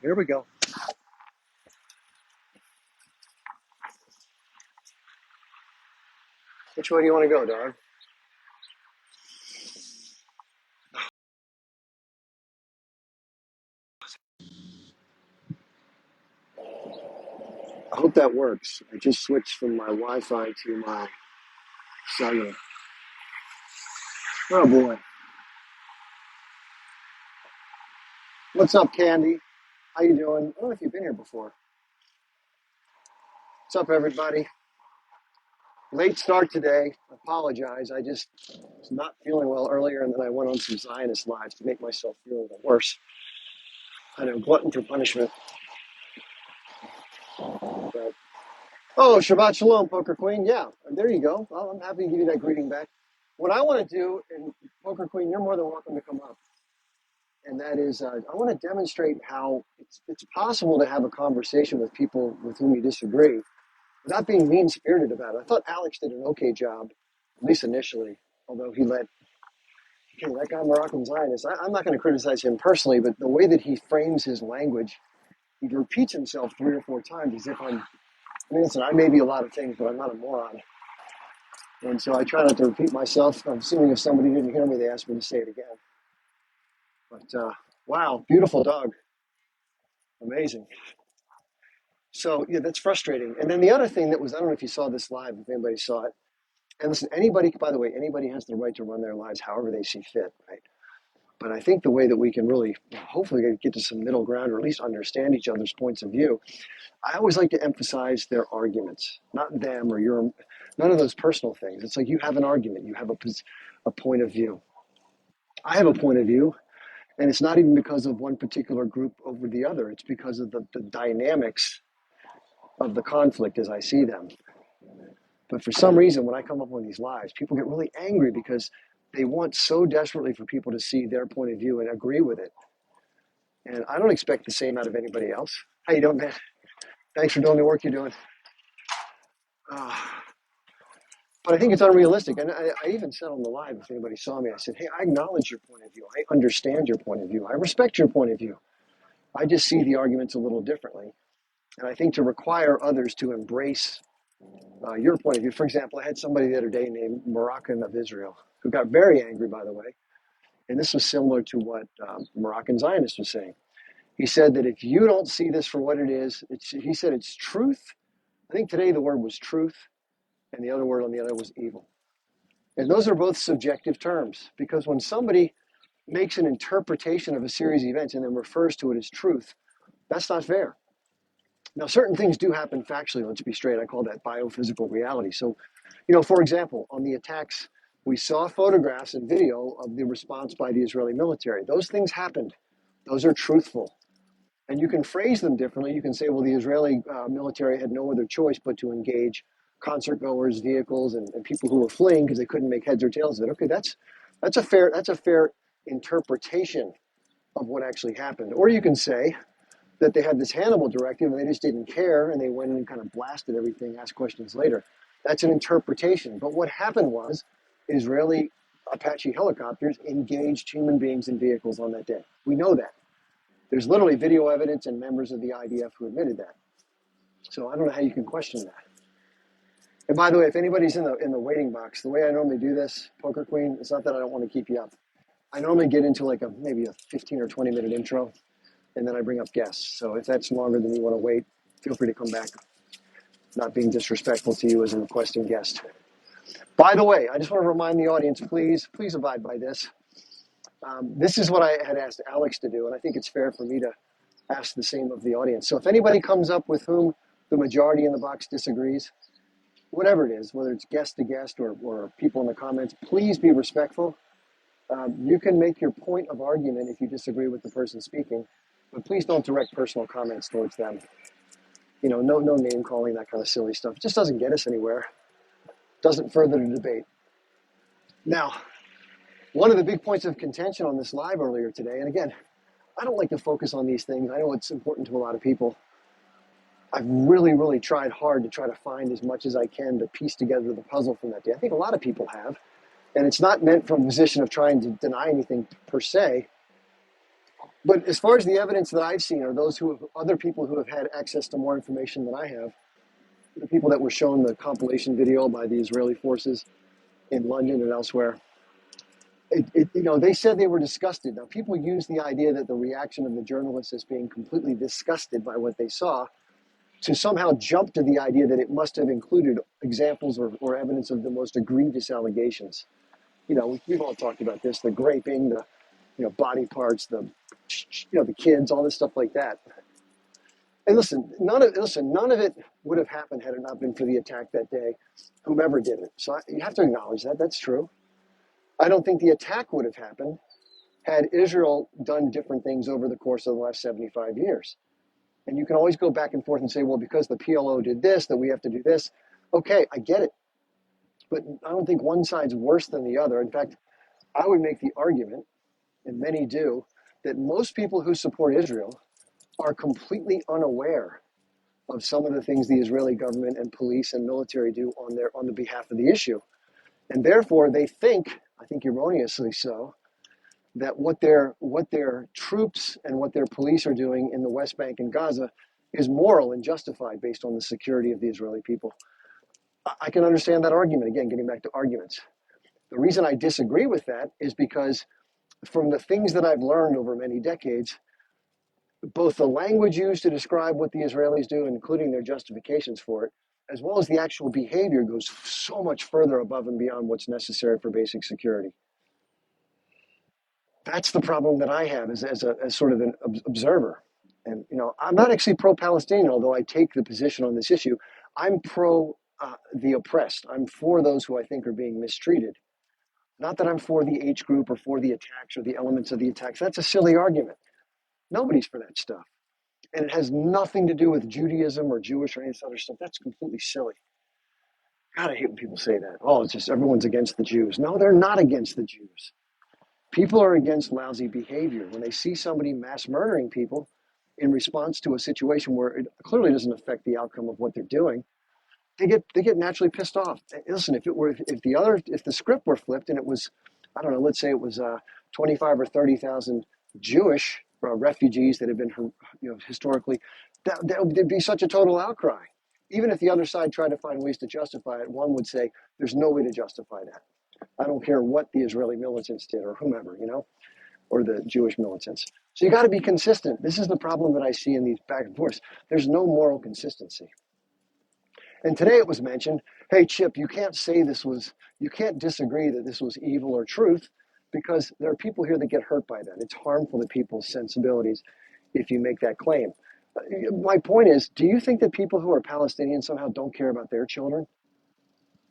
Here we go. Which way do you want to go, Don? I hope that works. I just switched from my Wi-Fi to my cellular. Oh boy. What's up, Candy? How you doing? I don't know if you've been here before. What's up, everybody? Late start today. I apologize. I just was not feeling well earlier, and then I went on some Zionist lives to make myself feel a little worse. I know, glutton for punishment. But, oh, Shabbat Shalom, Poker Queen. Yeah, there you go. Well, I'm happy to give you that greeting back. What I want to do, and Poker Queen, you're more than welcome to come up. And that is, I want to demonstrate how it's possible to have a conversation with people with whom you disagree without being mean-spirited about it. I thought Alex did an okay job, at least initially, although that guy Moroccan Zionist, I'm not going to criticize him personally, but the way that he frames his language, he repeats himself 3 or 4 times as if listen, I may be a lot of things, but I'm not a moron. And so I try not to repeat myself. I'm assuming if somebody didn't hear me, they asked me to say it again. But wow, beautiful dog. Amazing. So yeah, that's frustrating. And then the other thing that was, I don't know if you saw this live, if anybody saw it. And listen, anybody, by the way, anybody has the right to run their lives however they see fit, right? But I think the way that we can really, hopefully, get to some middle ground or at least understand each other's points of view, I always like to emphasize their arguments, not them or your, none of those personal things. It's like you have an argument, you have a point of view. I have a point of view, and it's not even because of one particular group over the other. It's because of the dynamics of the conflict as I see them. But for some reason, when I come up on these lives, people get really angry because they want so desperately for people to see their point of view and agree with it. And I don't expect the same out of anybody else. How you doing, man? Thanks for doing the work you're doing. But I think it's unrealistic. And I even said on the live, if anybody saw me, I said, hey, I acknowledge your point of view. I understand your point of view. I respect your point of view. I just see the arguments a little differently. And I think to require others to embrace your point of view. For example, I had somebody the other day named Moroccan of Israel who got very angry, by the way. And this was similar to what Moroccan Zionist was saying. He said that if you don't see this for what it is, he said it's truth. I think today the word was truth, and the other word on the other was evil. And those are both subjective terms, because when somebody makes an interpretation of a series of events and then refers to it as truth, that's not fair. Now, certain things do happen factually, let's be straight. I call that biophysical reality. So, for example, on the attacks, we saw photographs and video of the response by the Israeli military. Those things happened. Those are truthful. And you can phrase them differently. You can say, well, the Israeli military had no other choice but to engage concert goers, vehicles, and people who were fleeing because they couldn't make heads or tails of it. Okay, that's a fair interpretation of what actually happened. Or you can say that they had this Hannibal directive and they just didn't care and they went and kind of blasted everything, asked questions later. That's an interpretation. But what happened was Israeli Apache helicopters engaged human beings in vehicles on that day. We know that. There's literally video evidence and members of the IDF who admitted that. So I don't know how you can question that. And by the way, if anybody's in the waiting box, the way I normally do this, Poker Queen, it's not that I don't want to keep you up. I normally get into like maybe a 15 or 20 minute intro, and then I bring up guests. So if that's longer than you want to wait, feel free to come back. Not being disrespectful to you as a requesting guest. By the way, I just want to remind the audience, please abide by this. This is what I had asked Alex to do, and I think it's fair for me to ask the same of the audience. So if anybody comes up with whom the majority in the box disagrees, whatever it is, whether it's guest to guest or people in the comments, please be respectful. You can make your point of argument if you disagree with the person speaking, but please don't direct personal comments towards them. No name calling, that kind of silly stuff. It just doesn't get us anywhere. Doesn't further the debate. Now, one of the big points of contention on this live earlier today, and again, I don't like to focus on these things. I know it's important to a lot of people. I've really, really tried hard to try to find as much as I can to piece together the puzzle from that day. I think a lot of people have. And it's not meant from a position of trying to deny anything per se. But as far as the evidence that I've seen, or those who have, other people who have had access to more information than I have, the people that were shown the compilation video by the Israeli forces in London and elsewhere, they said they were disgusted. Now, people use the idea that the reaction of the journalists as being completely disgusted by what they saw to somehow jump to the idea that it must have included examples or evidence of the most egregious allegations. We've all talked about this: the raping, the body parts, the kids, all this stuff like that. And none of it would have happened had it not been for the attack that day, whomever did it. So you have to acknowledge that. That's true. I don't think the attack would have happened had Israel done different things over the course of the last 75 years. And you can always go back and forth and say, well, because the PLO did this, that we have to do this. Okay, I get it. But I don't think one side's worse than the other. In fact, I would make the argument, and many do, that most people who support Israel are completely unaware of some of the things the Israeli government and police and military do on the behalf of the issue. And therefore they think, I think erroneously so, that what their troops and what their police are doing in the West Bank and Gaza is moral and justified based on the security of the Israeli people. I can understand that argument. Again, getting back to arguments. The reason I disagree with that is because from the things that I've learned over many decades, both the language used to describe what the Israelis do, including their justifications for it, as well as the actual behavior, goes so much further above and beyond what's necessary for basic security. That's the problem that I have as sort of an observer. And I'm not actually pro-Palestinian, although I take the position on this issue. I'm pro the oppressed. I'm for those who I think are being mistreated. Not that I'm for the H group or for the attacks or the elements of the attacks. That's a silly argument. Nobody's for that stuff. And it has nothing to do with Judaism or Jewish or any of this other stuff. That's completely silly. God, I hate when people say that. Oh, it's just everyone's against the Jews. No, they're not against the Jews. People are against lousy behavior. When they see somebody mass murdering people in response to a situation where it clearly doesn't affect the outcome of what they're doing, they get naturally pissed off. Listen, if the script were flipped and it was, I don't know, let's say it was 25 or 30,000 Jewish refugees that have been, historically, there'd be such a total outcry. Even if the other side tried to find ways to justify it, one would say there's no way to justify that. I don't care what the Israeli militants did or whomever, or the Jewish militants. So you got to be consistent. This is the problem that I see in these back and forths. There's no moral consistency. And today it was mentioned, hey, Chip, you can't disagree that this was evil or truth, because there are people here that get hurt by that. It's harmful to people's sensibilities if you make that claim. My point is, do you think that people who are Palestinians somehow don't care about their children?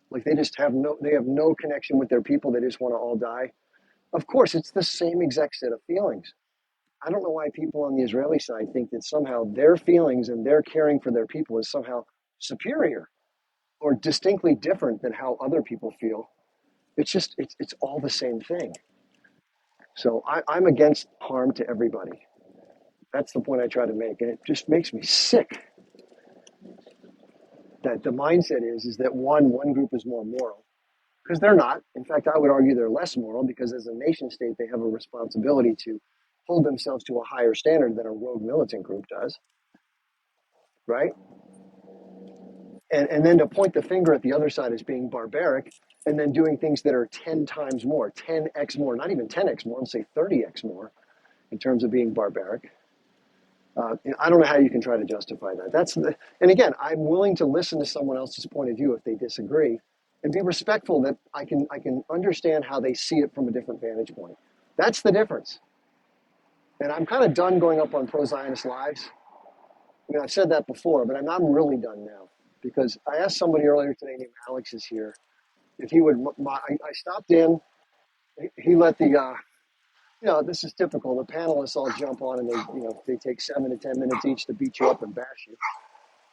Like they have no connection with their people. They just want to all die. Of course, it's the same exact set of feelings. I don't know why people on the Israeli side think that somehow their feelings and their caring for their people is somehow superior or distinctly different than how other people feel. It's all the same thing. So I'm against harm to everybody. That's the point I try to make. And it just makes me sick that the mindset is that one group is more moral. Because they're not. In fact, I would argue they're less moral, because as a nation state, they have a responsibility to hold themselves to a higher standard than a rogue militant group does, right? And then to point the finger at the other side as being barbaric, and then doing things that are 10 times more, 10x more, not even 10x more, I'll say 30x more in terms of being barbaric. I don't know how you can try to justify that. And again, I'm willing to listen to someone else's point of view if they disagree, and be respectful that I can understand how they see it from a different vantage point. That's the difference. And I'm kind of done going up on pro-Zionist lives. I mean, I've said that before, but I'm really done now, because I asked somebody earlier today named Alex is here if he would. I stopped in. He let this is typical. The panelists all jump on and they take 7 to 10 minutes each to beat you up and bash you.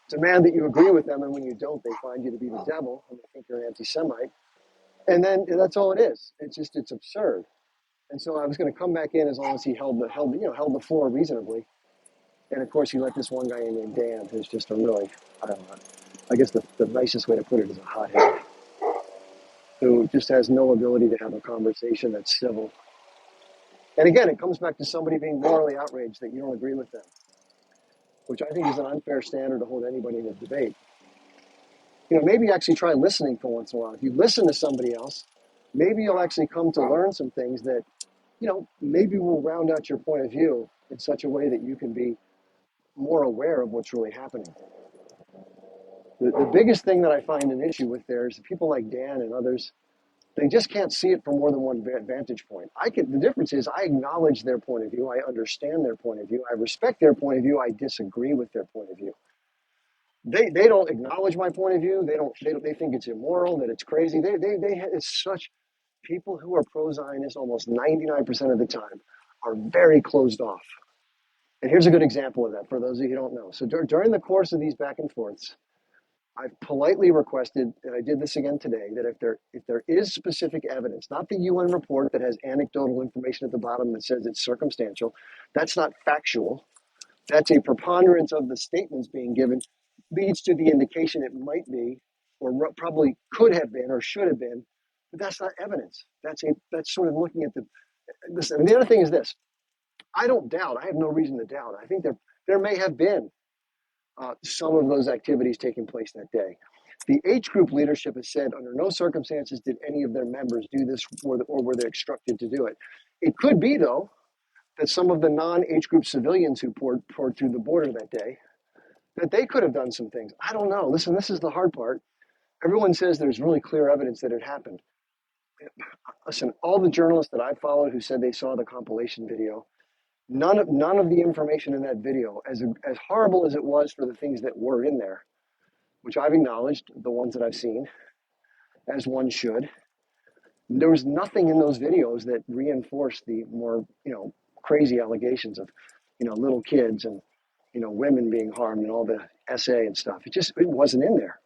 Demand that you agree with them, and when you don't, they find you to be the devil and they think you're an anti-Semite. And then that's all it is. It's absurd. And so I was going to come back in as long as he held the floor reasonably. And of course, he let this one guy in named Dan, who's just a really, I don't know, I guess the nicest way to put it is a hothead, who just has no ability to have a conversation that's civil. And again, it comes back to somebody being morally outraged that you don't agree with them, which I think is an unfair standard to hold anybody in a debate. Maybe actually try listening for once in a while. If you listen to somebody else, maybe you'll actually come to learn some things that, maybe will round out your point of view in such a way that you can be more aware of what's really happening. The biggest thing that I find an issue with there is people like Dan and others, they just can't see it from more than one vantage point. The difference is I acknowledge their point of view. I understand their point of view. I respect their point of view. I disagree with their point of view. They don't acknowledge my point of view. They think it's immoral, that it's crazy. It's such people who are pro-Zionist almost 99% of the time are very closed off. And here's a good example of that for those of you who don't know. So during the course of these back and forths, I've politely requested, and I did this again today, that if there is specific evidence, not the UN report that has anecdotal information at the bottom that says it's circumstantial, that's not factual. That's a preponderance of the statements being given, leads to the indication it might be, or probably could have been, or should have been, but that's not evidence. That's sort of looking at this. And the other thing is this: I don't doubt. I have no reason to doubt. I think there may have been some of those activities taking place that day. The H group leadership has said under no circumstances did any of their members do this or were they instructed to do it. It could be, though, that some of the non-H group civilians who poured through the border that day, that they could have done some things. I don't know. Listen, this is the hard part. Everyone says there's really clear evidence that it happened. Listen, all the journalists that I followed who said they saw the compilation video, none of the information in that video, as horrible as it was for the things that were in there, which I've acknowledged, the ones that I've seen, as one should, there was nothing in those videos that reinforced the more, crazy allegations of, little kids and, women being harmed and all the SA and stuff. It wasn't in there.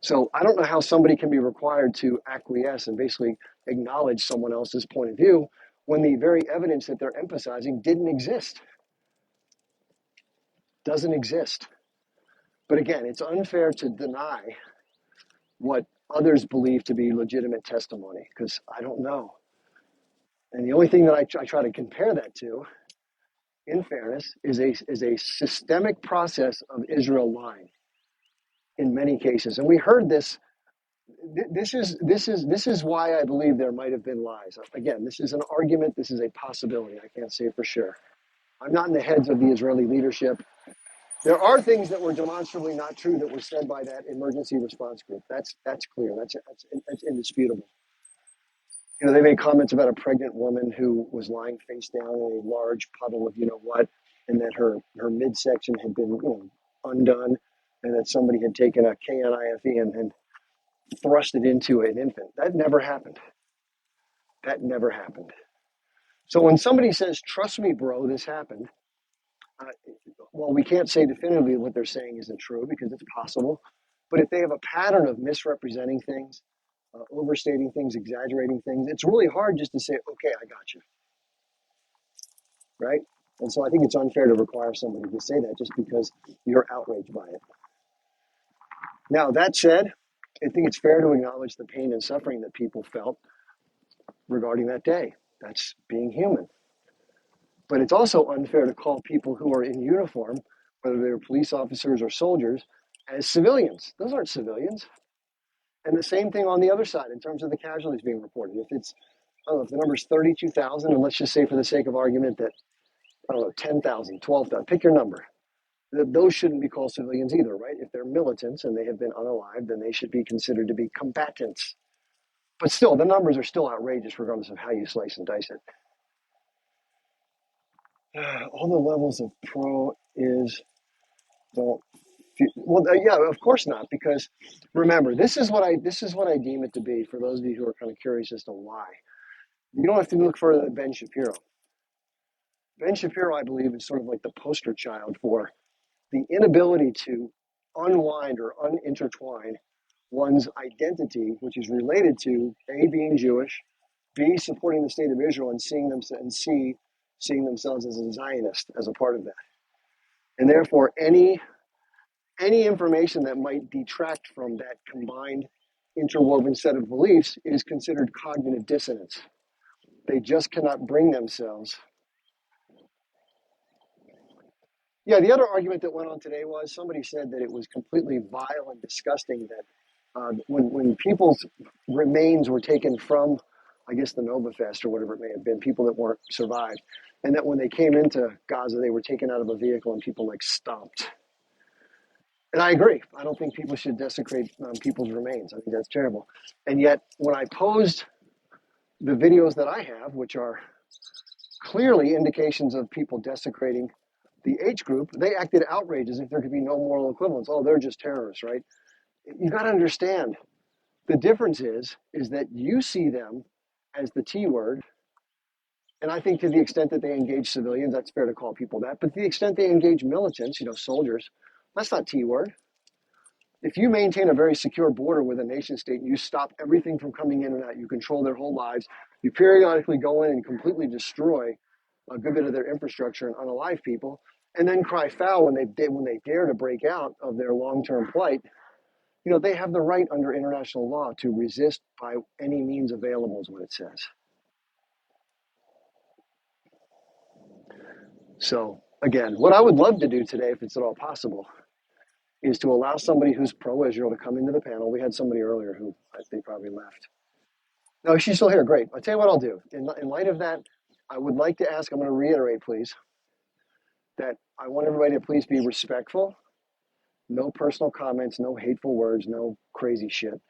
So I don't know how somebody can be required to acquiesce and basically acknowledge someone else's point of view when the very evidence that they're emphasizing didn't exist, doesn't exist. But again, it's unfair to deny what others believe to be legitimate testimony because I don't know. And the only thing that I try to compare that to, in fairness, is a systemic process of Israel lying in many cases. And we heard this. This is why I believe there might have been lies. Again, this is an argument. This is a possibility. I can't say for sure. I'm not in the heads of the Israeli leadership. There are things that were demonstrably not true that were said by that emergency response group. That's clear. That's indisputable. They made comments about a pregnant woman who was lying face down in a large puddle of what, and that her midsection had been undone, and that somebody had taken a KNIFE and thrust it into an infant. That never happened. That never happened. So when somebody says, "Trust me, bro, this happened," well, we can't say definitively what they're saying isn't true because it's possible. But if they have a pattern of misrepresenting things, overstating things, exaggerating things, it's really hard just to say, "Okay, I got you," right? And so I think it's unfair to require somebody to say that just because you're outraged by it. Now, that said, I think it's fair to acknowledge the pain and suffering that people felt regarding that day. That's being human. But it's also unfair to call people who are in uniform, whether they're police officers or soldiers, as civilians. Those aren't civilians. And the same thing on the other side in terms of the casualties being reported. If the number's 32,000, and let's just say for the sake of argument that, 10,000, 12,000, pick your number. Those shouldn't be called civilians either, right? If they're militants and they have been unalived, then they should be considered to be combatants. But still, the numbers are still outrageous regardless of how you slice and dice it. All the levels of pro is don't. Well, yeah, of course not, because remember, this is what I deem it to be. For those of you who are kind of curious as to why, you don't have to look further than Ben Shapiro. Ben Shapiro, I believe, is sort of like the poster child for the inability to unwind or unintertwine one's identity, which is related to A, being Jewish, B, supporting the state of Israel, and seeing themselves as a Zionist as a part of that. And therefore, any information that might detract from that combined interwoven set of beliefs is considered cognitive dissonance. They just cannot bring themselves. Yeah, the other argument that went on today was somebody said that it was completely vile and disgusting that when people's remains were taken from, I guess, the Nova Fest or whatever it may have been, people that weren't survived, and that when they came into Gaza, they were taken out of a vehicle and people like stomped. And I agree. I don't think people should desecrate people's remains. I think that's terrible. And yet, when I posed the videos that I have, which are clearly indications of people desecrating the H group, they acted outraged as if there could be no moral equivalence. Oh, they're just terrorists, right? You got to understand the difference is that you see them as the T word. And I think to the extent that they engage civilians, that's fair to call people that. But to the extent they engage militants, soldiers, that's not T word. If you maintain a very secure border with a nation state, you stop everything from coming in and out, you control their whole lives, you periodically go in and completely destroy a good bit of their infrastructure and unalive people, and then cry foul when they dare to break out of their long-term plight, they have the right under international law to resist by any means available is what it says. So again, what I would love to do today, if it's at all possible, is to allow somebody who's pro-Israel to come into the panel. We had somebody earlier who I think probably left. No, she's still here. Great. I'll tell you what I'll do. In light of that, I would like to ask, I'm going to reiterate, please, that I want everybody to please be respectful. No personal comments, no hateful words, no crazy shit.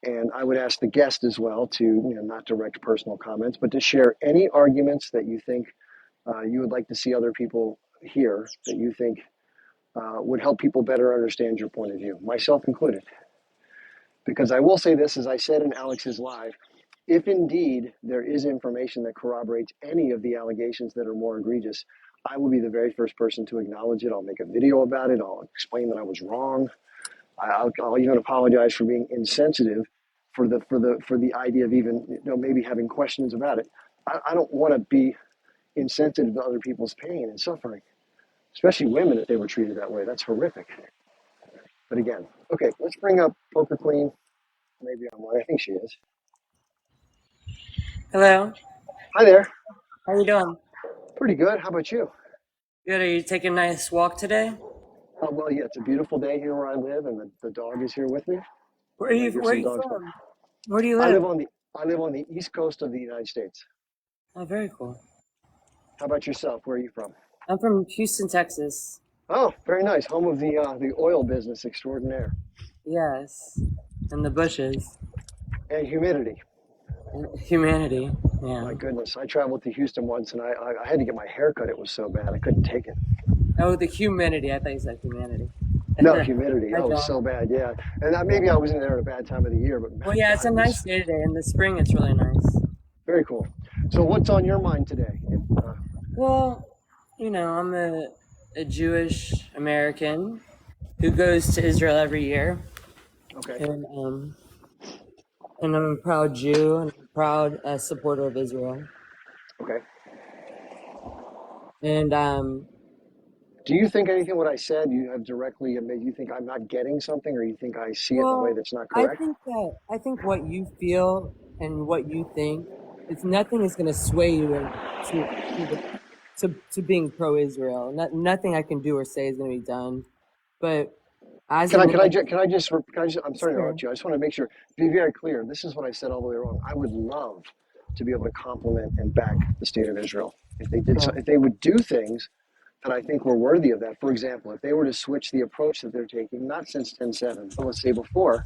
And I would ask the guest as well to not direct personal comments, but to share any arguments that you think you would like to see other people hear, that you think would help people better understand your point of view, myself included. Because I will say this, as I said in Alex's live, if indeed there is information that corroborates any of the allegations that are more egregious, I will be the very first person to acknowledge it. I'll make a video about it. I'll explain that I was wrong. I'll even apologize for being insensitive for the idea of even maybe having questions about it. I don't want to be insensitive to other people's pain and suffering, especially women if they were treated that way. That's horrific. But again, okay, let's bring up Poker Queen. Maybe I'm one. I think she is. Hello. Hi there. How you doing? Pretty good. How about you? Good. Are you taking a nice walk today? Well, yeah, it's a beautiful day here where I live, and the dog is here with me. Where are you from? Where do you I live? live on the east coast of the United States. Oh, very cool. How about yourself? Where are you from? I'm from Houston, Texas. Oh, very nice. Home of the oil business extraordinaire. Yes. And the bushes. And humidity. Humanity. Yeah. My goodness. I traveled to Houston once, and I had to get my hair cut. It was so bad. I couldn't take it. Oh, the humanity. I thought you said humanity. No, humidity. I Oh, it was so bad. Yeah. And maybe I wasn't there at a bad time of the year, but well, yeah, it's a nice day today. In the spring, it's really nice. Very cool. So what's on your mind today? Well, I'm a Jewish American who goes to Israel every year. Okay. And I'm a proud Jew and a proud supporter of Israel. Okay. And do you think anything what I said you have directly made you think I'm not getting something, or you think I see it in a way that's not correct? I think what you feel and what you think, nothing is going to sway you to being pro-Israel. Nothing I can do or say is going to be done. But I'm sorry to interrupt you. I just want to make sure, be very clear. This is what I said all the way wrong. I would love to be able to compliment and back the state of Israel if they did. If they would do things that I think were worthy of that. For example, if they were to switch the approach that they're taking, not since 10/7, but let's say before,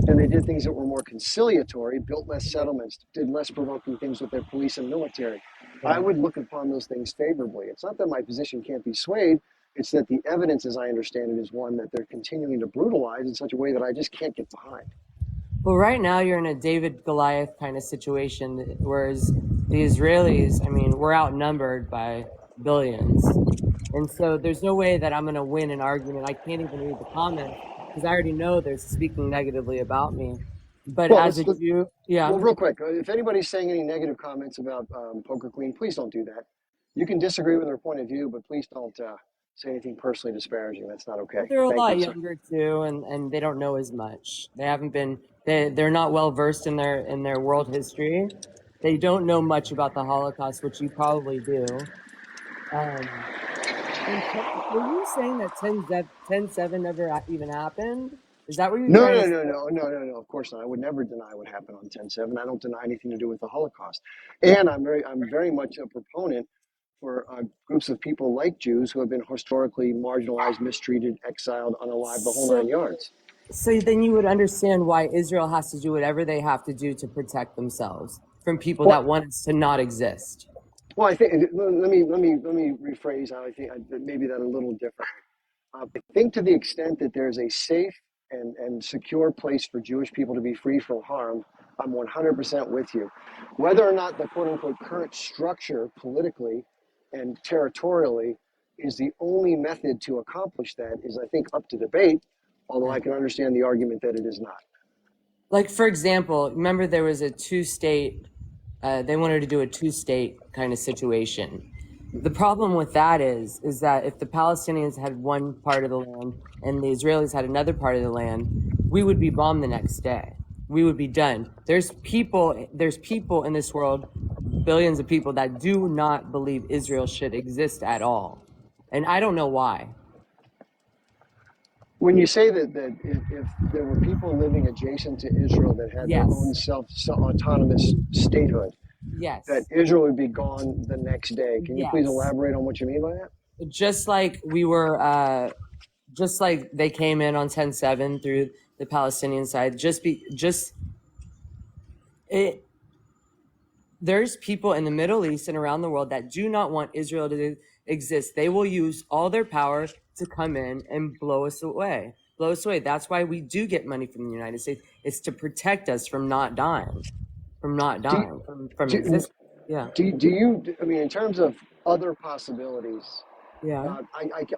and they did things that were more conciliatory, built less settlements, did less provoking things with their police and military, I would look upon those things favorably. It's not that my position can't be swayed. It's that the evidence, as I understand it, is one that they're continuing to brutalize in such a way that I just can't get behind. Well, right now you're in a David Goliath kind of situation, whereas the Israelis, we're outnumbered by billions. And so there's no way that I'm going to win an argument. I can't even read the comments because I already know they're speaking negatively about me. But as a Jew, yeah. Well, real quick, if anybody's saying any negative comments about Poker Queen, please don't do that. You can disagree with their point of view, but please don't say anything personally disparaging. That's not okay. They're a lot younger too, and they don't know as much. They haven't been. They're not well versed in their world history, They don't know much about the Holocaust, which you probably do. Um, and were you saying that 10/7 never even happened? Is that what you're No, trying to no, say? no, no, no, no, no. Of course not. I would never deny what happened on 10/7. I don't deny anything to do with the Holocaust. And I'm very much a proponent for groups of people like Jews who have been historically marginalized, mistreated, exiled, unalived, the whole nine So, yards. so then you would understand why Israel has to do whatever they have to do to protect themselves from people Well, that want us to not exist. well, I think let me rephrase how I think maybe that a little different. I think to the extent that there's a safe and secure place for Jewish people to be free from harm, I'm 100% with you. Whether or not the quote unquote current structure politically and territorially is the only method to accomplish that is, I think, up to debate, although Yeah. I can understand the argument that it is not. Like, for example, remember there was a two-state, they wanted to do a two-state kind of situation. The problem with that is that if the Palestinians had one part of the land and the Israelis had another part of the land, we would be bombed the next day. We would be done. There's people in this world, billions of people that do not believe Israel should exist at all. And I don't know why. When you say that if there were people living adjacent to Israel that had their own Yes. autonomous statehood, that Yes. Israel would be gone the next day. Can you please Yes. elaborate on what you mean by that? Just like we were just like they came in on 10/7 through the Palestinian side, it there's people in the Middle East and around the world that do not want Israel to exist. They will use all their power to come in and blow us away. Blow us away. That's why we do get money from the United States. It's to protect us from not dying, Do you, from do, existing. Yeah. do you, I mean, in terms of other possibilities, Yeah.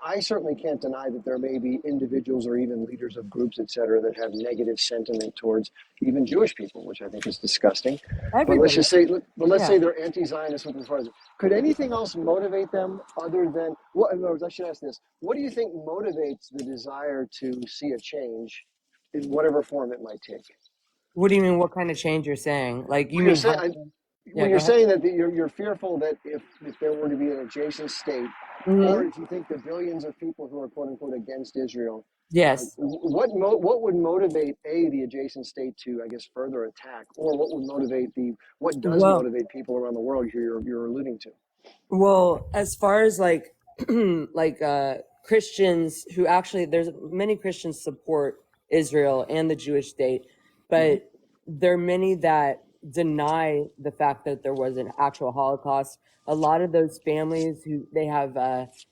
I certainly can't deny that there may be individuals or even leaders of groups, et cetera, that have negative sentiment towards even Jewish people, which I think is disgusting. But let's Everybody. just say, but let's Yeah. say they're anti-Zionist with as far as, could anything else motivate them other than, what, in other words, I should ask this, what do you think motivates the desire to see a change in whatever form it might take? What do you mean? What kind of change you're saying? Like, you Well, you're mean saying, how? Yeah, when go you're ahead. saying that you're fearful that if there were to be an adjacent state, or Hmm. if you think the billions of people who are quote unquote against Israel, Yes. what would motivate the adjacent state to, I guess, further attack, or what would motivate what does Well, motivate people around the world you're alluding to? Well, as far as like like Christians who actually there's many Christians support Israel and the Jewish state, Hmm. but there are many that deny the fact that there was an actual Holocaust. A lot of those families who they have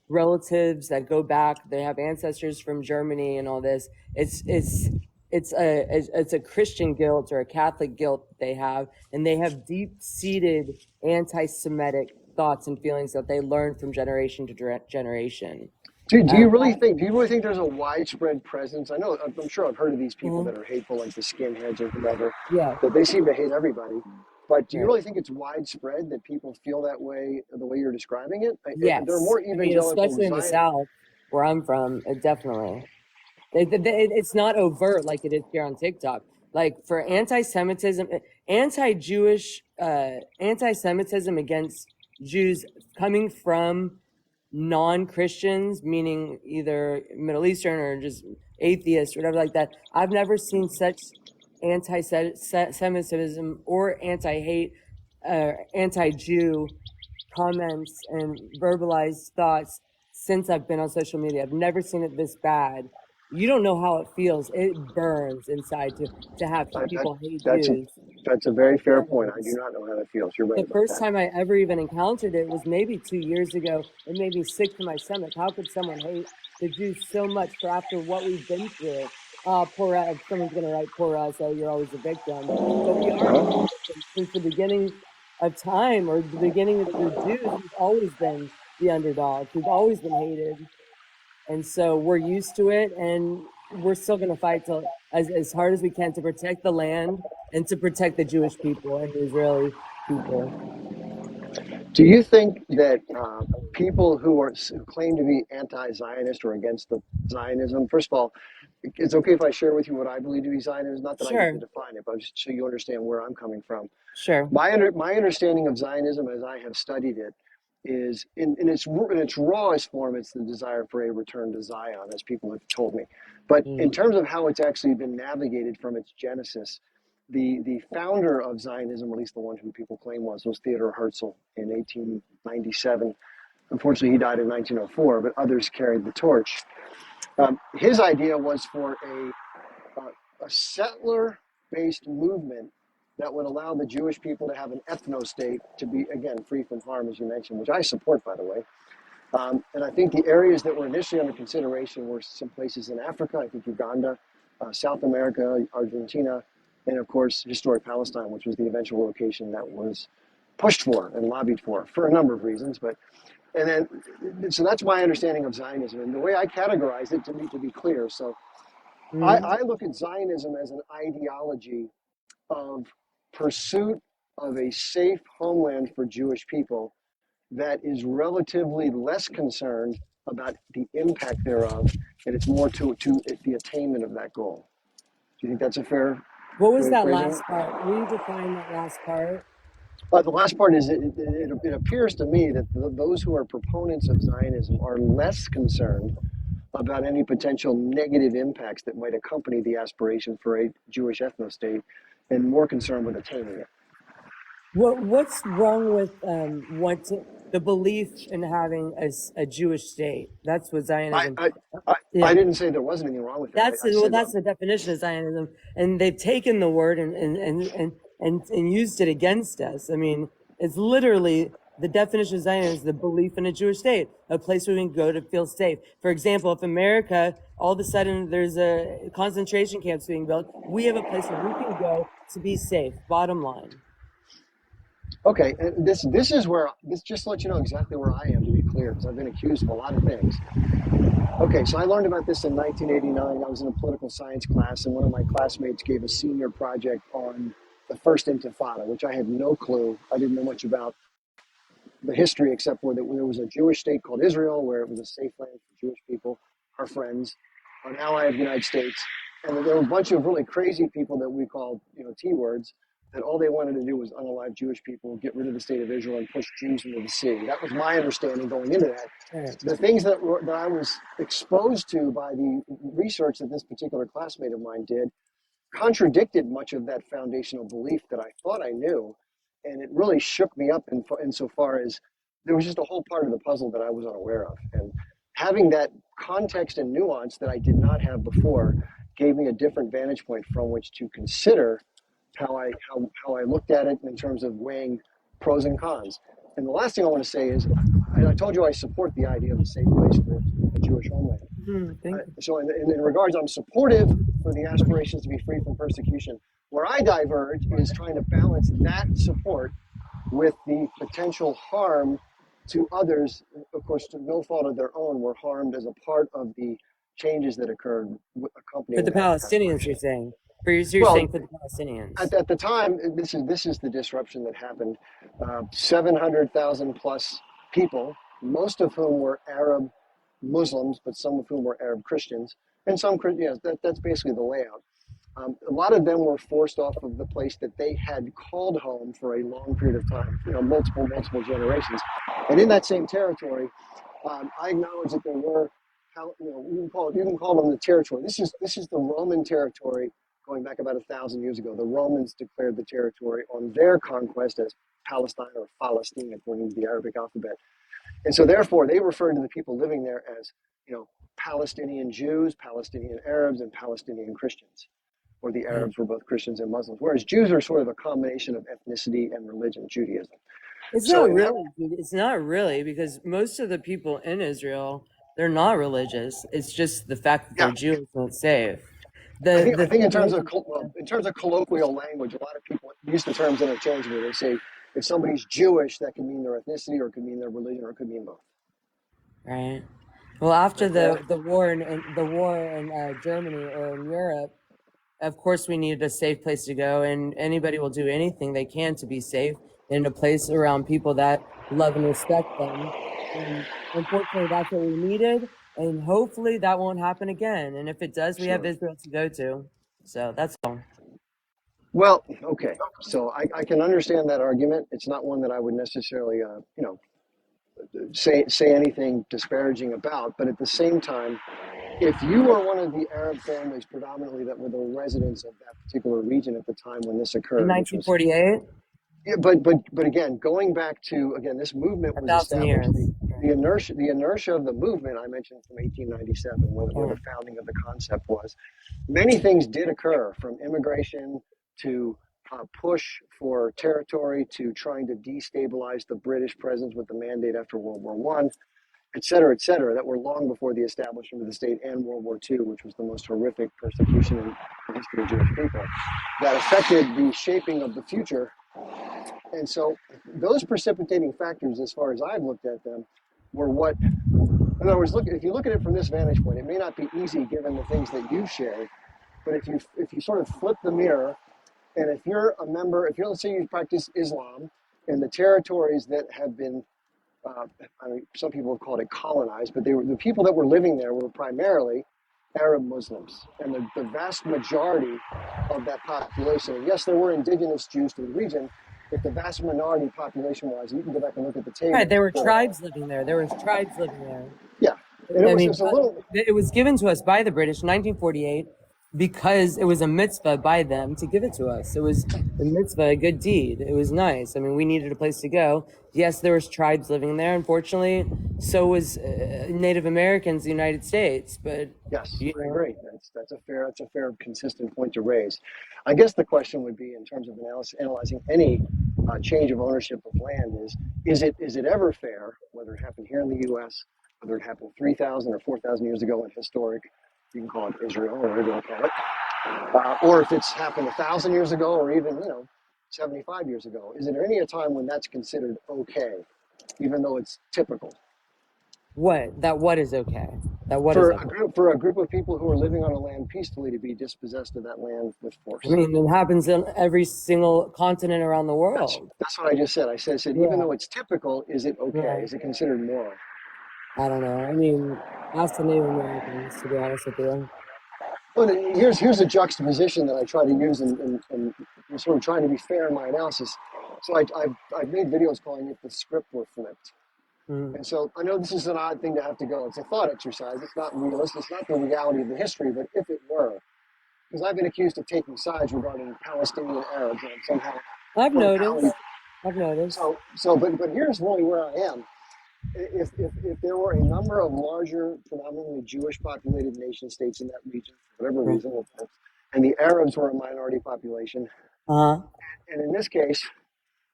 relatives that go back, they have ancestors from Germany and all this. It's a Christian guilt or a Catholic guilt they have, and they have deep-seated anti-Semitic thoughts and feelings that they learn from generation to generation. Do Uh, you really think? Do you really think there's a widespread presence? I know, I'm sure I've heard of these people mhm. that are hateful, like the skinheads or whoever, Yeah, that they seem to hate everybody. But do you right. really think it's widespread that people feel that way, the way you're describing it? There are Yes. more I mean, evangelical especially in the Zion. South, where I'm from, definitely. It's not overt like it is here on TikTok. Like for anti-Semitism, anti-Semitism against Jews coming from non-Christians, meaning either Middle Eastern or just atheists, whatever like that. I've never seen such anti-Semitism or anti-hate, anti-Jew comments and verbalized thoughts since I've been on social media. I've never seen it this bad. You don't know how it feels. It burns inside to have I, that, people hate that's a Jews. that's a very It fair point. I do burns. not know how that feels. You're right The about first that. time I ever even encountered it was maybe 2 years ago. It made me sick to my stomach. How could someone hate the Jews so much for after what we've been through? Poor us. Someone's going to write, poor us. Oh, you're always a victim. But we are always Uh-huh. victims since the beginning of time or the beginning of the Jews. We've always been the underdogs. We've always been hated. And so we're used to it. And we're still going to fight till, as hard as we can to protect the land and to protect the Jewish people and the Israeli people. Do you think that people who claim to be anti-Zionist or against the Zionism, first of all, it's okay if I share with you what I believe to be Zionism? Not that I get to Sure, define it, but just so you understand where I'm coming from. sure. My understanding of Zionism, as I have studied it, is in its rawest form, it's the desire for a return to Zion, as people have told me. But in Mm, terms of how it's actually been navigated from its genesis, the founder of Zionism, at least the one who people claim was Theodor Herzl in 1897. Unfortunately, he died in 1904, but others carried the torch. His idea was for a settler-based movement that would allow the Jewish people to have an ethno-state to be, again, free from harm, as you mentioned, which I support, by the way. And I think the areas that were initially under consideration were some places in Africa, I think Uganda, South America, Argentina, and of course, historic Palestine, which was the eventual location that was pushed for and lobbied for a number of reasons. But and then, so that's my understanding of Zionism, and the way I categorize it to be clear. So mm. I look at Zionism as an ideology of pursuit of a safe homeland for Jewish people that is relatively less concerned about the impact thereof, and it's more to the attainment of that goal. Do you think that's a fair What was way of that phrasing it? last part? Will you define that last part? The last part is it appears to me that those who are proponents of Zionism are less concerned about any potential negative impacts that might accompany the aspiration for a Jewish ethno-state and more concerned with attaining it. What's wrong with the belief in having a Jewish state? That's what I, Zionism. I, I, Yeah, I didn't say there wasn't anything wrong with that. that's I well, said, that's the definition of Zionism, and they've taken the word and used it against us. I mean, it's literally the definition of Zionism is the belief in a Jewish state, a place where we can go to feel safe. For example, if America all of a sudden there's a concentration camps being built, we have a place where we can go to be safe. Bottom line. okay, and this is where this just to let you know exactly where I am, to be clear, because I've been accused of a lot of things. Okay, so I learned about this in 1989. I was in a political science class, and one of my classmates gave a senior project on the first Intifada, which I had no clue. I didn't know much about the history except for that there was a Jewish state called Israel, where it was a safe land for Jewish people, our friends, an ally of the United States, and there were a bunch of really crazy people that we called, T words, that all they wanted to do was unalive Jewish people, get rid of the state of Israel, and push Jews into the sea. That was my understanding going into that. Right. The things that I was exposed to by the research that this particular classmate of mine did contradicted much of that foundational belief that I thought I knew, and it really shook me up insofar as there was just a whole part of the puzzle that I was unaware of, and having that context and nuance that I did not have before gave me a different vantage point from which to consider how I looked at it in terms of weighing pros and cons. And the last thing I want to say is, I told you I support the idea of a safe place for a Jewish homeland. Thank you. So in regards, I'm supportive for the aspirations to be free from persecution. Where I diverge is trying to balance that support with the potential harm to others, of course, to no fault of their own, were harmed as a part of the changes that occurred For accompanying the that Palestinians, you're aspiration. saying. You're Well, saying for the Palestinians. at the time, this is the disruption that happened. 700,000 plus people, most of whom were Arab Muslims, but some of whom were Arab Christians, and some, yes, that's basically the layout. A lot of them were forced off of the place that they had called home for a long period of time, multiple generations. And in that same territory, I acknowledge that there were, you can call them the territory. This is the Roman territory going back about 1,000 years ago. The Romans declared the territory on their conquest as Palestine or Palestine according to the Arabic alphabet. And so therefore they referred to the people living there as, Palestinian Jews, Palestinian Arabs, and Palestinian Christians. Or the Mm. Arabs were both Christians and Muslims, whereas Jews are sort of a combination of ethnicity and religion, Judaism. It's So not in that, really. It's not really because most of the people in Israel, they're not religious. It's just the fact that yeah, they're Jewish and safe. I The think I the think thing in terms is, of colloquial language, a lot of people use the terms interchangeably. They say if somebody's Jewish, that can mean their ethnicity, or it could mean their religion, or it could mean both. right? Well, after But yeah, the war in Germany or in Europe, of course we needed a safe place to go, and anybody will do anything they can to be safe in a place around people that love and respect them. And unfortunately, that's what we needed. And hopefully that won't happen again. And if it does, we have Sure. Israel to go to. So that's all. Well, okay. So I can understand that argument. It's not one that I would necessarily, say anything disparaging about. But at the same time, if you were one of the Arab families predominantly that were the residents of that particular region at the time when this In occurred, which was, 1948, yeah, but again, going back to again, this movement a was thousand established. years. The inertia of the movement I mentioned from 1897, where Yeah. the founding of the concept was. Many things did occur, from immigration to push for territory to trying to destabilize the British presence with the mandate after World War One, et cetera, that were long before the establishment of the state and World War II, which was the most horrific persecution in the history of Jewish people, that affected the shaping of the future. And so those precipitating factors, as far as I've looked at them, were what, in other words, if you look at it from this vantage point, it may not be easy given the things that you've shared, but if you sort of flip the mirror, and if you're a member, if you're, let's say you practice Islam in the territories that have been, I mean, some people have called it colonized, but the people that were living there were primarily Arab Muslims, and the vast majority of that population. And yes, there were indigenous Jews to the region, but the vast minority population-wise, you can go back and look at the Right, table. there were tribes living there. There was tribes living there. Yeah, and I it mean, was a little. it was given to us by the British in 1948 because it was a mitzvah by them to give it to us. It was a mitzvah, a good deed. It was nice. I mean, we needed a place to go. Yes, there was tribes living there. Unfortunately, so was Native Americans in the United States. But Yes, you I know, agree. That's a fair, consistent point to raise. I guess the question would be, in terms of analyzing any change of ownership of land, is it ever fair, whether it happened here in the U.S., whether it happened 3,000 or 4,000 years ago in historic, you can call it Israel or whatever you want to call it, or if it's happened 1,000 years ago or even 75 years ago, is there any a time when that's considered okay, even though it's typical? what is okay? That what is For okay? a group of people who are living on a land peacefully to be dispossessed of that land with I force. mean, it happens in every single continent around the That's world. that's what I just said. I said even Yeah, though it's typical, is it okay? right. Is it considered moral? I don't know. I mean, ask the Native Americans, to be honest with you. Well, here's a juxtaposition that I try to use in sort of trying to be fair in my analysis. So I've made videos calling it the script were flipped. Mm. And so I know this is an odd thing to have to go. It's a thought exercise. It's not realistic. It's not the reality of the history. But if it were, because I've been accused of taking sides regarding Palestinian Arabs, and I'm somehow I've from a Pal- noticed. I've noticed. but here's really where I am. If there were a number of larger, predominantly Jewish populated nation states in that region, for whatever Right. reason, and the Arabs were a minority population, Uh-huh. and in this case,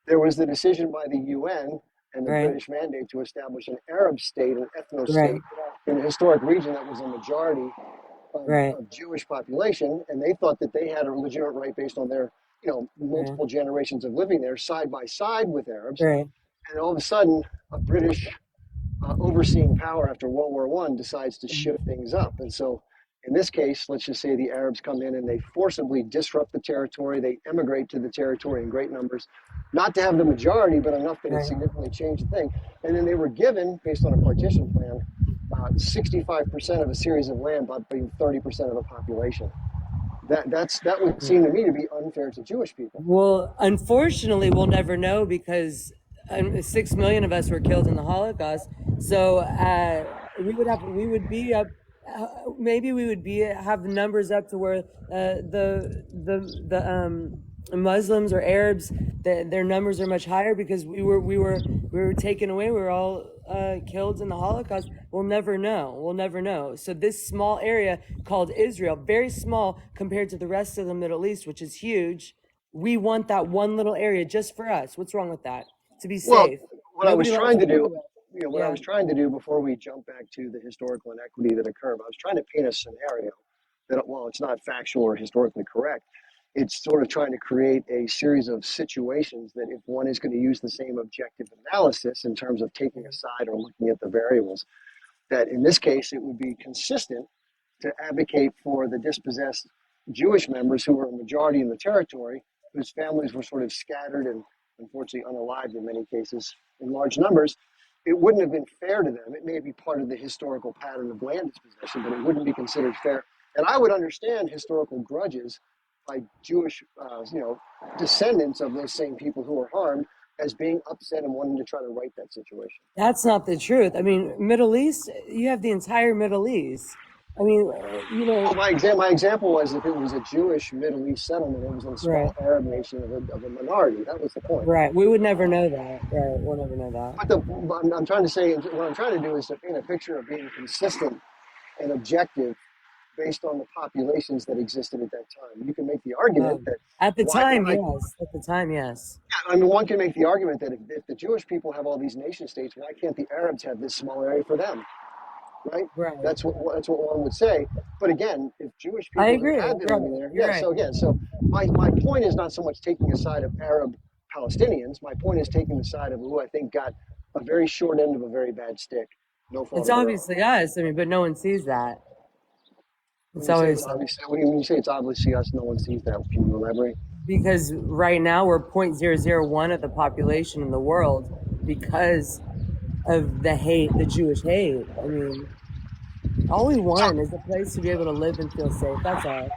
there was the decision by the UN and the Right. British mandate to establish an Arab state, an ethno state, Right. in a historic region that was a majority Right. of Jewish population, and they thought that they had a legitimate right based on their, Right. multiple generations of living there side by side with Arabs, Right. and all of a sudden, a British overseeing power after World War One decides to shift things up. And so in this case, let's just say the Arabs come in and they forcibly disrupt the territory. They emigrate to the territory in great numbers, not to have the majority, but enough that it Right. significantly changed the thing. And then they were given, based on a partition plan, 65% of a series of land, but being 30% of the population. That would seem to me to be unfair to Jewish people. Well, unfortunately, we'll never know because 6 million of us were killed in the Holocaust. So we would be up. Maybe we would be have numbers up to where the Muslims or Arabs, their numbers are much higher because we were taken away. We were all killed in the Holocaust. We'll never know. We'll never know. So this small area called Israel, very small compared to the rest of the Middle East, which is huge. We want that one little area just for us. What's wrong with that? To be Well, safe. what I was Nobody wants trying to to go do, away. what I Yeah. was trying to do before we jump back to the historical inequity that occurred, I was trying to paint a scenario that, while it's not factual or historically correct, it's sort of trying to create a series of situations that, if one is going to use the same objective analysis in terms of taking a side or looking at the variables, that in this case it would be consistent to advocate for the dispossessed Jewish members who were a majority in the territory, whose families were sort of scattered and unfortunately unalived in many cases in large numbers, it wouldn't have been fair to them. It may be part of the historical pattern of land dispossession, but it wouldn't be considered fair. And I would understand historical grudges by Jewish, descendants of those same people who were harmed as being upset and wanting to try to right that situation. That's not the truth. I mean, Middle East, you have the entire Middle East. I mean, Well, my example was if it was a Jewish Middle East settlement, it was in a right, small Arab nation of a minority. That was the point. right. We would never know that. Right, we'll never know that. But I'm trying to say, what I'm trying to do is to paint a picture of being consistent and objective based on the populations that existed at that time. You can make the argument that At the time, why yes. At the time, yes. I mean, one can make the argument that if the Jewish people have all these nation states, why can't the Arabs have this small area for them? Right? Right. That's what one would say. But again, if Jewish I people agree. had them there, You're yeah. right. So again, my point is not so much taking a side of Arab Palestinians. My point is taking the side of who I think got a very short end of a very bad stick. No fault It's of their own. obviously us. I mean, but no one sees that. It's When you say always it's obviously, when you say it's obviously us, no one sees that. Can you elaborate? because right now we're 0.001 of the population in the world because of the hate, the Jewish hate. I mean, all we want is a place to be able to live and feel safe. That's all.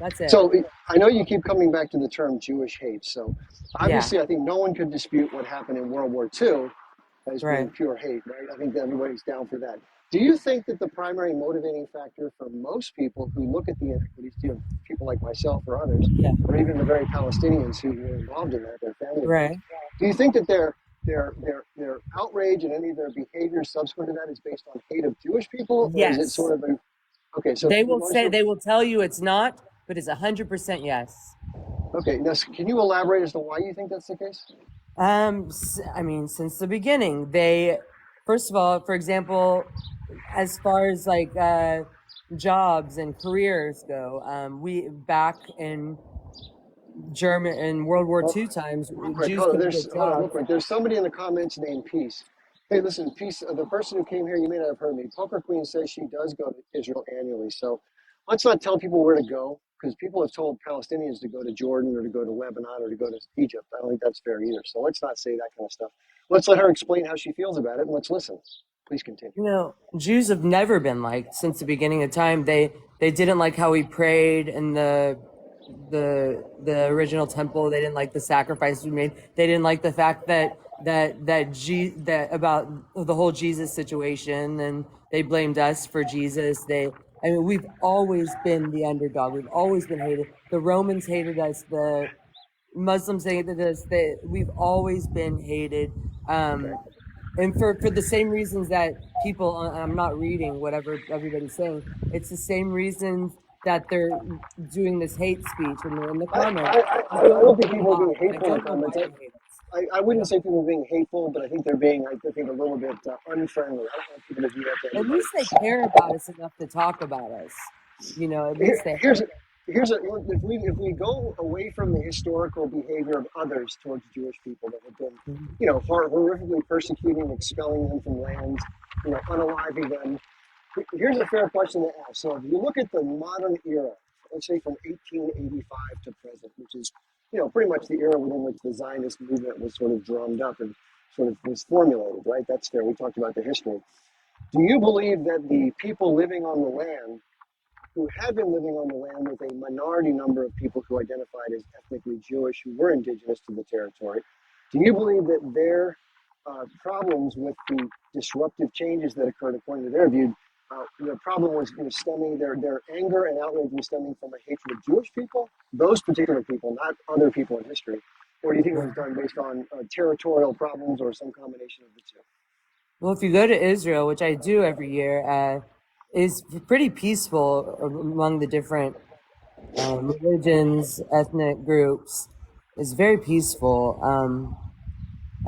That's it. So I know you keep coming back to the term Jewish hate. So Yeah. obviously, I think no one could dispute what happened in World War II as being Right. pure hate, right? I think that everybody's down for that. Do you think that the primary motivating factor for most people who look at the inequities, people like myself or others, Yeah. or even the very Palestinians who were involved in that, their family Right. members, do you think that their outrage and any of their behavior subsequent to that is based on hate of Jewish people, or is it Yes. sort of a okay? So They will tell you it's not, but it's 100% yes. Okay, now can you elaborate as to why you think that's the case? I mean, since the beginning, first of all, for example, as far as like jobs and careers go, we back in World War II times, Jews couldn't get jobs. There's somebody in the comments named Peace. Hey, listen, Peace, the person who came here, you may not have heard me. Poker Queen says she does go to Israel annually. So let's not tell people where to go, because people have told Palestinians to go to Jordan or to go to Lebanon or to go to Egypt. I don't think that's fair either. So let's not say that kind of stuff. Let's let her explain how she feels about it, and let's listen. Please continue. You know, Jews have never been liked since the beginning of time. They didn't like how we prayed in the original temple. They didn't like the sacrifices we made. They didn't like the fact that about the whole Jesus situation, and they blamed us for Jesus. I mean, we've always been the underdog. We've always been hated. The Romans hated us. The Muslims hated us. We've always been hated. And for the same reasons that people, I'm not reading whatever everybody's saying. It's the same reasons that they're doing this hate speech in the comments. I don't think people are being hateful in the comments. I wouldn't say people are being hateful, but I think they're being, I think, a little bit unfriendly. I don't want people to do that to anybody. At least they care about us enough to talk about us. You know, at least they. If we go away from the historical behavior of others towards Jewish people that have been, horrifically persecuting, expelling them from lands, unaliving them. Here's a fair question to ask. So if you look at the modern era, let's say from 1885 to present, which is, pretty much the era within which the Zionist movement was sort of drummed up and sort of was formulated, right? That's fair. We talked about the history. Do you believe that the people living on the land who had been living on the land with a minority number of people who identified as ethnically Jewish, who were indigenous to the territory, do you believe that their problems with the disruptive changes that occurred according to their view, the problem was stemming, their anger and outrage was stemming from a hatred of Jewish people, those particular people, not other people in history? Or do you think it was done based on territorial problems or some combination of the two? Well, if you go to Israel, which I do every year, is pretty peaceful among the different religions, ethnic groups. It's very peaceful.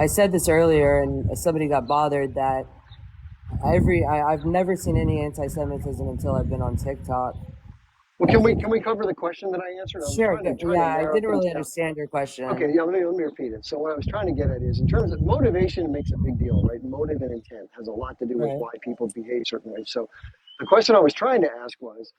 I said this earlier, and somebody got bothered that I've never seen any anti-Semitism until I've been on TikTok. Well, can we cover the question that I answered? Sure. I didn't really understand your question. Okay, yeah, let me repeat it. So what I was trying to get at is, in terms of motivation, makes a big deal, right? Motive and intent has a lot to do with why people behave certain ways. So the question I was trying to ask was,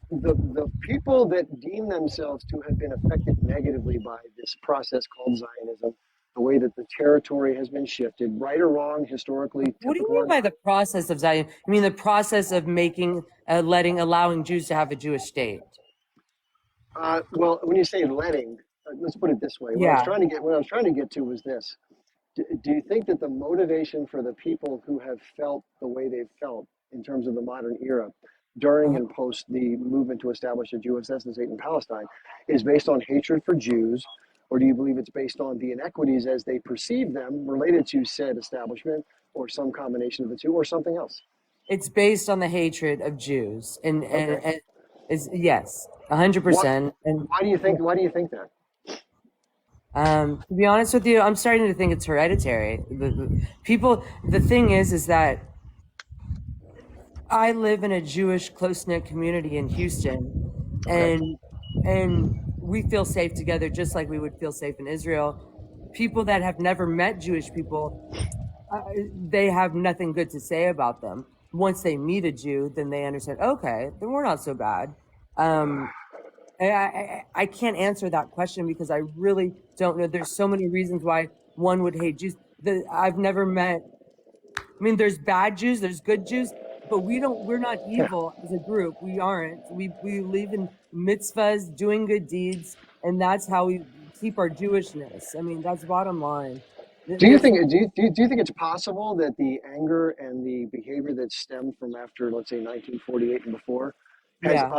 the people that deem themselves to have been affected negatively by this process called Zionism, the way that the territory has been shifted, right or wrong, historically, What do you typical mean or by not. the process of Zion? You mean the process of making, allowing Jews to have a Jewish state? Well, when you say letting, let's put it this way. Yeah. What I was trying to get to was this. Do you think that the motivation for the people who have felt the way they've felt in terms of the modern era during Uh-huh. and post the movement to establish a Jewish state in Palestine is based on hatred for Jews, or do you believe it's based on the inequities as they perceive them related to said establishment, or some combination of the two, or something else? It's based on the hatred of Jews, Okay. and is yes, a hundred What? percent. And Why do you think? Why do you think that? to be honest with you, I'm starting to think it's hereditary. The thing is that I live in a Jewish close knit community in Houston, Okay. and we feel safe together, just like we would feel safe in Israel. People that have never met Jewish people, uh, they have nothing good to say about them. Once they meet a Jew, then they understand. Okay, then we're not so bad. Um, I can't answer that question because I really don't know. There's so many reasons why one would hate Jews. I've never met. I mean, there's bad Jews, there's good Jews, but we're not Yeah. evil as a group. We aren't. We live in mitzvahs, doing good deeds, and that's how we keep our Jewishness. I mean, that's bottom line. Do you There's no, think do you think it's possible that the anger and the behavior that stemmed from after, let's say, 1948 and before, yeah.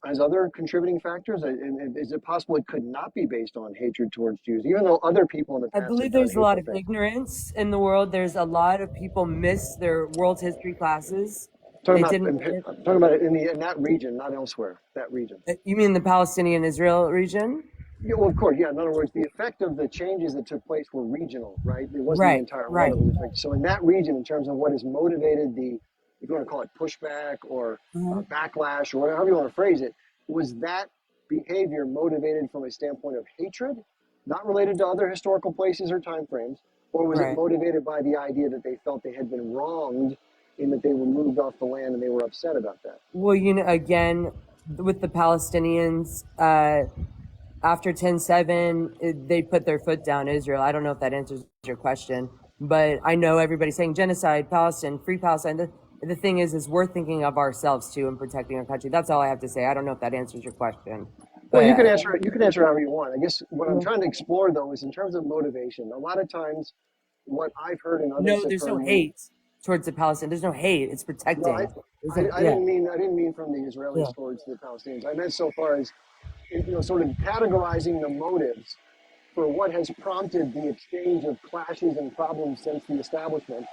has other contributing factors? And is it possible it could not be based on hatred towards Jews, even though other people in the I past have believe done there's a lot hateful of things? ignorance in the world. There's a lot of people miss their world history classes. Talking They about didn't. I'm talking about it in that region, not elsewhere. That region. You mean the Palestinian Israel region? Yeah, well, of course, yeah. In other words, the effect of the changes that took place were regional, right? It wasn't the Right, entire world right. that was affected. So in that region, in terms of what has motivated the, if you want to call it pushback or Uh-huh. backlash or whatever you want to phrase it, was that behavior motivated from a standpoint of hatred, not related to other historical places or time frames, or was it Right. motivated by the idea that they felt they had been wronged in that they were moved off the land and they were upset about that? Well, again, with the Palestinians, after 10/7, they put their foot down Israel. I don't know if that answers your question, but I know everybody's saying genocide, Palestine, free Palestine. The thing is we're thinking of ourselves too and protecting our country. That's all I have to say. I don't know if that answers your question, Well, but you can answer it. You can answer however you want. I guess what I'm uh, trying to explore, though, is in terms of motivation. A lot of times, what I've heard and others no, have there's no heard when hate towards the Palestinians. There's no hate. It's no, protecting. I Yeah, didn't mean from the yeah. Israelis towards the Palestinians. I meant so far as sort of categorizing the motives for what has prompted the exchange of clashes and problems since the establishment.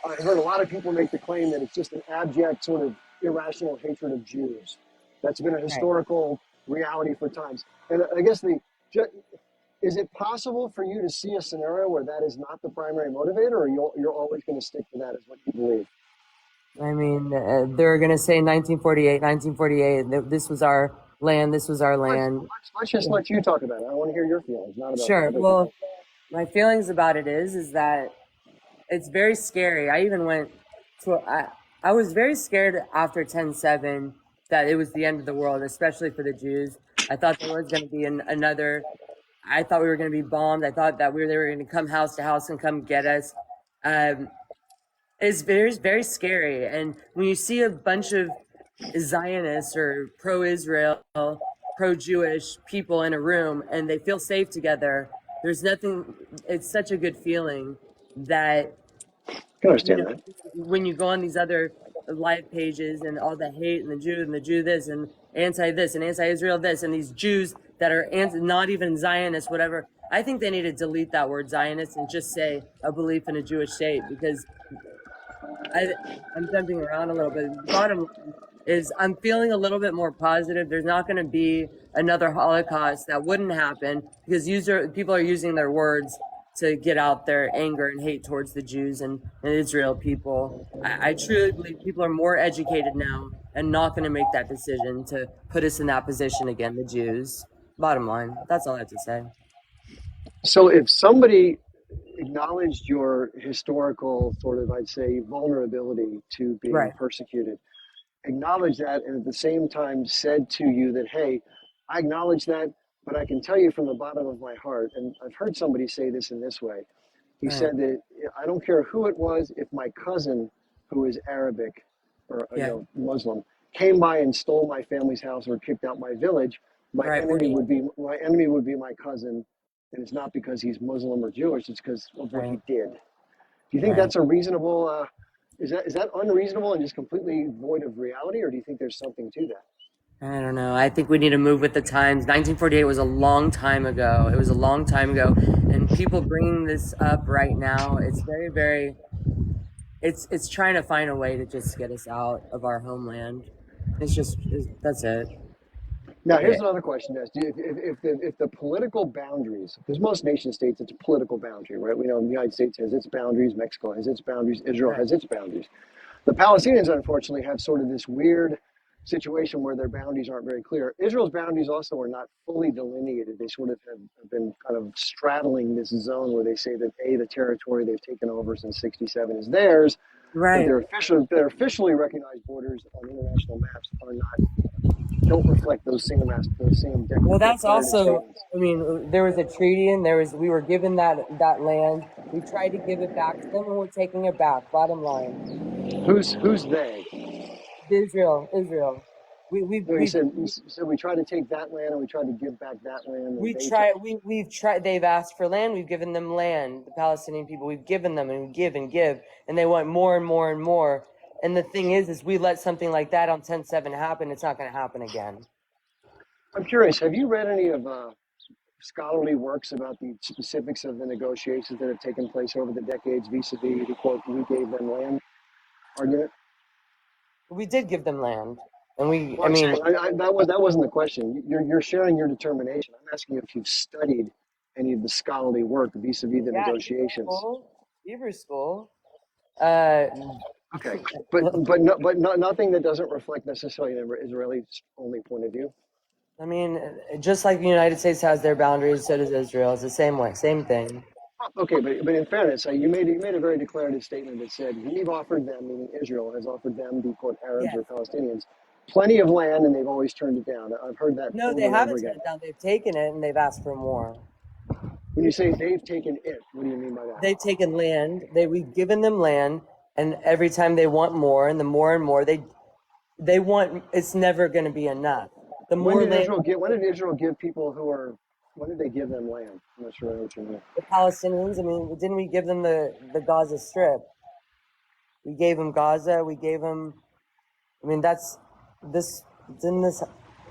I've heard a lot of people make the claim that it's just an abject sort of irrational hatred of Jews. That's been a Right. historical reality for times. And I guess is it possible for you to see a scenario where that is not the primary motivator, or you're always going to stick to that as what you believe? I mean, they're going to say 1948, 1948. This was our land. This was our land. Let's just let you talk about it. I want to hear your feelings, not about Sure. other Well, people. my feelings about it is that it's very scary. I even went to I was very scared after 10/7 that it was the end of the world, especially for the Jews. I thought there was going to be another. I thought we were going to be bombed. I thought that they were going to come house to house and come get us. Um, it's very scary. And when you see a bunch of Zionists or pro-Israel, pro-Jewish people in a room and they feel safe together, there's nothing. It's such a good feeling that I can understand that. when you go on these other live pages and all the hate and the Jew this and anti this and anti-Israel this and these Jews that are not even Zionists, whatever. I think they need to delete that word Zionist and just say a belief in a Jewish state because I, I'm jumping around a little bit. The bottom line is I'm feeling a little bit more positive. There's not going to be another Holocaust. That wouldn't happen because people are using their words to get out their anger and hate towards the Jews and Israel people. I truly believe people are more educated now and not going to make that decision to put us in that position again, the Jews. Bottom line, that's all I have to say. So if somebody acknowledged your historical sort of, I'd say, vulnerability to being Right. persecuted, acknowledge that, and at the same time said to you that, hey, I acknowledge that, But I can tell you from the bottom of my heart, and I've heard somebody say this in this way. He Right. said that I don't care who it was, if my cousin, who is Arabic or Yeah. Muslim, came by and stole my family's house or kicked out my village, Right. What do you? my enemy would be my cousin, and it's not because he's Muslim or Jewish; it's because of what Right. he did. Do you think Right. that's a reasonable? Is that unreasonable and just completely void of reality, or do you think there's something to that? I don't know. I think we need to move with the times. 1948 was a long time ago. It was a long time ago, and people bringing this up right now, it's very, very. It's trying to find a way to just get us out of our homeland. That's it. Now, Yeah. here's another question: if the political boundaries, because most nation states, it's a political boundary, right? We know the United States has its boundaries, Mexico has its boundaries, Israel Right. has its boundaries. The Palestinians, unfortunately, have sort of this weird situation where their boundaries aren't very clear. Israel's boundaries also are not fully delineated. They sort of have been kind of straddling this zone where they say that the territory they've taken over since '67 is theirs, but Right. their officially recognized borders on international maps are not don't reflect those same Well, that's declarative also. statements. I mean, there was a treaty, and we were given that land. We tried to give it back to them, and we're taking it back. Bottom line. Who's they? Israel, Israel. We we No, we you said we tried to take that land and we tried to give back that land, and we they took. try we've tried. They've asked for land. We've given them land. The Palestinian people. We've given them, and we give and give, and they want more and more and more. And the thing is we let something like that on 10/7 happen. It's not going to happen again. I'm curious. Have you read any of scholarly works about the specifics of the negotiations that have taken place over the decades vis-a-vis the quote "we gave them land" argument? We did give them land, and we. Well, I I'm mean, saying that wasn't the question. You're sharing your determination. I'm asking you if you've studied any of the scholarly work vis-a-vis the yeah, negotiations. Hebrew school. Uh, Okay, but nothing that doesn't reflect necessarily an Israeli only point of view. I mean, just like the United States has their boundaries, so does Israel. It's the same way, same thing. Okay, but in fairness, you made a very declarative statement that said we've offered them, meaning Israel has offered them, the quote Arabs Yes. or Palestinians, plenty of land, and they've always turned it down. I've heard that No, they over and over haven't turned again. it down. They've taken it and they've asked for more. When you say they've taken it, what do you mean by that? They've taken land. We've given them land, and every time they want more, and the more and more they want, it's never going to be enough. The more land When did Israel give people who are when did they give them land? I'm not sure what you mean. the Palestinians. I mean, didn't we give them the Gaza Strip? We gave them Gaza. We gave them. I mean, that's this. Didn't this?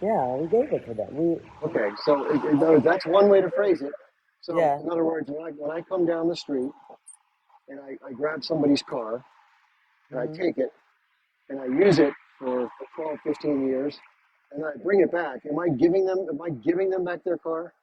Yeah, we gave it to them. Okay, so that's one way to phrase it. So Yeah. in other words, when I come down the street and I grab somebody's car and I Hmm. take it and I use it for 12, 15 years, and I bring it back. Am I giving them back their car?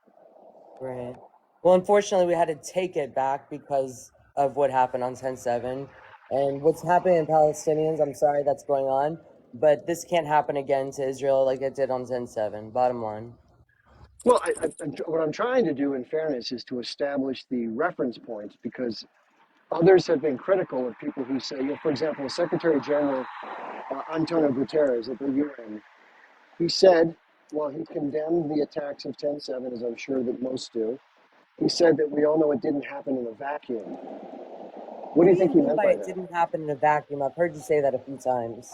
Right. Well, unfortunately, we had to take it back because of what happened on 10/7. And what's happening in Palestinians, I'm sorry that's going on, but this can't happen again to Israel like it did on 10/7. Bottom line. Well, what I'm trying to do, in fairness, is to establish the reference points because others have been critical of people who say, for example, Secretary General Antonio Guterres at the UN, he said, while he condemned the attacks of 10/7, as I'm sure that most do, he said that we all know it didn't happen in a vacuum. What What do do you you think he mean meant by by it that? didn't happen in a vacuum? I've heard you say that a few times.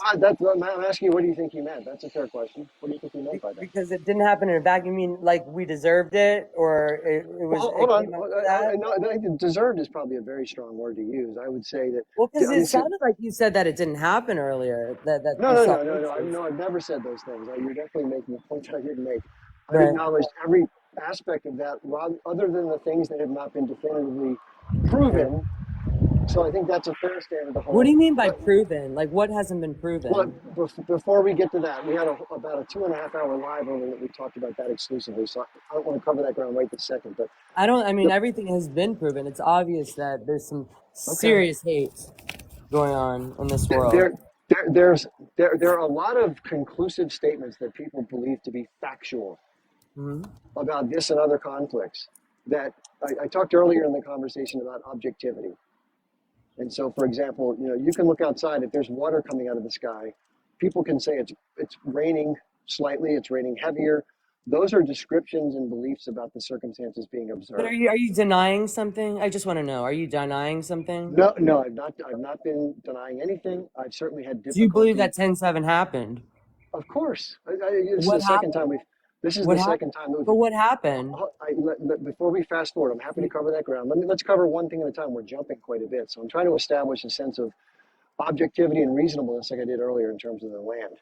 I'm asking you, what do you think he meant? That's a fair question. What do you think he meant by that? Because it didn't happen in a vacuum. You mean like we deserved it, or Well, hold it on. came after that? I think deserved is probably a very strong word to use. I would say that. Well, because I mean, it sounded like you said that it didn't happen earlier. That no, you no, saw no, no, no. pictures. No, I've never said those things. You're definitely making a point that I didn't make. I've Right. acknowledged every aspect of that, other than the things that have not been definitively Right. proven. So I think that's a fair standard to What do hold. you mean by But proven? Like, what hasn't been well, proven? before we get to that, we had about a 2.5 hour live earlier that we talked about that exclusively. So I don't want to cover that ground right this second. But I mean, the, everything has been proven. It's obvious that there's some okay, serious hate going on in this world. there, there's there are a lot of conclusive statements that people believe to be factual Hmm. about this and other conflicts. That I talked earlier in the conversation about objectivity. And so, for example, you can look outside. If there's water coming out of the sky, people can say it's raining slightly, it's raining heavier. Those are descriptions and beliefs about the circumstances being But observed. are you denying something? I just want to know. Are you denying something? No, no, I've not been denying anything. I've certainly had Do you believe difficulty. that 10/7 happened? Of course, this is What the second happened? time we've. This is What the happened? second time we've. But what happened? Before we fast forward, I'm happy to cover that ground. Let's cover one thing at a time. We're jumping quite a bit, so I'm trying to establish a sense of objectivity and reasonableness, like I did earlier in terms of the land.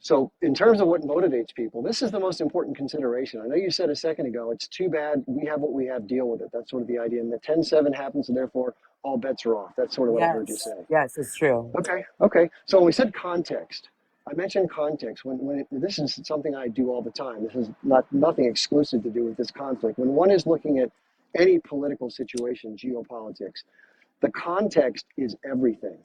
So, in terms of what motivates people, this is the most important consideration. I know you said a second ago, it's too bad we have what we have, deal with it. That's sort of the idea. And the 10/7 happens, and therefore all bets are off. That's sort of what I heard you Yes. say. Yes, it's true. Okay, okay. So, when we said context, I mentioned context. This is something I do all the time. This is nothing exclusive to do with this conflict. When one is looking at any political situation, geopolitics, the context is everything.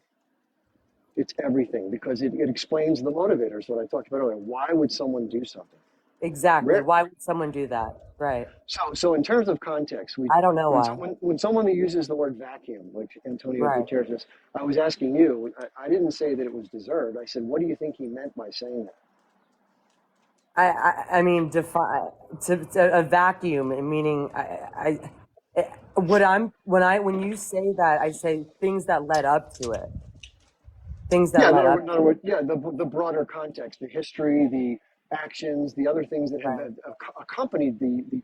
It's everything because it explains the motivators, what I talked about earlier. Why would someone do something? Exactly. Why would someone do that? Right. So in terms of context, I don't know why. when someone uses the word vacuum, like Antonio Right. Guterres, I was asking you. I didn't say that it was deserved. I said, what do you think he meant by saying that? I mean, define to a vacuum, meaning when you say that, I say things that led up to it, things that Yeah, led up. in other words, yeah, the broader context, the history, the actions, the other things that have Right. accompanied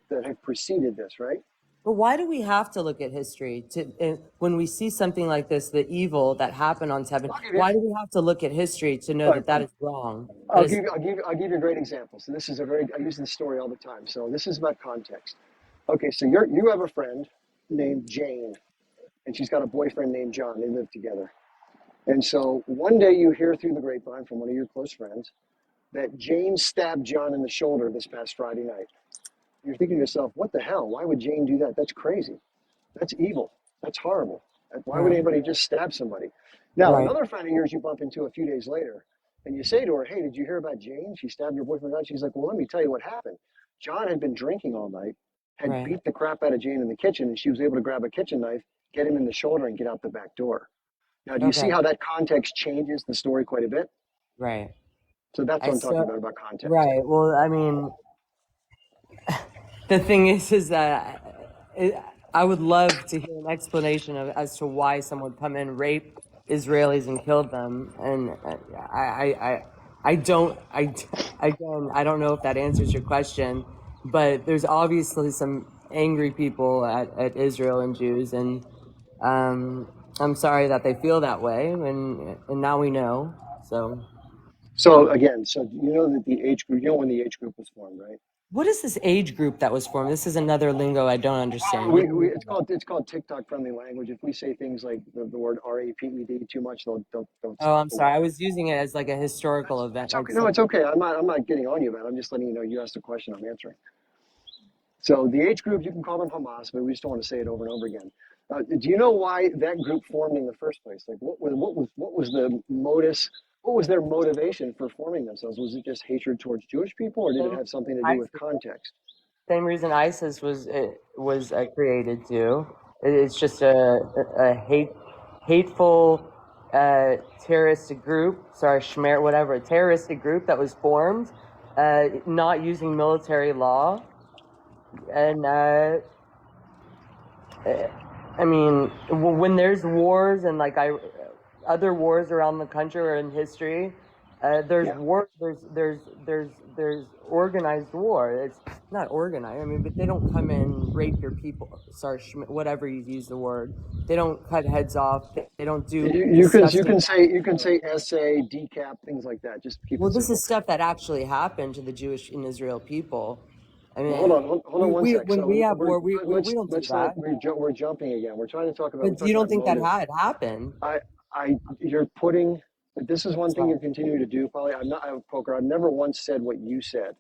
that have preceded this, right? But why do we have to look at history when we see something like this, the evil that happened on Seven? I'll give you. Why do we have to look at history to know All that right, is wrong? That is I'll give you a great example. So this is I use this story all the time. So this is about context. Okay, so you have a friend named Jane, and she's got a boyfriend named John. They live together. And so one day you hear through the grapevine from one of your close friends that Jane stabbed John in the shoulder this past Friday night. You're thinking to yourself, what the hell? Why would Jane do that? That's crazy. That's evil. That's horrible. Why would anybody just stab somebody? Now, right. another friend of yours you bump into a few days later, and you say to her, hey, did you hear about Jane? She stabbed your boyfriend. She's like, well, let me tell you what happened. John had been drinking all night, had Right. beat the crap out of Jane in the kitchen, and she was able to grab a kitchen knife, get him in the shoulder, and get out the back door. Now, do you see Okay. how that context changes the story quite a bit? Right. So that's I what I'm talking so about context. right. Well, I mean, the thing is that I would love to hear an explanation as to why someone would come in, rape Israelis, and kill them. And I don't, again, I don't know if that answers your question, but there's obviously some angry people at Israel and Jews, and I'm sorry that they feel that way, and now we know. So. So again, so you know that the age group, you know when the age group was formed, right? What is this age group that was formed? This is another lingo I don't understand. What do you mean by that? It's called TikTok friendly language. If we say things like the word RAPED too much, they'll Oh, I'm sorry. block I it. was using it as like a historical event, It's like okay. No, it's something. okay. I'm not getting on you about it. I'm just letting you know you asked a question. I'm answering. So the age group, you can call them Hamas, but we just don't want to say it over and over again. Do you know why that group formed in the first place? Like, what was the modus? What was their motivation for forming themselves? Was it just hatred towards Jewish people, or did it Same, have something to do with ISIS, context? same reason ISIS was created too. It's just a hateful terroristic group. Sorry, Shmer, whatever, a terroristic group that was formed, not using military law, and I mean, when there's wars and other wars around the country or in history, there's Yeah. war. There's organized war. It's not organized. I mean, but they don't come in rape your people. Sorry, whatever you use the word. They don't cut heads off. They don't do disgusting. You can say SA, decap, things like that. Just keep Well, it this is simple. stuff that actually happened to the Jewish and Israel people. I Well, mean, hold on one sec. when So we have war, we don't do let's not that. we're jumping again. We're But you talking don't about think that motive. had happened? I you're putting. This is one thing Sorry. you continue to do, Polly. I'm a poker. I've never once said what you said,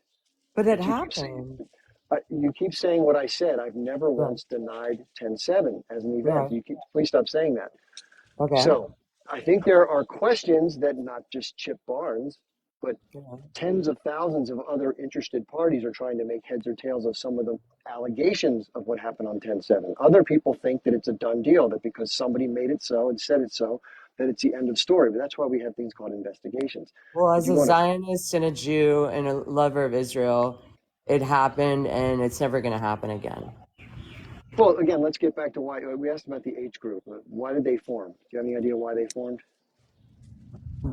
But it but you keep saying happened. you keep saying what I said. I've never Right. once denied 10/7 as an event. Right. You keep please stop saying that. Okay. So I think there are questions that not just Chip Barnes, but Yeah. tens of thousands of other interested parties are trying to make heads or tails of some of the allegations of what happened on 10/7. Other people think that it's a done deal, that because somebody made it so and said it so, that it's the end of story. But that's why we have things called investigations. Well, If as you a want to, Zionist and a Jew and a lover of Israel, it happened and it's never going to happen again. Well, again, let's get back to why we asked about the H group. Why did they form? Do you have any idea why they formed?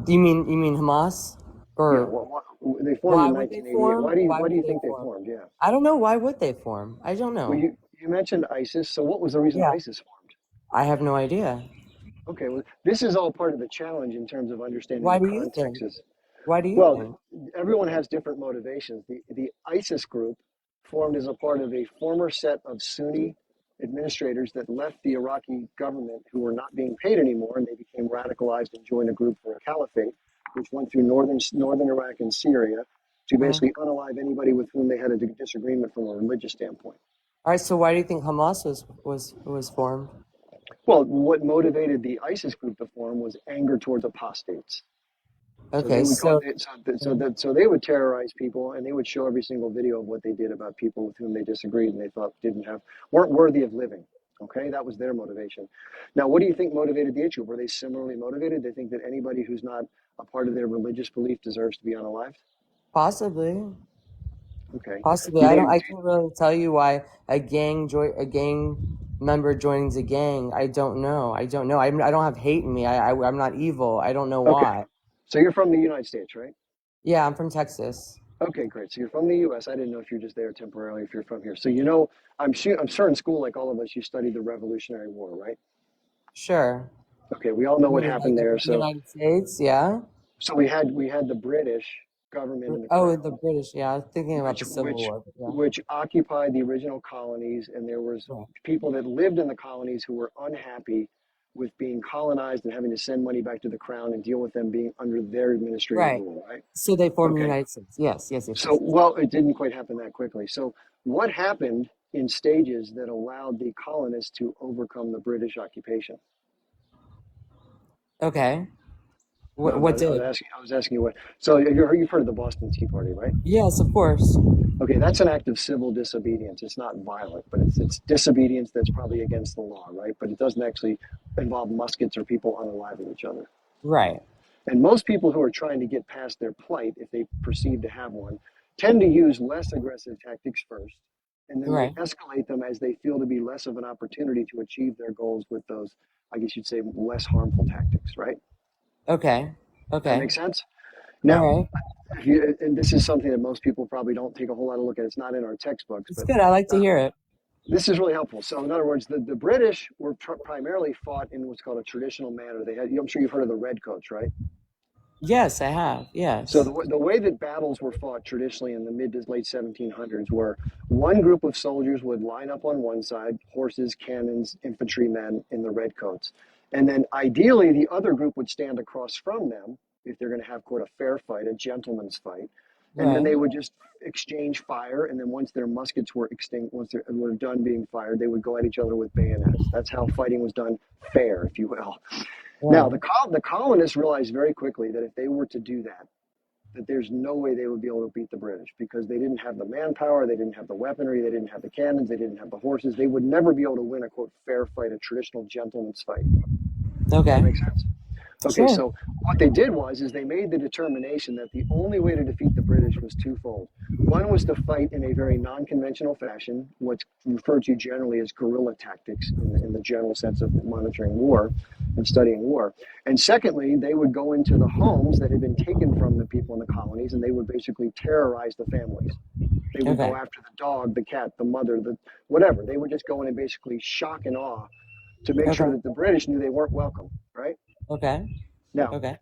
You mean Hamas? Yeah, Or they formed why in would they 1988. form? Why Why do would you they think they form? formed? Yeah. I don't know. Why would they form? I don't Well, know. you mentioned ISIS. So what was the reason Yeah, ISIS formed? I have no idea. Okay, well, this is all part of the challenge in terms of understanding Why the do you think? contexts. Why do you Well, think? everyone has different motivations. The ISIS group formed as a part of a former set of Sunni administrators that left the Iraqi government who were not being paid anymore, and they became radicalized and joined a group for a caliphate, which went through northern Iraq and Syria to Mhm. basically unalive anybody with whom they had a disagreement from a religious standpoint. All right. So why do you think Hamas was formed? Well, what motivated the ISIS group to form was anger towards apostates. So they Okay. would go, So so they would terrorize people, and they would show every single video of what they did about people with whom they disagreed and they thought weren't worthy of living. Okay, that was their motivation. Now, what do you think motivated the issue? Were they similarly motivated? They think that anybody who's not a part of their religious belief deserves to be unalived. possibly, Okay, possibly. do I they? don't. I can't really tell you why a gang member joins a gang. I don't know. I don't know. I don't have hate in me. I'm not evil. I don't know Okay, why. so you're from the United States, right? Yeah, I'm from Texas. Okay, great. So you're from the U.S. I didn't know if you're just there temporarily, if you're from here. So I'm sure in school, like all of us, you studied the Revolutionary War, right? Sure. Okay, we all know You what mean like happened of there. the So United States? Yeah. we had the British government and the Oh, the crown, British. Yeah, I was thinking about which the Civil which War. But yeah. which occupied the original colonies, and there was Right. people that lived in the colonies who were unhappy with being colonized and having to send money back to the crown and deal with them being under their administrative Right. rule, right? So they formed the Okay. United States. Yes. Yes. Yes. So, Yes. Yes. well, it didn't quite happen that quickly. So, what happened in stages that allowed the colonists to overcome the British occupation? Okay. No, What did? I was asking you what. So, you've heard of the Boston Tea Party, right? Yes, of course. Okay, that's an act of civil disobedience. It's not violent, but it's disobedience that's probably against the law, right? But it doesn't actually involve muskets or people unaliving each other. Right. And most people who are trying to get past their plight, if they perceive to have one, tend to use less aggressive tactics first, and then they Right. escalate them as they feel to be less of an opportunity to achieve their goals with those, I guess you'd say, less harmful tactics, right? Okay. That Okay. makes sense? All Now, right. and this is something that most people probably don't take a whole lot of look at. It's not in our textbooks, It's but good. I like to uh, hear it. this is really helpful. So, in other words, the British were primarily fought in what's called a traditional manner. I'm sure you've heard of the redcoats, right? Yes, I have. So Yes. the way that battles were fought traditionally in the mid to late 1700s were one group of soldiers would line up on one side, horses, cannons, infantrymen in the redcoats. And then ideally the other group would stand across from them if they're going to have, quote, a fair fight, a gentleman's fight. And then Right. they would just exchange fire. And then once their muskets were extinct, once they were done being fired, they would go at each other with bayonets. That's how fighting was done fair, if you will. Now, Right. the colonists realized very quickly that if they were to do that, that there's no way they would be able to beat the British because they didn't have the manpower, they didn't have the weaponry, they didn't have the cannons, they didn't have the horses. They would never be able to win a quote fair fight, a traditional gentleman's fight. Does that Okay. make sense? Okay, Sure. so what they did was is they made the determination that the only way to defeat the British was twofold. One was to fight in a very non-conventional fashion, what's referred to generally as guerrilla tactics in the general sense of monitoring war and studying war. And secondly, they would go into the homes that had been taken from the people in the colonies and they would basically terrorize the families. They would go Okay. after the dog, the cat, the mother, the whatever. They would just go in and basically shock and awe to make Okay. sure that the British knew they weren't welcome, right? Okay. Now, Okay.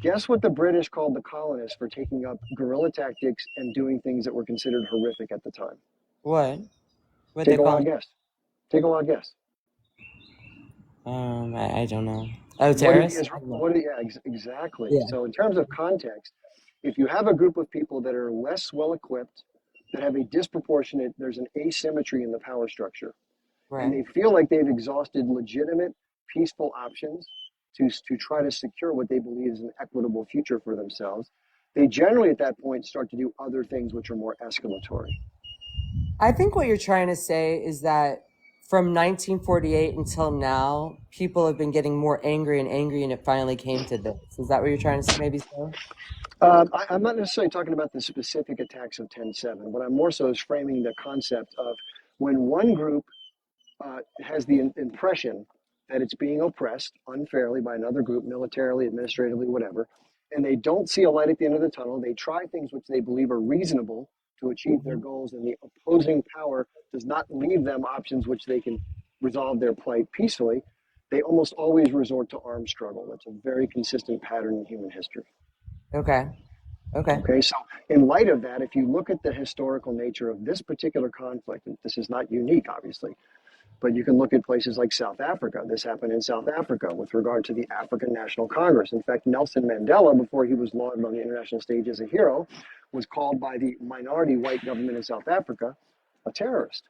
guess what the British called the colonists for taking up guerrilla tactics and doing things that were considered horrific at the time? What? What they Take a call wild me? guess. Take a wild guess. I don't know. Oh, terrorists? I don't know. Yeah, exactly. Yeah. So, in terms of context, if you have a group of people that are less well equipped, that have a disproportionate, there's an asymmetry in the power structure, and Right. they feel like they've exhausted legitimate, peaceful options to try to secure what they believe is an equitable future for themselves, they generally at that point start to do other things which are more escalatory. I think what you're trying to say is that from 1948 until now, people have been getting more angry and angry, and it finally came to this. Is that what you're trying to maybe say? I'm not necessarily talking about the specific attacks of 10/7. What I'm more so is framing the concept of when one group has the impression that it's being oppressed unfairly by another group, militarily, administratively, whatever, and they don't see a light at the end of the tunnel. They try things which they believe are reasonable to achieve their Mm-hmm. goals, and the opposing power does not leave them options which they can resolve their plight peacefully. They almost always resort to armed struggle. That's a very consistent pattern in human history. Okay. Okay. Okay, so in light of that, if you look at the historical nature of this particular conflict, and this is not unique, obviously, but you can look at places like South Africa. This happened in South Africa with regard to the African National Congress. In fact, Nelson Mandela, before he was lauded on the international stage as a hero, was called by the minority white government in South Africa a terrorist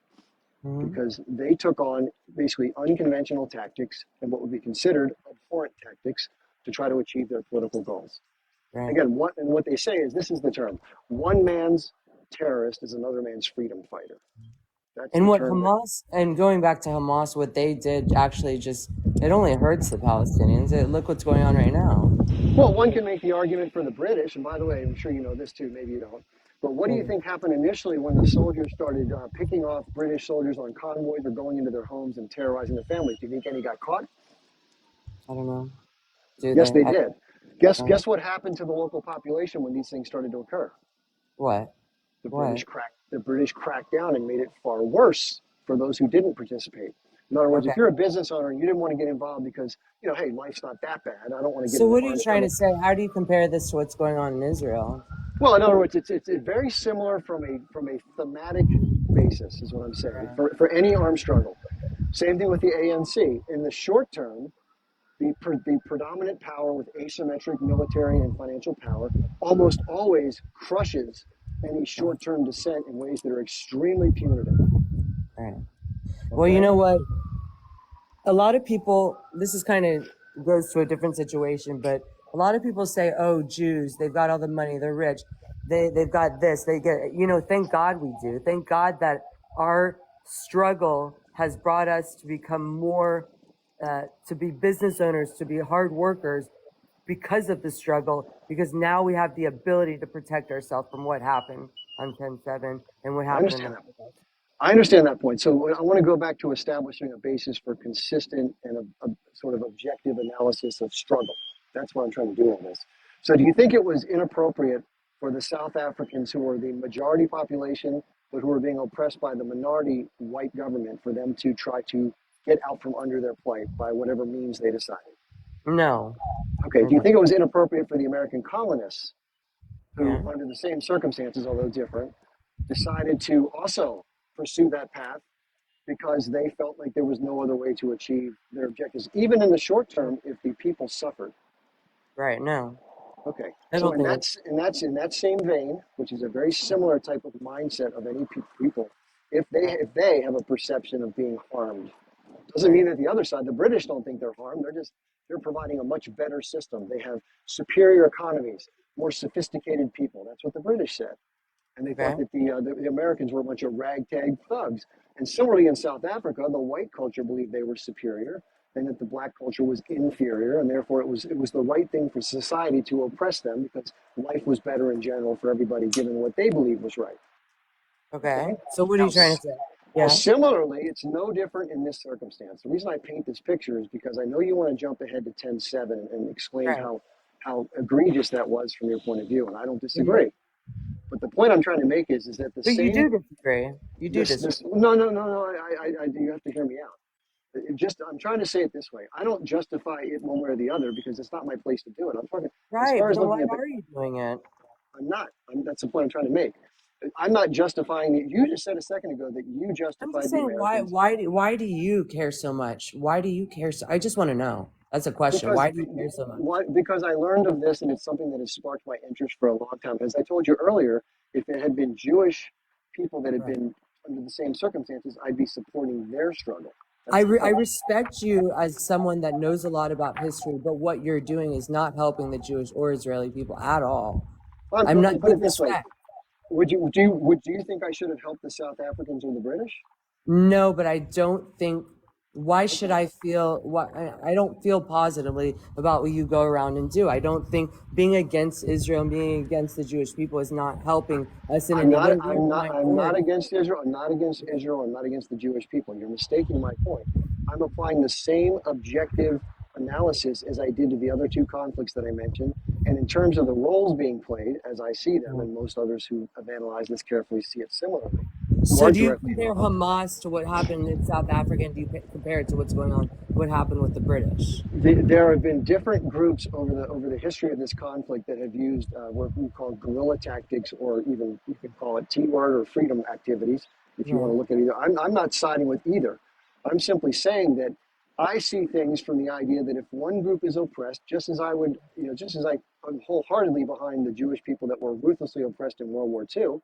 Mm-hmm. because they took on basically unconventional tactics and what would be considered abhorrent tactics to try to achieve their political goals. Right. Again, what they say is this is the term: one man's terrorist is another man's freedom fighter. That's And the what term that. Hamas, and going back to Hamas, what they did actually just, it only hurts the Palestinians. Look what's going on right now. Well, one can make the argument for the British, and by the way, I'm sure you know this too, maybe you don't. But what do you Mm, think happened initially when the soldiers started picking off British soldiers on convoys or going into their homes and terrorizing their families? Do you think any got caught? I don't know. Do Yes, they? they did. Guess Uh, what happened to the local population when these things started to occur? what? What? The British cracked down and made it far worse for those who didn't participate. In other words, Okay. if you're a business owner and you didn't want to get involved because, hey, life's not that bad. I don't want to get So into what are you armed trying to struggle. say? How do you compare this to what's going on in Israel? Well, in other words, it's very similar from a thematic basis, is what I'm saying, Right. for any armed struggle. Same thing with the ANC. In the short term, the predominant power with asymmetric military and financial power almost always crushes any Right. short-term dissent in ways that are extremely punitive. Right. Well, you Okay? know what? A lot of people, this is kind of goes to a different situation, but a lot of people say, oh, Jews, they've got all the money, they're rich, they've got this, they get, thank God we do. Thank God that our struggle has brought us to become more, to be business owners, to be hard workers because of the struggle, because now we have the ability to protect ourselves from what happened on 10/7 and what I happened in the understand that. I understand that point. So I want to go back to establishing a basis for consistent and a sort of objective analysis of struggle. That's what I'm trying to do on this. So do you think it was inappropriate for the South Africans, who are the majority population, but who are being oppressed by the minority white government, for them to try to get out from under their plight by whatever means they decided? No, Okay, I do you don't. think it was inappropriate for the American colonists, who, Yeah. under the same circumstances, although different, decided to also pursue that path because they felt like there was no other way to achieve their objectives, even in the short term, if the people suffered? Right. No, Okay, I so don't think it. in that same vein, which is a very similar type of mindset of any people, Right. if they have a perception of being harmed, doesn't mean Right. that the other side, the British, don't think they're harmed. They're providing a much better system. They have superior economies, more sophisticated people. That's what the British said, and they thought Okay. that the Americans were a bunch of ragtag thugs. And similarly, in South Africa, the white culture believed they were superior, and that the black culture was inferior, and therefore it was the right thing for society to oppress them because life was better in general for everybody, given what they believed was right. Okay. Okay. So what are Now, you trying to say? well, Yeah. similarly, it's no different in this circumstance. The reason I paint this picture is because I know you want to jump ahead to 10/7 and explain Right. how egregious that was from your point of view, and I don't Hmm. disagree. But the point I'm trying to make is that the But you same do disagree. You do disagree. this no, you have to hear me out. I'm trying to say it this way. I don't justify it one way or the other because it's not my place to do it. I'm talking as Right. far But as then why looking at the. are you doing it? I'm not. That's the point I'm trying to make. I'm not justifying it. You just said a second ago that you I'm just justified the saying, Americans why do you care so much? Why do you care so? I just want to know. That's a question. because Why do you care so much? because I learned of this, and it's something that has sparked my interest for a long time. As I told you earlier, if it had been Jewish people that had Right. been under the same circumstances, I'd be supporting their struggle. I That's the I point. respect you as someone that knows a lot about history, but what you're doing is not helping the Jewish or Israeli people at all. I'm Let me not put with it this way: respect. do you think I should have helped the South Africans or the British? No, but I don't think. Why should I feel? What I don't feel positively about what you go around and do. I don't think being against Israel and being against the Jewish people is not helping us in any way. We're a I'm not minority. against Israel. I'm not against Israel. I'm not against the Jewish people. You're mistaking my point. I'm applying the same objective analysis as I did to the other two conflicts that I mentioned. And in terms of the roles being played, as I see them, and most others who have analyzed this carefully see it similarly, who So aren't do you directly compare involved. Hamas to what happened in South Africa, and do you compare it to what's going on, what happened with the British? There have been different groups over the history of this conflict that have used what we call guerrilla tactics, or even you can call it T-word or freedom activities, if you want Right. to look at either. I'm not siding with either. I'm simply saying that I see things from the idea that if one group is oppressed, just as I would, just as I'm wholeheartedly behind the Jewish people that were ruthlessly oppressed in World War II,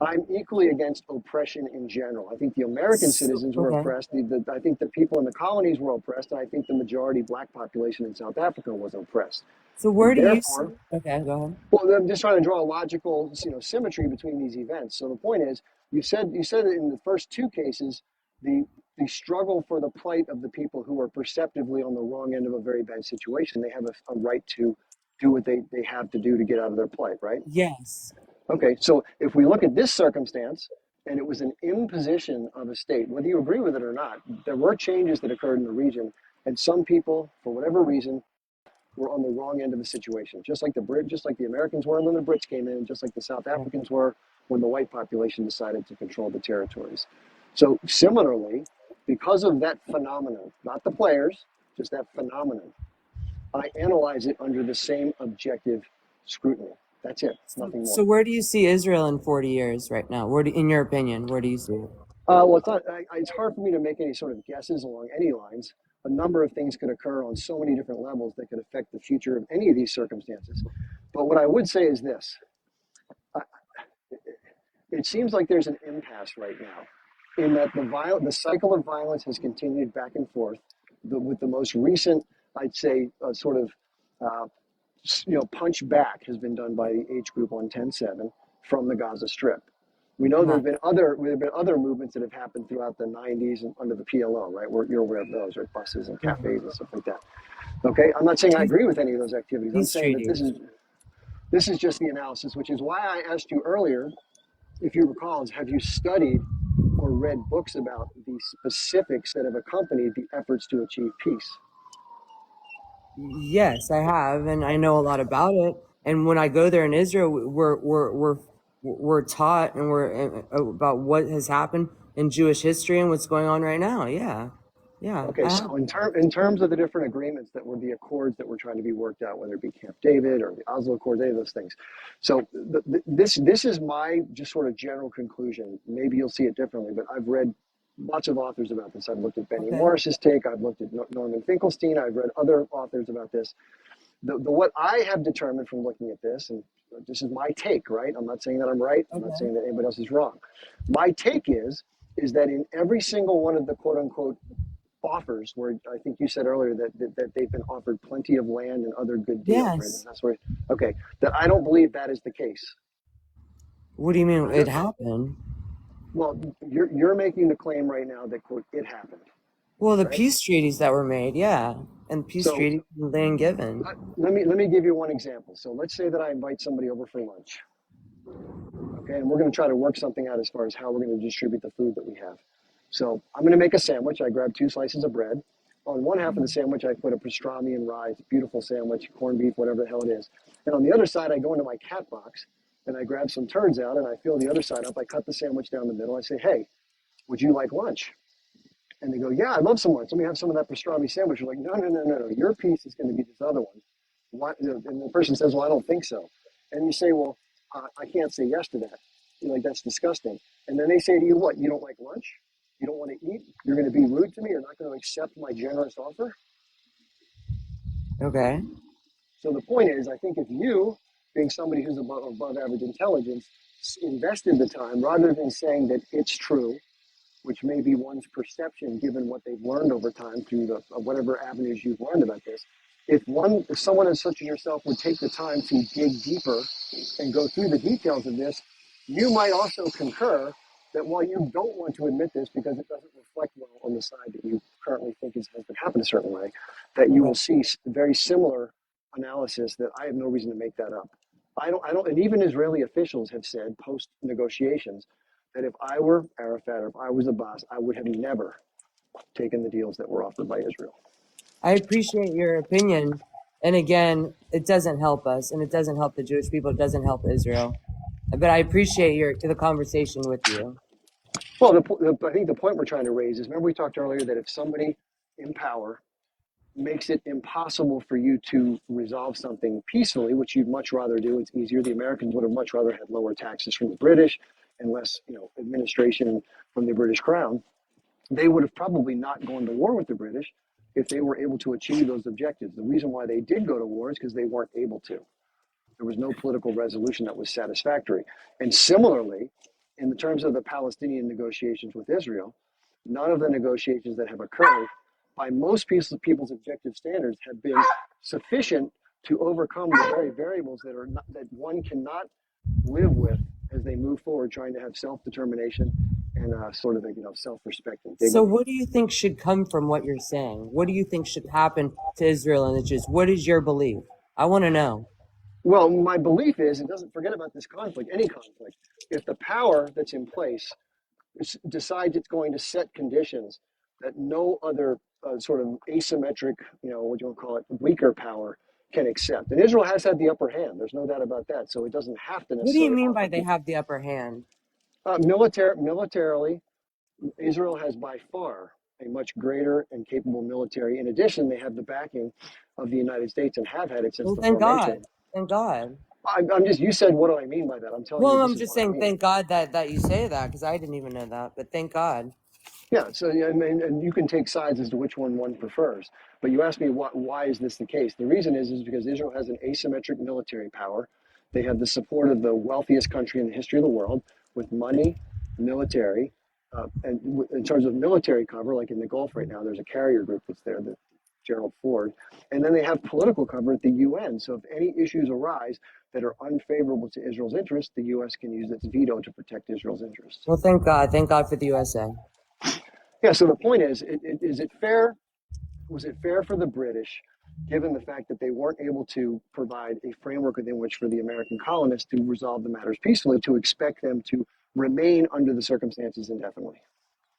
I'm equally against oppression in general. I think the American citizens were Okay. oppressed. I think the people in the colonies were oppressed, and I think the majority black population in South Africa was oppressed. So And where do you see? therefore, Okay, go ahead. well, I'm just trying to draw a logical, symmetry between these events. So the point is, you said that in the first two cases, the the struggle for the plight of the people who are perceptively on the wrong end of a very bad situation, they have a right to do what they have to do to get out of their plight, right? Yes. Okay, so if we look at this circumstance, and it was an imposition of a state, whether you agree with it or not, there were changes that occurred in the region, and some people, for whatever reason, were on the wrong end of the situation. Just like the Americans were when the Brits came in, just like the South Yeah. Africans were when the white population decided to control the territories. So similarly, because of that phenomenon, not the players, just that phenomenon, I analyze it under the same objective scrutiny. That's it, So, nothing more. so where do you see Israel in 40 years right now? In your opinion, where do you see it? Well, it's not. It's hard for me to make any sort of guesses along any lines. A number of things could occur on so many different levels that could affect the future of any of these circumstances. But what I would say is this: I, it seems like there's an impasse right now, in that the cycle of violence has continued back and forth. With the most recent, I'd say, sort of, uh, punch back has been done by the H Group on 10/7 from the Gaza Strip. We know Uh-huh. there have been other movements that have happened throughout the 90s and under the PLO, right? You're aware of those, right? Buses and Mhm. cafes and stuff like that. Okay, I'm not saying I Peace, agree with any of those activities. I'm peace saying that treaties. this is just the analysis, which is why I asked you earlier, if you recall, is have you studied or read books about the specifics that have accompanied the efforts to achieve peace? Yes, I have, and I know a lot about it. And when I go there in Israel, we're taught and we're about what has happened in Jewish history and what's going on right now. Yeah, yeah, Okay, I have. so in terms of the different agreements that were the accords that were trying to be worked out, whether it be Camp David or the Oslo Accords, any of those things. So this is my just sort of general conclusion. Maybe you'll see it differently, but I've read lots of authors about this. I've looked at Benny Okay, Morris's take. I've looked at Norman Finkelstein. I've read other authors about this. The what I have determined from looking at this, and this is my take, right? I'm not saying that I'm right. I'm not okay, saying that anybody else is wrong. My take is that in every single one of the quote unquote offers, where I think you said earlier that they've been offered plenty of land and other good deals, right? And yes. that's where, okay, that I don't believe that is the case. What do you mean I it don't, happened? well, you're making the claim right now that quote it happened, Well, the right? peace treaties that were made, yeah, and peace So treaties, land given. let me give you one example. So let's say that I invite somebody over for lunch, okay, and we're going to try to work something out as far as how we're going to distribute the food that we have. So I'm going to make a sandwich. I grab two slices of bread. On one half of the sandwich, I put a pastrami and rye, beautiful sandwich, corned beef, whatever the hell it is. And on the other side, I go into my cat box and I grab some turds out and I fill the other side up. I cut the sandwich down the middle. I say, hey, would you like lunch? And they go, yeah, I'd love some lunch. Let me have some of that pastrami sandwich. You're like, no, no, no, no, no. Your piece is going to be this other one. Why? And the person says, well, I don't think so. And you say, well, I can't say yes to that. You're like, that's disgusting. And then they say to you, what? You don't like lunch? You don't want to eat? You're going to be rude to me? You're not going to accept my generous offer? Okay. So the point is, I think if you, being somebody who's above average intelligence, invested the time rather than saying that it's true, which may be one's perception given what they've learned over time through the whatever avenues you've learned about this. If someone as such as yourself would take the time to dig deeper and go through the details of this, you might also concur that while you don't want to admit this because it doesn't reflect well on the side that you currently think has been happening a certain way, that you will see very similar analysis that I have no reason to make that up. And even Israeli officials have said post negotiations that if I were Arafat or if I was Abbas, I would have never taken the deals that were offered by Israel. I appreciate your opinion. And again, it doesn't help us and it doesn't help the Jewish people. It doesn't help Israel. But I appreciate the conversation with you. Well, I think the point we're trying to raise is, remember we talked earlier that if somebody in power makes it impossible for you to resolve something peacefully, which you'd much rather do, it's easier. The Americans would have much rather had lower taxes from the British and less, administration from the British Crown. They would have probably not gone to war with the British if they were able to achieve those objectives. The reason why they did go to war is because they weren't able to. There was no political resolution that was satisfactory. And similarly, in the terms of the Palestinian negotiations with Israel, none of the negotiations that have occurred, by most people's objective standards, have been sufficient to overcome the very variables that one cannot live with as they move forward, trying to have self-determination and sort of self-respect and dignity. So what do you think should come from what you're saying? What do you think should happen to Israel and the Jews? What is your belief? I want to know. Well, my belief is, and doesn't forget about this conflict, any conflict, if the power that's in place decides it's going to set conditions that no other sort of asymmetric, what do you want to call it, weaker power can accept. And Israel has had the upper hand. There's no doubt about that. So it doesn't have to necessarily. What do you mean by they have the upper hand? Militarily, Israel has by far a much greater and capable military. In addition, they have the backing of the United States and have had it since the thank formation. God. Thank God. You said, what do I mean by that? I'm telling you. Well, I'm just saying, thank God that you say that, because I didn't even know that, but thank God. Yeah, so and you can take sides as to which one prefers. But you asked me why is this the case? The reason is because Israel has an asymmetric military power. They have the support of the wealthiest country in the history of the world with money, military, and in terms of military cover, like in the Gulf right now, there's a carrier group that's there, the Gerald Ford, and then they have political cover at the UN. So if any issues arise that are unfavorable to Israel's interests, the U.S. can use its veto to protect Israel's interests. Well, thank God for the USA. Yeah, so the point is it fair? Was it fair for the British, given the fact that they weren't able to provide a framework within which for the American colonists to resolve the matters peacefully, to expect them to remain under the circumstances indefinitely?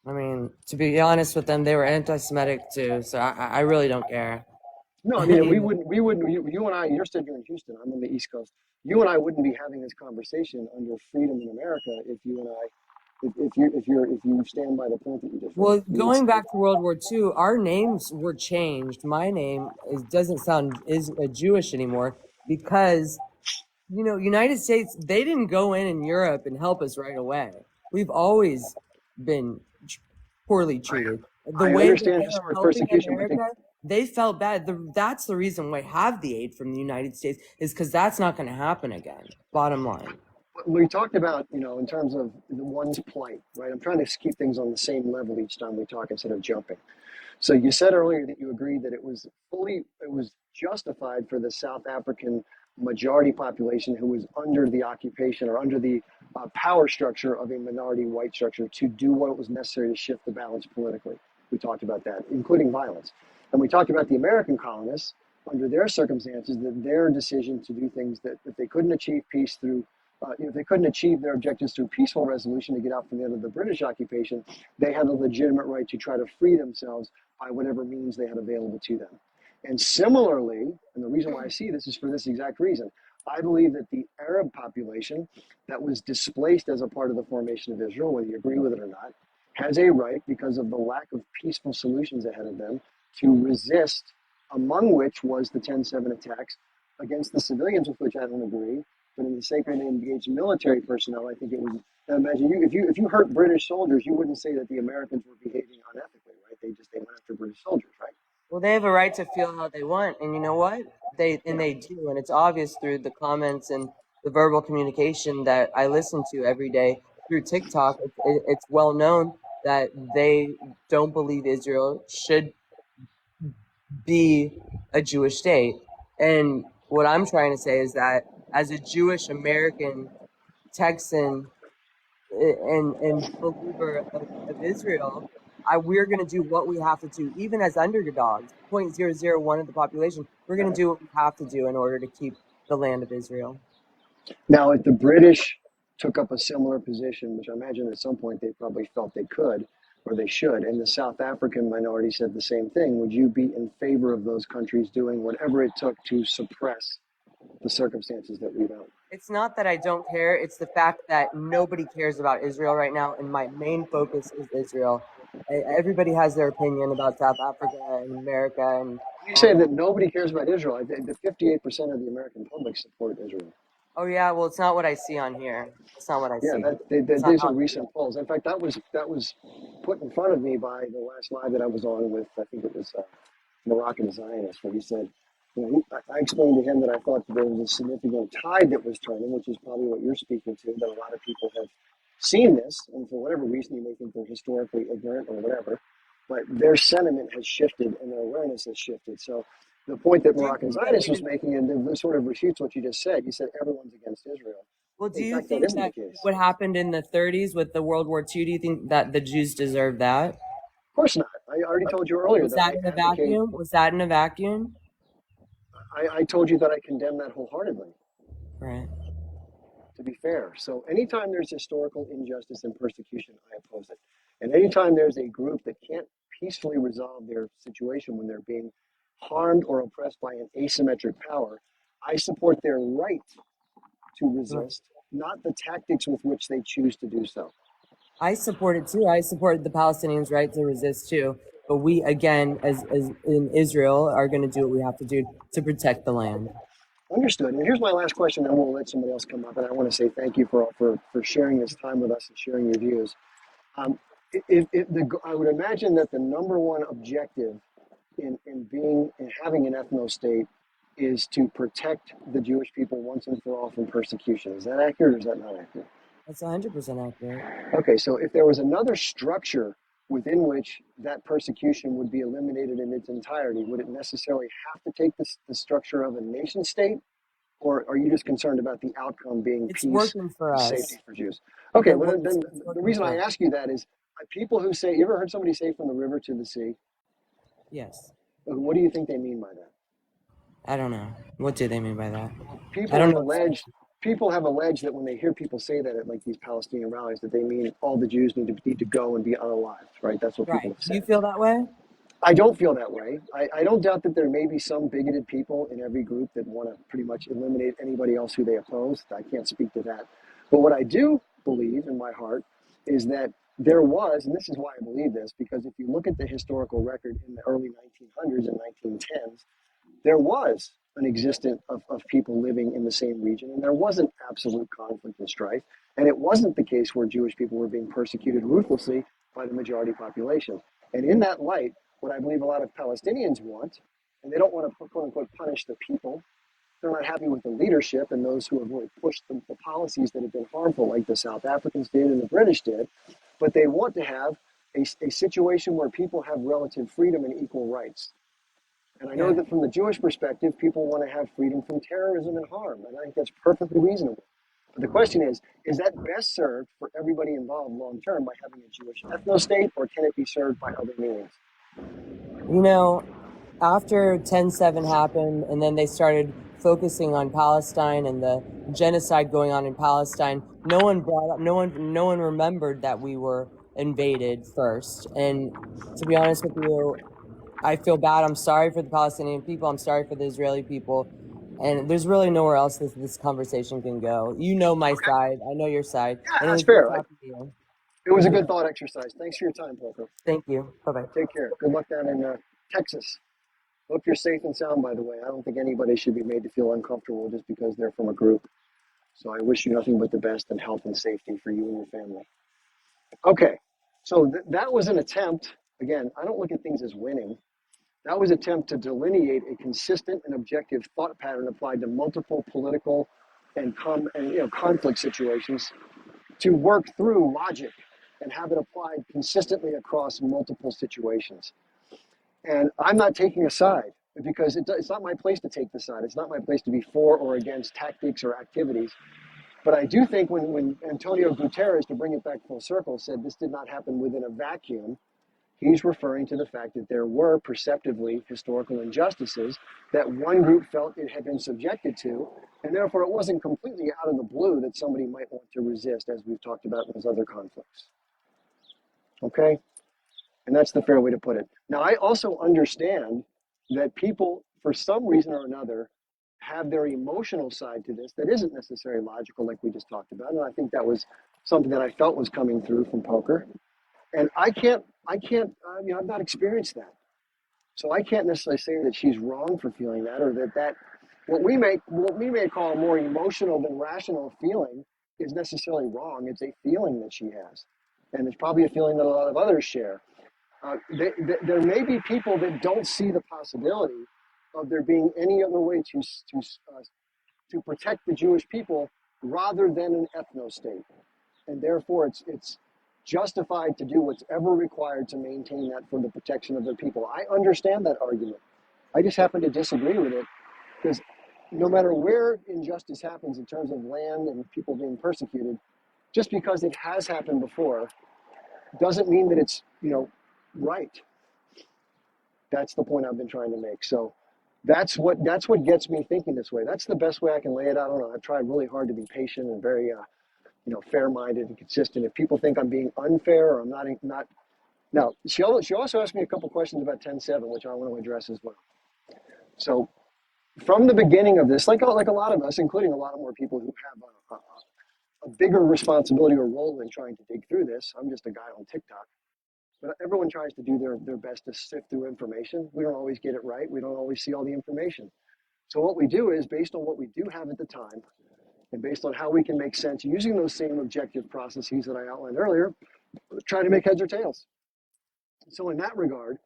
I mean, to be honest with them, they were anti-Semitic too, so I really don't care. No, I mean, we wouldn't, you and I, you're sitting here in Houston, I'm on the East Coast. You and I wouldn't be having this conversation under freedom in America if you and I if you stand by the point that you just well, going back to World War II, our names were changed. My name doesn't sound Jewish anymore because, United States, they didn't go in Europe and help us right away. We've always been poorly treated. I understand historic persecution, America, they felt bad. That's the reason why I have the aid from the United States, is because that's not going to happen again. Bottom line. We talked about, in terms of the one's plight, right? I'm trying to keep things on the same level each time we talk instead of jumping. So you said earlier that you agreed that it was justified for the South African majority population who was under the occupation or under the power structure of a minority white structure to do what was necessary to shift the balance politically. We talked about that, including violence. And we talked about the American colonists under their circumstances, that their decision to do things that if they couldn't achieve peace through if they couldn't achieve their objectives through peaceful resolution to get out from the end of the British occupation, they had a legitimate right to try to free themselves by whatever means they had available to them. And similarly, and the reason why I see this is for this exact reason, I believe that the Arab population that was displaced as a part of the formation of Israel, whether you agree with it or not, has a right, because of the lack of peaceful solutions ahead of them, to resist, among which was the 10/7 attacks against the civilians, with which I don't agree. But in the sake of engaged military personnel, I think it was. Imagine if you hurt British soldiers, you wouldn't say that the Americans were behaving unethically, right? They went after British soldiers, right? Well, they have a right to feel how they want, and you know what? They do, and it's obvious through the comments and the verbal communication that I listen to every day through TikTok. It's well known that they don't believe Israel should be a Jewish state, and what I'm trying to say is that as a Jewish American Texan, and believer of Israel, we're going to do what we have to do, even as underdogs, 0.001 of the population. We're going to do what we have to do in order to keep the land of Israel. Now, if the British took up a similar position, which I imagine at some point they probably felt they could or they should, and the South African minority said the same thing, would you be in favor of those countries doing whatever it took to suppress the circumstances that we know? It's not that I don't care. It's the fact that nobody cares about Israel right now, and my main focus is Israel. Everybody has their opinion about South Africa and America, and You say that nobody cares about Israel. The 58% of the American public support Israel. oh yeah, well, it's not what I see on here. It's not what I Yeah, see. It's not these how are I see recent polls. In fact, that was put in front of me by the last live that I was on with. I think it was Moroccan Zionist, where he said, I explained to him that I thought that there was a significant tide that was turning, which is probably what you're speaking to, that a lot of people have seen this, and for whatever reason, you may think they're historically ignorant or whatever, but their sentiment has shifted and their awareness has shifted. So the point that Do you Moroccan think that Zionist was making, and it sort of refutes what you just said, you said everyone's against Israel. well, do In you fact, that think isn't the that case. what happened in the 30s with the World War II, do you think that the Jews deserve that? Of course not. I already told you earlier Was that that I in a advocate, vacuum? Was that in a vacuum? I told you that I condemn that wholeheartedly, Right. to be fair. So anytime there's historical injustice and persecution, I oppose it. And anytime there's a group that can't peacefully resolve their situation when they're being harmed or oppressed by an asymmetric power, I support their right to Right. resist, not the tactics with which they choose to do so. I support it too. I support the Palestinians' right to resist too. But we, again, as in Israel, are going to do what we have to do to protect the land. Understood. And here's my last question, and we'll let somebody else come up. And I want to say thank you for sharing this time with us and sharing your views. Um, I would imagine that the number one objective in having an ethno state is to protect the Jewish people once and for all from persecution. Is that accurate or is that not accurate? That's 100% accurate. Okay, so if there was another structure within which that persecution would be eliminated in its entirety, would it necessarily have to take the structure of a nation state? Or are you just concerned about the outcome being It's peace working for and us. safety for Jews? Okay, well, then It's the working reason for I us. ask you that is people who say, you ever heard somebody say from the river to the sea? Yes. What do you think they mean by that? I don't know. What do they mean by that? I People don't have know. alleged people have alleged that when they hear people say that at like these Palestinian rallies, that they mean all the Jews need to go and be unalived, right? That's what people Right. have Do you said. feel that way? I don't feel that way. I don't doubt that there may be some bigoted people in every group that want to pretty much eliminate anybody else who they oppose. I can't speak to that. But what I do believe in my heart is that there was, and this is why I believe this, because if you look at the historical record in the early 1900s and 1910s, there was an existence of people living in the same region, and there wasn't absolute conflict and strife. And it wasn't the case where Jewish people were being persecuted ruthlessly by the majority population. And in that light, what I believe a lot of Palestinians want, and they don't want to quote unquote punish the people, they're not happy with the leadership and those who have really pushed the policies that have been harmful, like the South Africans did and the British did, but they want to have a situation where people have relative freedom and equal rights. And I know Yeah. that from the Jewish perspective, people want to have freedom from terrorism and harm. And I think that's perfectly reasonable. But the question is that best served for everybody involved long term by having a Jewish ethno state, or can it be served by other means? You know, after 10/7 happened, and then they started focusing on Palestine and the genocide going on in Palestine, no one remembered that we were invaded first. And to be honest with you, I feel bad. I'm sorry for the Palestinian people. I'm sorry for the Israeli people. And there's really nowhere else this conversation can go. You know my side. I know your side. Yeah, And it that's was good fair. talking to you. It was a good thought exercise. Thanks for your time, Poker. Thank you. Bye bye. Take care. Good luck down in Texas. Hope you're safe and sound, by the way. I don't think anybody should be made to feel uncomfortable just because they're from a group. So I wish you nothing but the best and health and safety for you and your family. Okay, so that was an attempt. Again, I don't look at things as winning. That was an attempt to delineate a consistent and objective thought pattern applied to multiple political and conflict situations to work through logic and have it applied consistently across multiple situations. And I'm not taking a side because it's not my place to take the side. It's not my place to be for or against tactics or activities. But I do think when Antonio Guterres, to bring it back full circle, said this did not happen within a vacuum, he's referring to the fact that there were perceptively historical injustices that one group felt it had been subjected to, and therefore it wasn't completely out of the blue that somebody might want to resist, as we've talked about in those other conflicts. Okay? And that's the fair way to put it. Now, I also understand that people, for some reason or another, have their emotional side to this that isn't necessarily logical, like we just talked about. And I think that was something that I felt was coming through from Poker. And I've not experienced that. So I can't necessarily say that she's wrong for feeling that, or that what we may call a more emotional than rational feeling is necessarily wrong. It's a feeling that she has. And it's probably a feeling that a lot of others share. There may be people that don't see the possibility of there being any other way to protect the Jewish people rather than an ethno-state, and therefore it's justified to do whatever required to maintain that for the protection of their people. I understand that argument. I just happen to disagree with it, because no matter where injustice happens in terms of land and people being persecuted, just because it has happened before doesn't mean that it's right. That's the point I've been trying to make. So that's what gets me thinking this way. That's the best way I can lay it out. I don't know. I've tried really hard to be patient and very fair-minded and consistent. If people think I'm being unfair or I'm not. Now, she also asked me a couple questions about 10.7, which I want to address as well. So from the beginning of this, like a lot of us, including a lot of more people who have a bigger responsibility or role in trying to dig through this. I'm just a guy on TikTok. But everyone tries to do their best to sift through information. We don't always get it right. We don't always see all the information. So what we do is, based on what we do have at the time, and based on how we can make sense using those same objective processes that I outlined earlier, try to make heads or tails. So in that regard,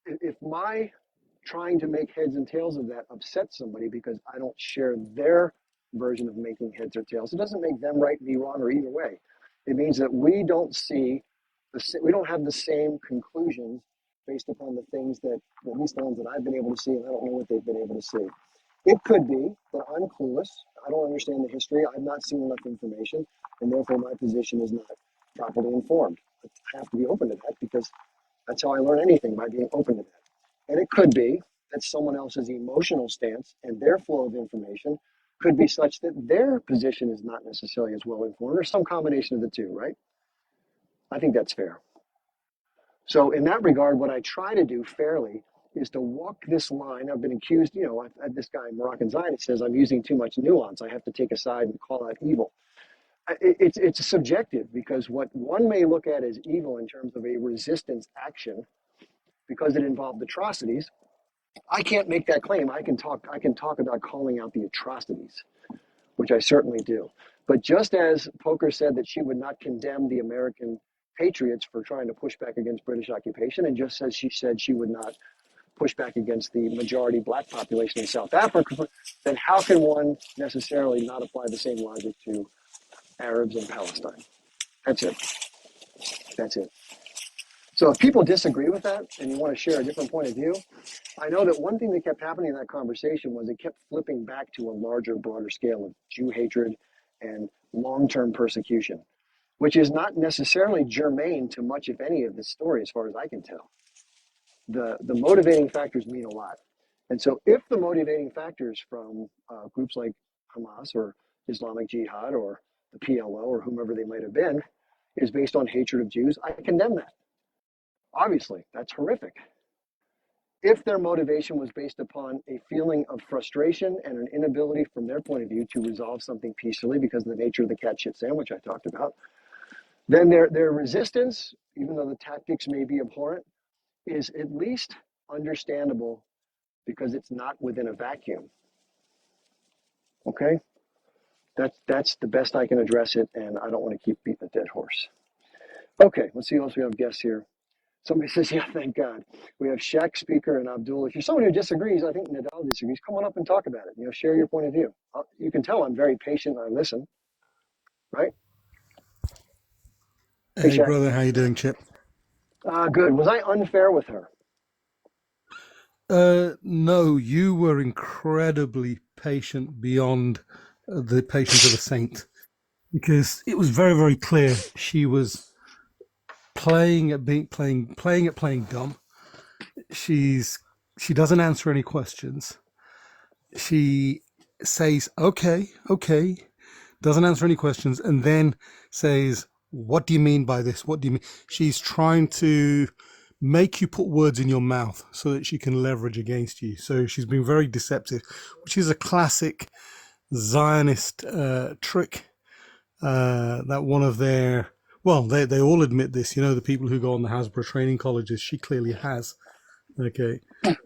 if my trying to make heads and tails of that upsets somebody because I don't share their version of making heads or tails, it doesn't make them right, me wrong, or either way. It means that we don't have the same conclusions based upon the things that, at least the ones that I've been able to see, and I don't know what they've been able to see. It could be that I'm clueless. I don't understand the history. I've not seen enough information, and therefore my position is not properly informed. I have to be open to that, because that's how I learn anything, by being open to that. And it could be that someone else's emotional stance and their flow of information could be such that their position is not necessarily as well informed, or some combination of the two, right? I think that's fair. So in that regard, what I try to do fairly is to walk this line. I've been accused, this guy, Moroccan Zionist, says I'm using too much nuance. I have to take a side and call out evil. It's subjective, because what one may look at as evil in terms of a resistance action, because it involved atrocities, I can't make that claim. I can talk about calling out the atrocities, which I certainly do. But just as Poker said that she would not condemn the American patriots for trying to push back against British occupation, and just as she said she would not push back against the majority black population in South Africa, then how can one necessarily not apply the same logic to Arabs in Palestine? That's it. That's it. So if people disagree with that and you want to share a different point of view, I know that one thing that kept happening in that conversation was it kept flipping back to a larger, broader scale of Jew hatred and long-term persecution, which is not necessarily germane to much, if any, of this story, as far as I can tell. The motivating factors mean a lot. And so if the motivating factors from groups like Hamas or Islamic Jihad or the PLO or whomever they might have been is based on hatred of Jews, I condemn that. Obviously, that's horrific. If their motivation was based upon a feeling of frustration and an inability from their point of view to resolve something peacefully because of the nature of the cat shit sandwich I talked about, then their resistance, even though the tactics may be abhorrent, is at least understandable, because it's not within a vacuum. Okay? That's the best I can address it, and I don't want to keep beating a dead horse. Okay, let's see what else we have guests here. Somebody says, yeah, thank God. We have Shaq, Speaker, and Abdul. If you're someone who disagrees, I think Nadal disagrees, come on up and talk about it. Share your point of view. You can tell I'm very patient. I listen, right? Hey, brother. How you doing, Chip? Good. Was I unfair with her? No, you were incredibly patient beyond the patience of a saint. because it was very, very clear she was playing at playing dumb. She doesn't answer any questions. She says, "Okay, okay," doesn't answer any questions, and then says, "What do you mean by this? What do you mean?" She's trying to make you put words in your mouth so that she can leverage against you. So she's been very deceptive, which is a classic Zionist trick. That one of their, well, they all admit this. The people who go on the Hasbro training colleges, she clearly has. Okay,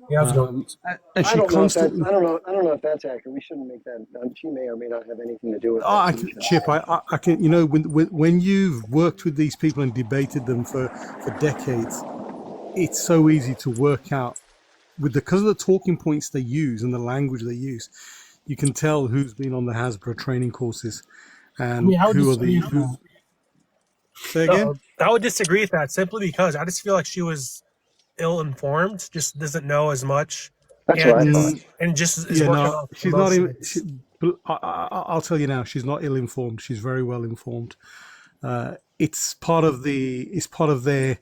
Yeah, I was going. and I she don't know if that. constantly. I don't know if that's accurate. We shouldn't make that. She may or may not have anything to do with Oh, that. I So we can, shouldn't Chip, say that. I can, when you've worked with these people and debated them for decades, it's so easy to work out because of the talking points they use and the language they use. You can tell who's been on the Hasbro training courses I and mean, I would who are disagree the with who. that. Say again? I would disagree with that simply because I just feel like she was ill-informed, just doesn't know as much, That's what and I thought. just is Yeah, working no, off she's not even. emotions. I'll tell you now, she's not ill-informed. She's very well informed. It's part of their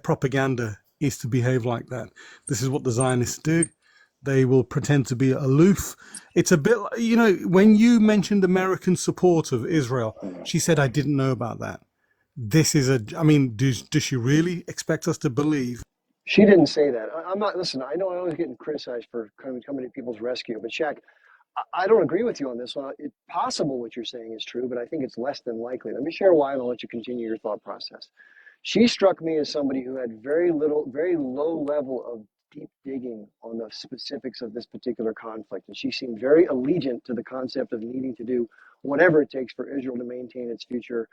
propaganda is to behave like that. This is what the Zionists do. They will pretend to be aloof. It's a bit, when you mentioned American support of Israel, she said, "I didn't know about that." I mean, does she really expect us to believe? She didn't say that. I'm not. Listen, I know I was getting criticized for coming to people's rescue, but Shaq, I don't agree with you on this one. It's possible what you're saying is true, but I think it's less than likely. Let me share why, and I'll let you continue your thought process. She struck me as somebody who had very low level of deep digging on the specifics of this particular conflict. And she seemed very allegiant to the concept of needing to do whatever it takes for Israel to maintain its future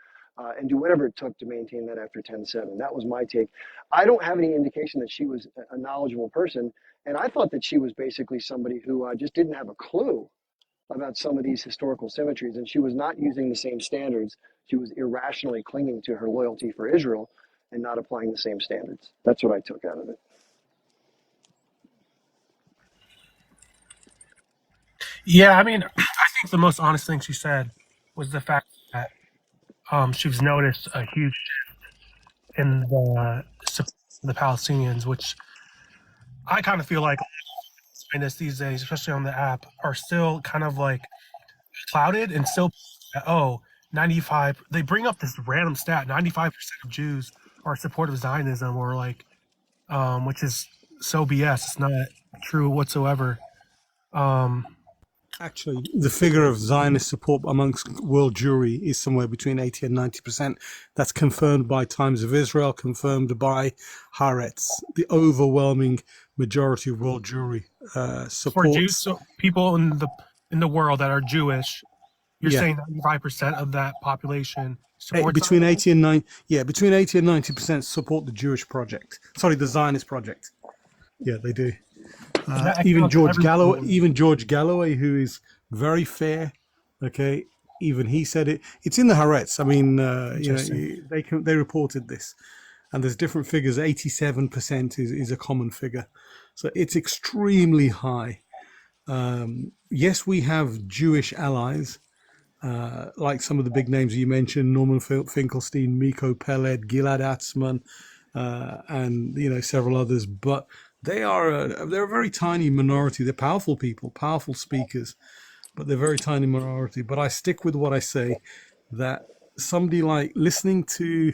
and do whatever it took to maintain that after 10/7. That was my take. I don't have any indication that she was a knowledgeable person. And I thought that she was basically somebody who just didn't have a clue about some of these historical symmetries, and she was not using the same standards. She was irrationally clinging to her loyalty for Israel and not applying the same standards. That's what I took out of it. Yeah, I mean, I think the most honest thing she said was the fact that she's noticed a huge in the support of the Palestinians, which I kind of feel like these days, especially on the app, are still kind of like clouded and still, oh, 95, they bring up this random stat, 95% of Jews are supportive of Zionism, or like, which is so BS. It's not true whatsoever. Actually, the figure of Zionist support amongst world Jewry is somewhere between 80 and 90%. That's confirmed by Times of Israel, confirmed by Haaretz. The overwhelming majority of world Jewry For Jews, supports. so people in the world that are Jewish, you're Yeah, saying 95% of that population supports between Zionism? 80 and 9. Yeah, between 80 and 90% support the Jewish project. Sorry, the Zionist project. Yeah, they do. That Even accounts for George Galloway, everything. who is very fair, okay, even he said it. It's in the Haaretz. I mean, Interesting. they reported this, and there's different figures. 87% is a common figure, so it's extremely high. Yes, we have Jewish allies, like some of the big names you mentioned: Norman Finkelstein, Miko Peled, Gilad Atzmon, and several others. But they're a very tiny minority. They're powerful people, powerful speakers, but they're very tiny minority. But I stick with what I say, that somebody like listening to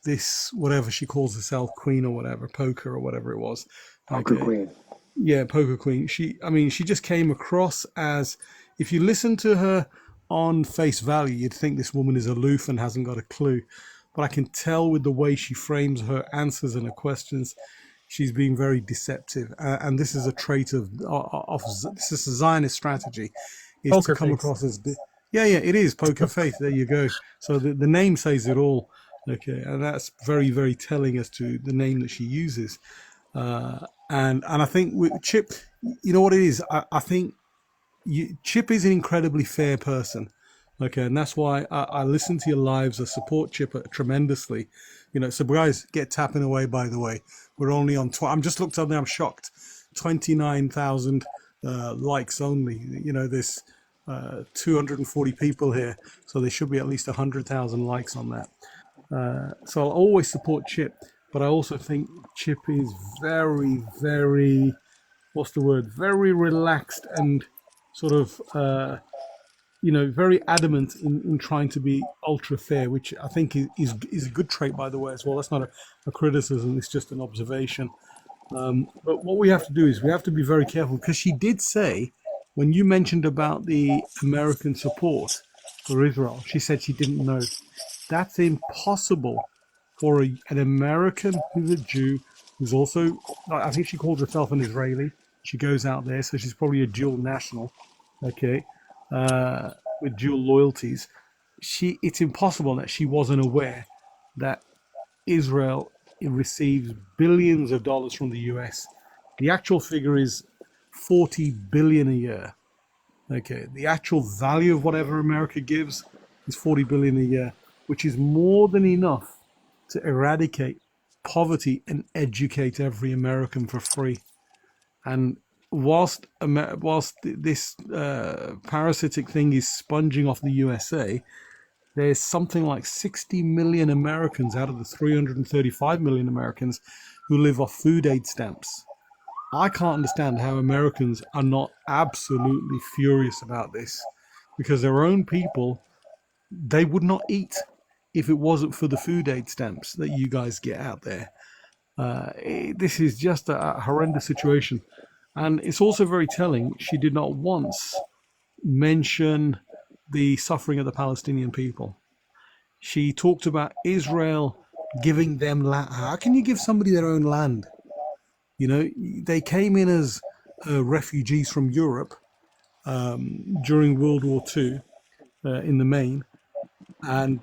this, whatever she calls herself, Queen or whatever, Poker or whatever it was. Poker Okay, Queen. yeah, Poker Queen. I mean, she just came across as, if you listen to her on face value, you'd think this woman is aloof and hasn't got a clue. But I can tell with the way she frames her answers and her questions, she's being very deceptive. And this is a trait of this is a Zionist strategy, is to Poker come face. across as, yeah, it is Poker Faith. There you go. So the name says it all. Okay, and that's very, very telling as to the name that she uses. And I think Chip, you know what it is. I think Chip is an incredibly fair person. Okay, and that's why I listen to your lives. I support Chip tremendously. So guys, get tapping away. By the way, we're only on. I'm just looked up there. I'm shocked. 29,000 likes only. This 240 people here, so there should be at least 100,000 likes on that. So I'll always support Chip, but I also think Chip is very, very, what's the word? Very relaxed and sort of, very adamant in trying to be ultra fair, which I think is a good trait, by the way, as well. That's not a criticism; it's just an observation. But what we have to do is we have to be very careful, because she did say, when you mentioned about the American support for Israel, she said she didn't know. That's impossible for an American who's a Jew, who's also, I think she calls herself an Israeli. She goes out there, so she's probably a dual national, okay, with dual loyalties. It's impossible that she wasn't aware that Israel receives billions of dollars from the US. The actual figure is 40 billion a year. Okay, the actual value of whatever America gives is 40 billion a year, which is more than enough to eradicate poverty and educate every American for free. And whilst this parasitic thing is sponging off the USA, there's something like 60 million Americans out of the 335 million Americans who live off food aid stamps. I can't understand how Americans are not absolutely furious about this, because their own people, they would not eat if it wasn't for the food aid stamps that you guys get out there. This is just a horrendous situation. And it's also very telling, she did not once mention the suffering of the Palestinian people. She talked about Israel giving them land. How can you give somebody their own land? They came in as refugees from Europe during World War II in the main, and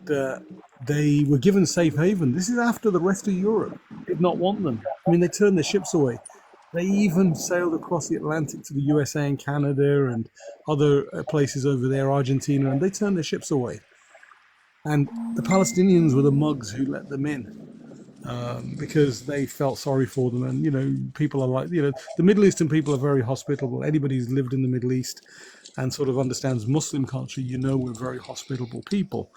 they were given safe haven. This is after the rest of Europe did not want them. I mean, they turned their ships away. They even sailed across the Atlantic to the USA and Canada and other places over there, Argentina, and they turned their ships away. And the Palestinians were the mugs who let them in. Because they felt sorry for them. And, people are like, the Middle Eastern people are very hospitable. Anybody who's lived in the Middle East and sort of understands Muslim culture, we're very hospitable people.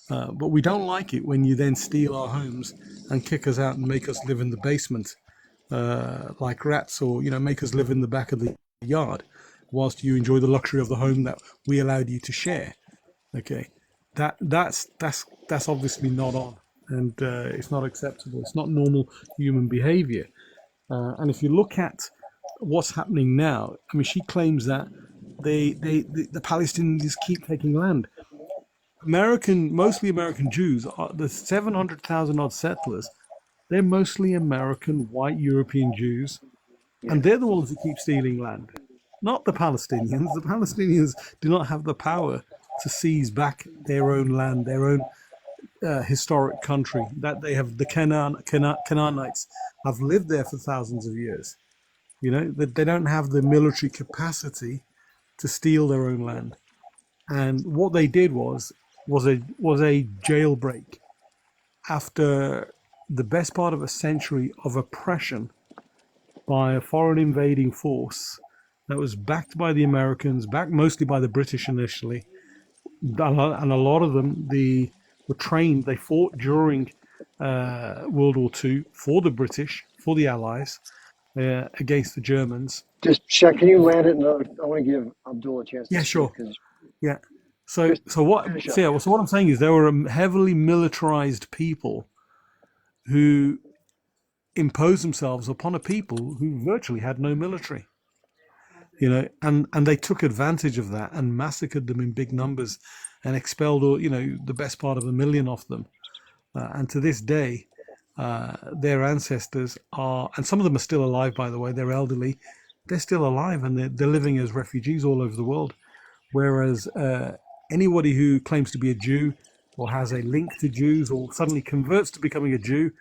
But we don't like it when you then steal our homes and kick us out and make us live in the basement like rats, or, make us live in the back of the yard whilst you enjoy the luxury of the home that we allowed you to share. Okay. That's obviously not on. And it's not acceptable. It's not normal human behavior. And if you look at what's happening now, I mean, she claims that the Palestinians keep taking land. Mostly American Jews, the 700,000 odd settlers, they're mostly American white European Jews, and they're the ones who keep stealing land, not the Palestinians. The Palestinians do not have the power to seize back their own land, their own historic country that they have. The Canaanites have lived there for thousands of years. They don't have the military capacity to steal their own land. And what they did was a jailbreak after the best part of a century of oppression by a foreign invading force that was backed by the Americans, backed mostly by the British initially, and a lot of them were trained. They fought during World War II for the British, for the Allies, against the Germans. Just check. Can you land it? I want to give Abdul a chance. Yeah, sure. Yeah. So what I'm saying is there were heavily militarized people who imposed themselves upon a people who virtually had no military. And they took advantage of that and massacred them in big numbers and expelled, the best part of 1 million of them. And to this day, their ancestors are, and some of them are still alive, by the way, they're elderly, they're still alive, and they're living as refugees all over the world. Whereas anybody who claims to be a Jew or has a link to Jews or suddenly converts to becoming a Jew,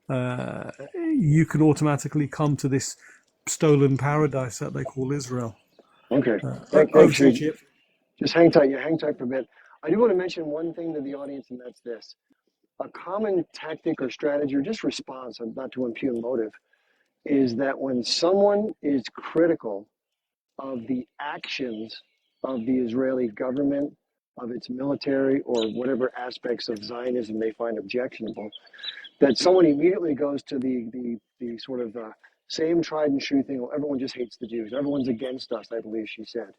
you can automatically come to this stolen paradise that they call Israel. Okay. Thanks, Chip. Just hang tight. You hang tight for a bit. I do want to mention one thing to the audience, and that's this. A common tactic or strategy or just response, not to impugn motive, is that when someone is critical of the actions of the Israeli government, of its military, or whatever aspects of Zionism they find objectionable, that someone immediately goes to the sort of same tried and true thing. Well, everyone just hates the Jews. Everyone's against us, I believe she said.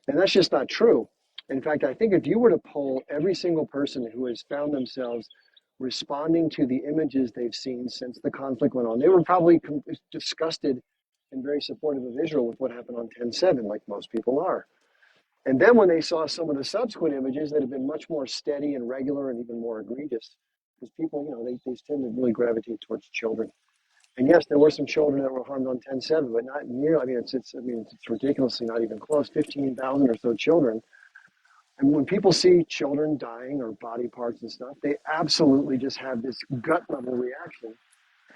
And that's just not true. In fact, I think if you were to poll every single person who has found themselves responding to the images they've seen since the conflict went on, they were probably disgusted and very supportive of Israel with what happened on 10/7, like most people are. And then when they saw some of the subsequent images that have been much more steady and regular and even more egregious, because people, they tend to really gravitate towards children. And yes, there were some children that were harmed on 10/7, but not near. It's ridiculously not even close. 15,000 or so children. And when people see children dying or body parts and stuff, they absolutely just have this gut level reaction.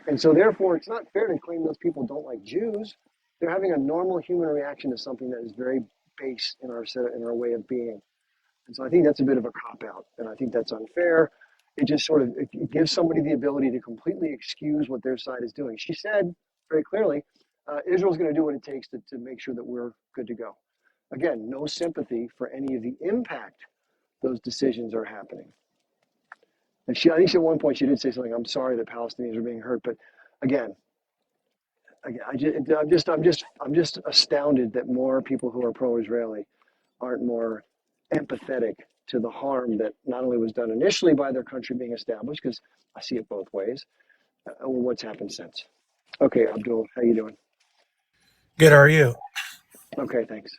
And so therefore, it's not fair to claim those people don't like Jews. They're having a normal human reaction to something that is very base in our way of being. And so I think that's a bit of a cop-out, and I think that's unfair. It just sort of it gives somebody the ability to completely excuse what their side is doing. She said very clearly, Israel's going to do what it takes to make sure that we're good to go. Again, no sympathy for any of the impact those decisions are happening. And I think at one point she did say something, I'm sorry that Palestinians are being hurt, but again, I'm just astounded that more people who are pro-Israeli aren't more empathetic to the harm that not only was done initially by their country being established, because I see it both ways, or what's happened since. Okay, Abdul, how you doing? Good, how are you? Okay, thanks.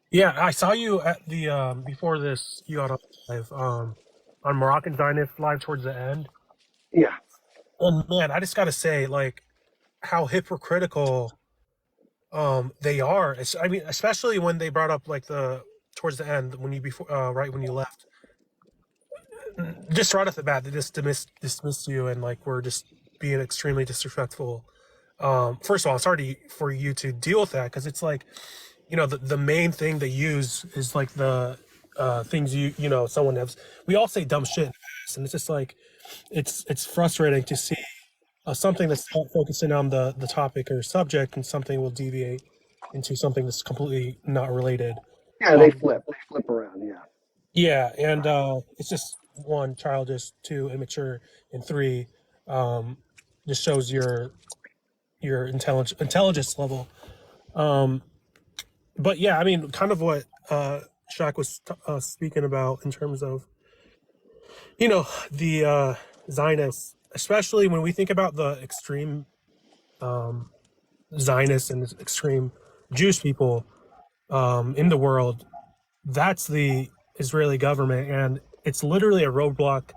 Yeah, I saw you at the before this. You got on live on Moroccan Zionist live towards the end. Yeah. Oh man, I just got to say, like, how hypocritical they are. I mean, especially when they brought up like towards the end when you right when you left. Just right off the bat, they just dismissed you and like were just being extremely disrespectful. First of all, sorry for you to deal with that because it's like, the main thing they use is like the things someone has. We all say dumb shit, and it's just like it's frustrating to see something that's not focusing on the topic or subject, and something will deviate into something that's completely not related. Yeah, they flip around. Yeah. Yeah, and it's just one, childish, two, immature, and three, just shows your intelligence level. But yeah, I mean, kind of what Shaq was speaking about in terms of the Zionists, especially when we think about the extreme Zionists and extreme Jewish people in the world. That's the Israeli government, and it's literally a roadblock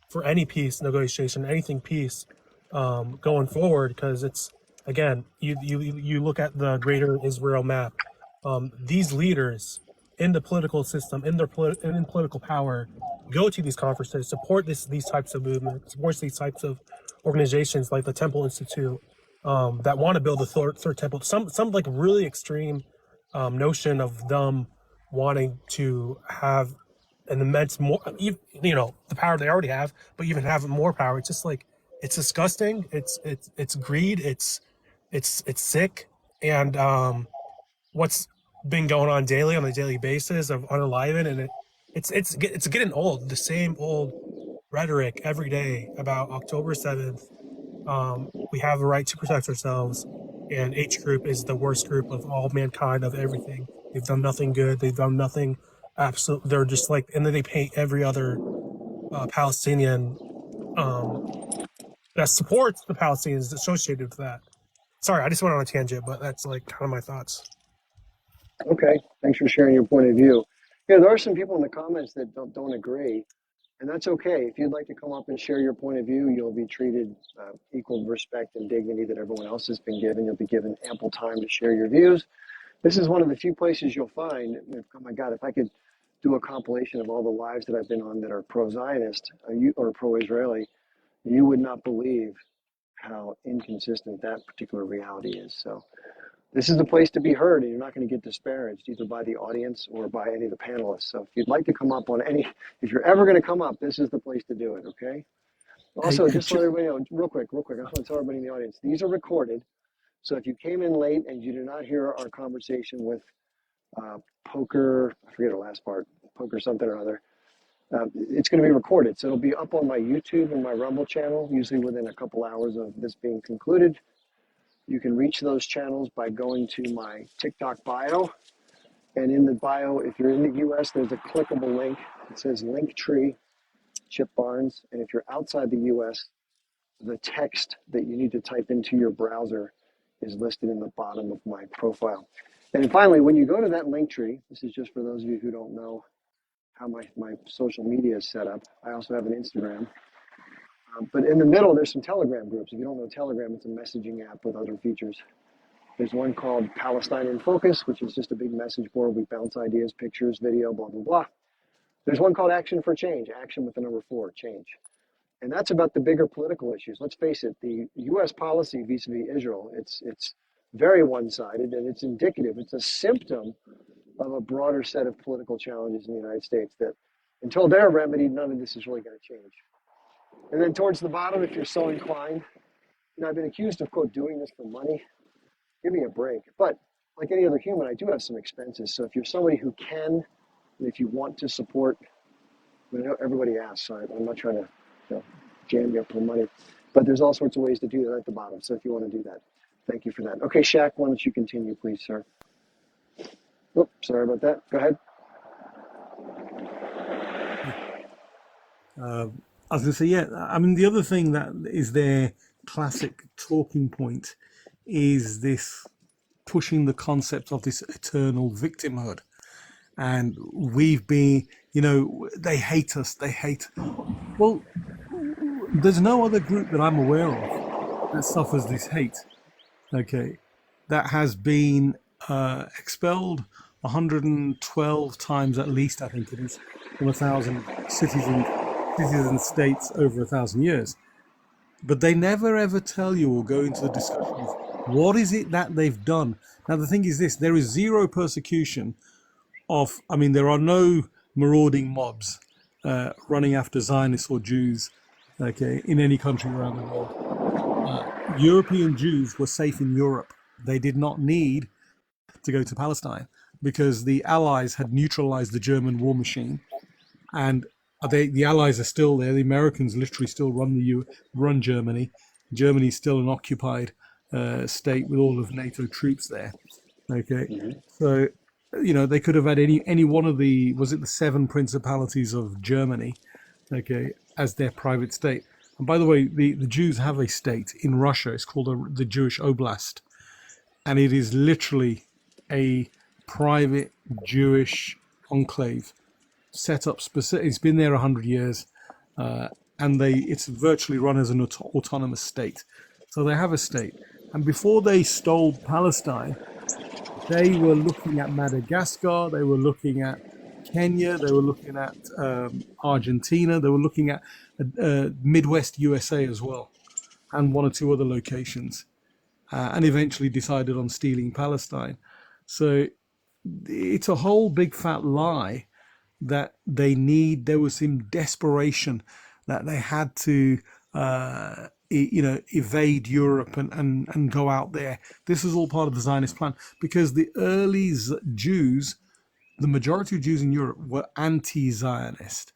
for any peace negotiation, anything peace going forward. Because it's, again, you look at the greater Israel map. These leaders in the political system, in political power, go to these conferences, support these types of movements, support these types of organizations like the Temple Institute that want to build the third temple. Some like really extreme notion of them wanting to have an immense more, the power they already have, but even have more power. It's just like, it's disgusting. It's greed. It's sick. And what's been going on on a daily basis of unaliving, and it's getting old. The same old rhetoric every day about October 7th. We have a right to protect ourselves, and H group is the worst group of all mankind, of everything. They've done nothing good. They've done nothing absolute. They're just like, and then they paint every other Palestinian that supports the Palestinians associated with that. Sorry, I just went on a tangent, but that's like kind of my thoughts. Okay, thanks for sharing your point of view. Yeah, there are some people in the comments that don't agree, and that's okay. If you'd like to come up and share your point of view, you'll be treated equal respect and dignity that everyone else has been given. You'll be given ample time to share your views. This is one of the few places you'll find, oh my God, if I could do a compilation of all the lives that I've been on that are pro-Zionist or pro-Israeli, you would not believe how inconsistent that particular reality is. So this is the place to be heard, and you're not going to get disparaged either by the audience or by any of the panelists. So if you'd like to come up if you're ever going to come up, this is the place to do it, okay? Also, just to let everybody know, real quick, I just want to tell everybody in the audience, these are recorded. So if you came in late and you did not hear our conversation with Poker, I forget the last part, Poker something or other. It's going to be recorded, so it'll be up on my YouTube and my Rumble channel, usually within a couple hours of this being concluded. You can reach those channels by going to my TikTok bio. And in the bio, if you're in the US, there's a clickable link. It says Linktree, Chip Barnes. And if you're outside the US, the text that you need to type into your browser is listed in the bottom of my profile. And finally, when you go to that Linktree, this is just for those of you who don't know how my social media is set up. I also have an Instagram. But in the middle, there's some Telegram groups. If you don't know Telegram, it's a messaging app with other features. There's one called Palestine in Focus, which is just a big message board. We bounce ideas, pictures, video, blah, blah, blah. There's one called Action for Change, action with the number 4, change. And that's about the bigger political issues. Let's face it, the U.S. policy vis-a-vis Israel, it's very one-sided, and it's indicative. It's a symptom of a broader set of political challenges in the United States that until they're remedied, none of this is really going to change. And then towards the bottom, if you're so inclined, I've been accused of, quote, doing this for money. Give me a break. But like any other human, I do have some expenses. So if you're somebody who can, and if you want to support, I know everybody asks, so I'm not trying to jam you up for money, but there's all sorts of ways to do that at the bottom. So if you want to do that, thank you for that. Okay, Shaq, why don't you continue, please, sir? Oops, sorry about that. Go ahead. I was going to say, yeah, I mean, the other thing that is their classic talking point is this pushing the concept of this eternal victimhood. And we've been, they hate us, well, there's no other group that I'm aware of that suffers this hate, okay, that has been expelled 112 times at least, I think it is, from 1,000 cities and states over 1,000 years. But they never ever tell you or go into the discussion of what is it that they've done. Now, the thing is this, there is zero persecution there are no marauding mobs running after Zionists or Jews, okay, in any country around the world. European Jews were safe in Europe. They did not need to go to Palestine because the Allies had neutralized the German war machine, and the Allies are still there. The Americans literally still run Germany. Germany's still an occupied state with all of NATO troops there. Okay, so they could have had any one of the 7 principalities of Germany, okay, as their private state. And by the way, the Jews have a state in Russia. It's called the Jewish Oblast, and it is literally a private Jewish enclave set up specific. It's been there 100 years, and it's virtually run as an autonomous state. So they have a state. And before they stole Palestine, they were looking at Madagascar, they were looking at Kenya, they were looking at Argentina, they were looking at Midwest USA as well, and 1 or 2 other locations, and eventually decided on stealing Palestine. So it's a whole big fat lie that there was some desperation that they had to evade Europe and go out there. This was all part of the Zionist plan because the early Jews, the majority of Jews in Europe, were anti-Zionist.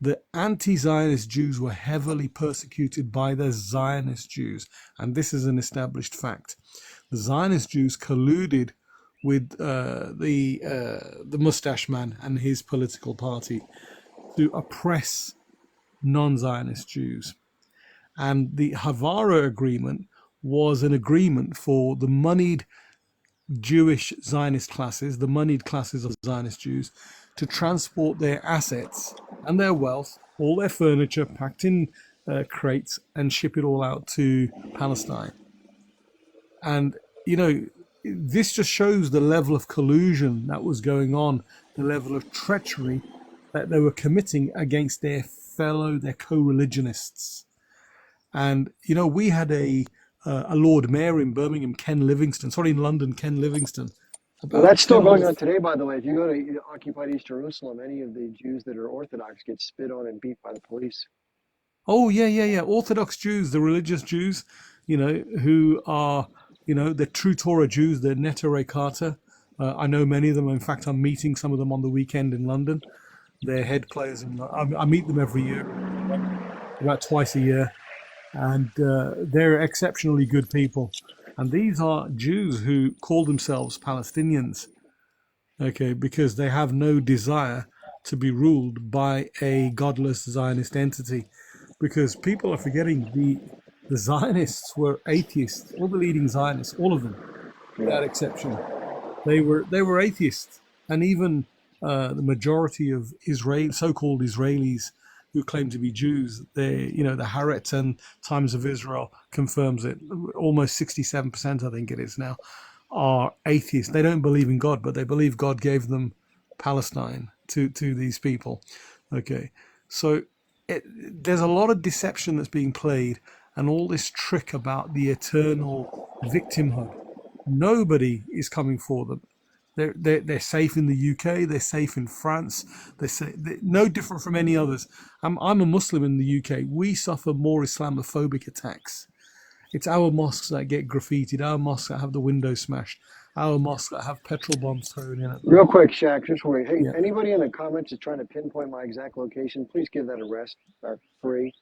The anti-Zionist Jews were heavily persecuted by the Zionist Jews, and this is an established fact. The Zionist Jews colluded with the mustache man and his political party to oppress non-Zionist Jews. And the Havara Agreement was an agreement for the moneyed Jewish Zionist classes, the moneyed classes of Zionist Jews, to transport their assets and their wealth, all their furniture packed in crates, and ship it all out to Palestine. And, this just shows the level of collusion that was going on, the level of treachery that they were committing against their co-religionists. And, we had a Lord Mayor in Birmingham, in London, Ken Livingstone. Well, that's still going on today, by the way. If you go to occupied East Jerusalem, any of the Jews that are Orthodox get spit on and beat by the police. Oh, yeah. Orthodox Jews, the religious Jews, who are, the true Torah Jews, the Neturei Karta, I know many of them. In fact, I'm meeting some of them on the weekend in London. They're head players, and I meet them every year, about twice a year, and they're exceptionally good people. And these are Jews who call themselves Palestinians, okay, because they have no desire to be ruled by a godless Zionist entity. Because people are forgetting the Zionists were atheists. All the leading Zionists, all of them, Yeah. without exception, they were atheists, and even the majority of so-called Israelis who claim to be Jews, the Haaretz and Times of Israel confirms it. Almost 67%, I think it is now, are atheists. They don't believe in God, but they believe God gave them Palestine to these people. Okay, so there's a lot of deception that's being played, and all this trick about the eternal victimhood. Nobody is coming for them. They're safe in the UK. They're safe in France. They're no different from any others. I'm a Muslim in the UK. We suffer more Islamophobic attacks. It's our mosques that get graffitied, our mosques that have the windows smashed, our mosques that have petrol bombs thrown in at them. Real quick, Shaq, just wait. Hey, Yeah. anybody in the comments is trying to pinpoint my exact location, please give that a rest or free.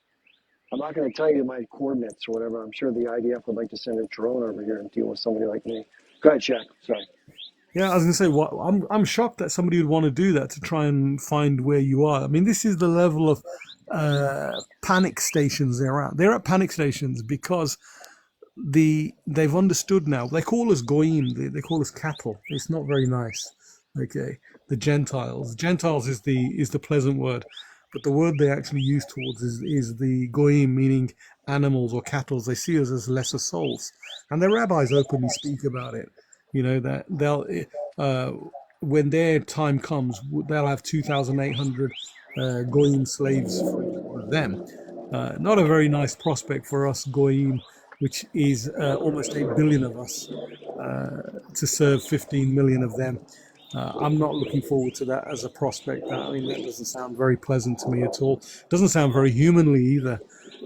I'm not going to tell you my coordinates or whatever. I'm sure the IDF would like to send a drone over here and deal with somebody like me. Go ahead, Shaq. Sorry. Yeah, I was gonna say, I'm shocked that somebody would want to do that to try and find where you are. I mean, this is the level of panic stations they're at. They're at panic stations because they've understood now. They call us goyim. They call us cattle. It's not very nice. Okay, the Gentiles. Gentiles is the pleasant word, but the word they actually use towards is the goyim, meaning animals or cattle. They see us as lesser souls, and the rabbis openly speak about it. You know that they'll when their time comes, they'll have 2,800 goyim slaves for them. Not a very nice prospect for us goyim, which is almost 8 billion of us, to serve 15 million of them. I'm not looking forward to that as a prospect. I mean, that doesn't sound very pleasant to me at all. Doesn't sound very humanly either.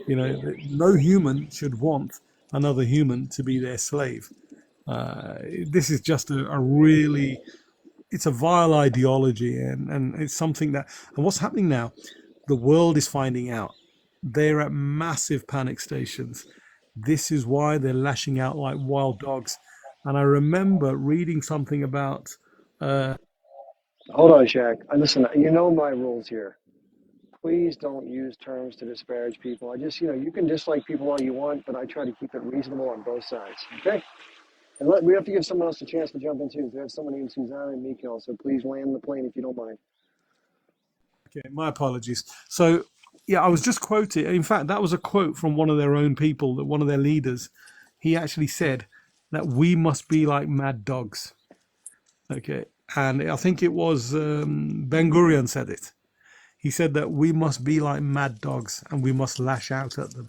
You know, no human should want another human to be their slave. This is just a really, it's a vile ideology, and it's something that, and what's happening now, the world is finding out. They're at massive panic stations. This is why they're lashing out like wild dogs. And I remember reading something about, Hold on, Shaq. Listen, you know my rules here. Please don't use terms to disparage people. You can dislike people all you want, but I try to keep it reasonable on both sides. Okay? And we have to give someone else a chance to jump in too. We have someone named Susanna and Mikael, so please land the plane if you don't mind. okay, my apologies. So, yeah, I was just quoting, in fact, that was a quote from one of their own people, that one of their leaders. He actually said that we must be like mad dogs. Okay. And I think it was Ben Gurion said it. He said that we must be like mad dogs and we must lash out at them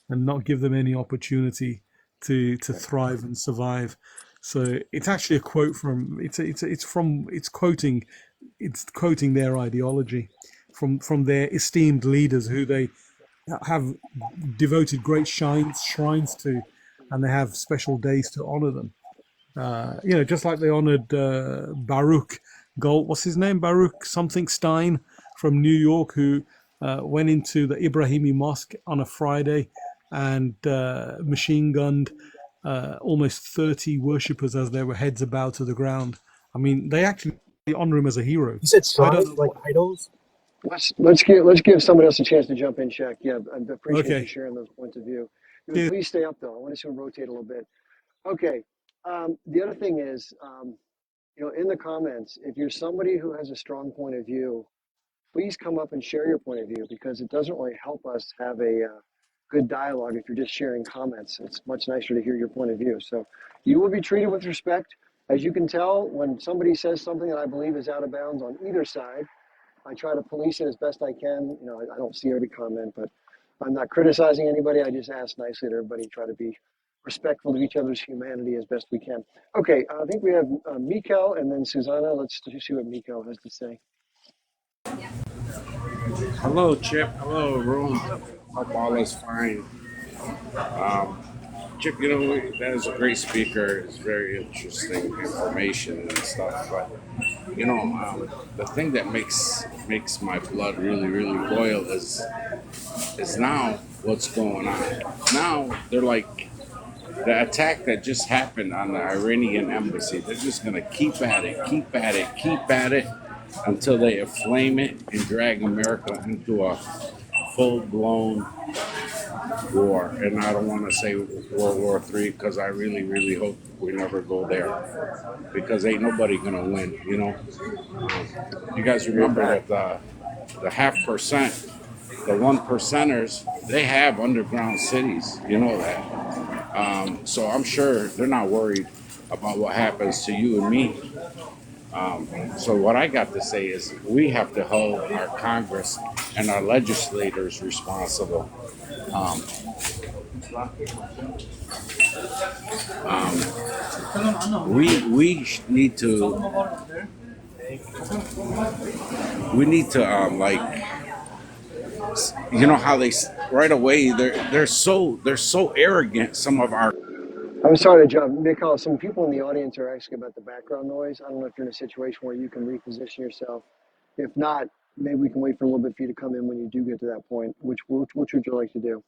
and not give them any opportunity to thrive and survive. So it's actually a quote from it's quoting their ideology from their esteemed leaders who they have devoted great shrines to, and they have special days to honor them. Just like they honored Baruch Gold, what's his name? Baruch something Stein from New York, who went into the Ibrahimi Mosque on a Friday and machine gunned almost 30 worshippers as their heads are bowed to the ground. I mean, they actually honor him as a hero. You said I don't shrines, know like idols? Let's give somebody else a chance to jump in, Shaq. Yeah, I appreciate you Okay. sharing those points of view. Cheers. Please stay up though. I want to rotate a little bit. Okay. The other thing is, in the comments, if you're somebody who has a strong point of view, please come up and share your point of view, because it doesn't really help us have a good dialogue if you're just sharing comments. It's much nicer to hear your point of view. So you will be treated with respect. As you can tell, when somebody says something that I believe is out of bounds on either side, I try to police it as best I can. I don't see every comment, but I'm not criticizing anybody. I just ask nicely to everybody, try to be respectful of each other's humanity as best we can. Okay, I think we have Mikael and then Susanna. Let's see what Mikael has to say. Hello, Chip. Hello, room. Hope all is fine. Chip, that is a great speaker. It's very interesting information and stuff. But the thing that makes my blood really, really boil is now what's going on. Now they're like the attack that just happened on the Iranian embassy. They're just gonna keep at it, keep at it, keep at it until they inflame it and drag America into a full blown war. And I don't want to say World War III because I really, really hope we never go there because ain't nobody gonna win. You guys remember that the half percent, the 1%ers, they have underground cities. You know that. So I'm sure they're not worried about what happens to you and me. So what I got to say is we have to hold our Congress and our legislators responsible. Um, we need to like how they right away they're so arrogant. Some of our I'm sorry to jump. Mikhail, some people in the audience are asking about the background noise. I don't know if you're in a situation where you can reposition yourself. If not, maybe we can wait for a little bit for you to come in when you do get to that point. Which would you like to do?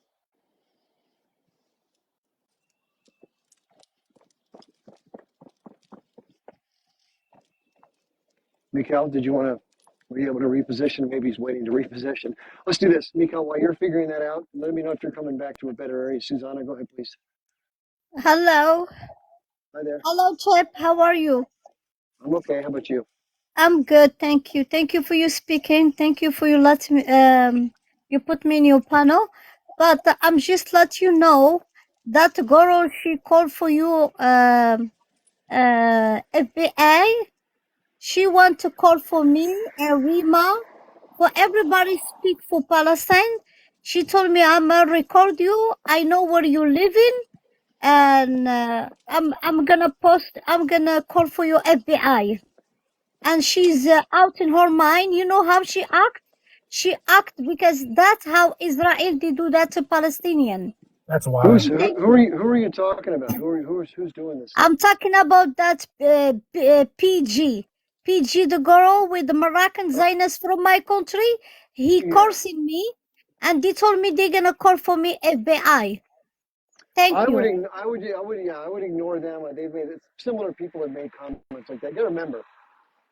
Mikhail, were you able to reposition? Maybe he's waiting to reposition. Let's do this. Mikhail, while you're figuring that out, let me know if you're coming back to a better area. Susanna, go ahead, please. Hello. Hi there. Hello, Chip. How are you? I'm okay. How about you? I'm good, thank you. Thank you for your speaking. Thank you for you let me you put me in your panel. But I'm just let you know that girl she called for you FBI. She want to call for me and Rima for everybody speak for Palestine. She told me I'ma record you. I know where you living and I'm gonna call for your FBI. And she's out in her mind. You know how she act? She act because that's how Israel they do that to Palestinian. That's Who's wild. who, They, who are you talking about? Who's doing this stuff? I'm talking about that PG, the girl with the Moroccan Oh, Zionist from my country. He yeah. cursing me, and they told me they're gonna call for me FBI. Thank you. I would ignore them. They've made similar people have made comments like that. You got to remember,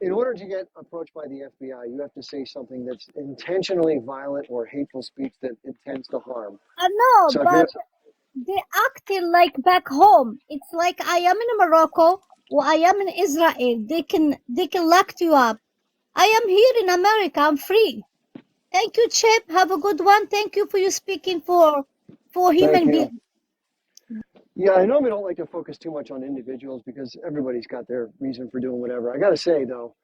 in order to get approached by the FBI, you have to say something that's intentionally violent or hateful speech that intends to harm. I know, So if you're but they acting like back home. It's like I am in Morocco or I am in Israel. They can lock you up. I am here in America. I'm free. Thank you, Chip. Have a good one. Thank you for you speaking for thank human you. beings. Yeah, I normally don't like to focus too much on individuals because everybody's got their reason for doing whatever. I got to say though,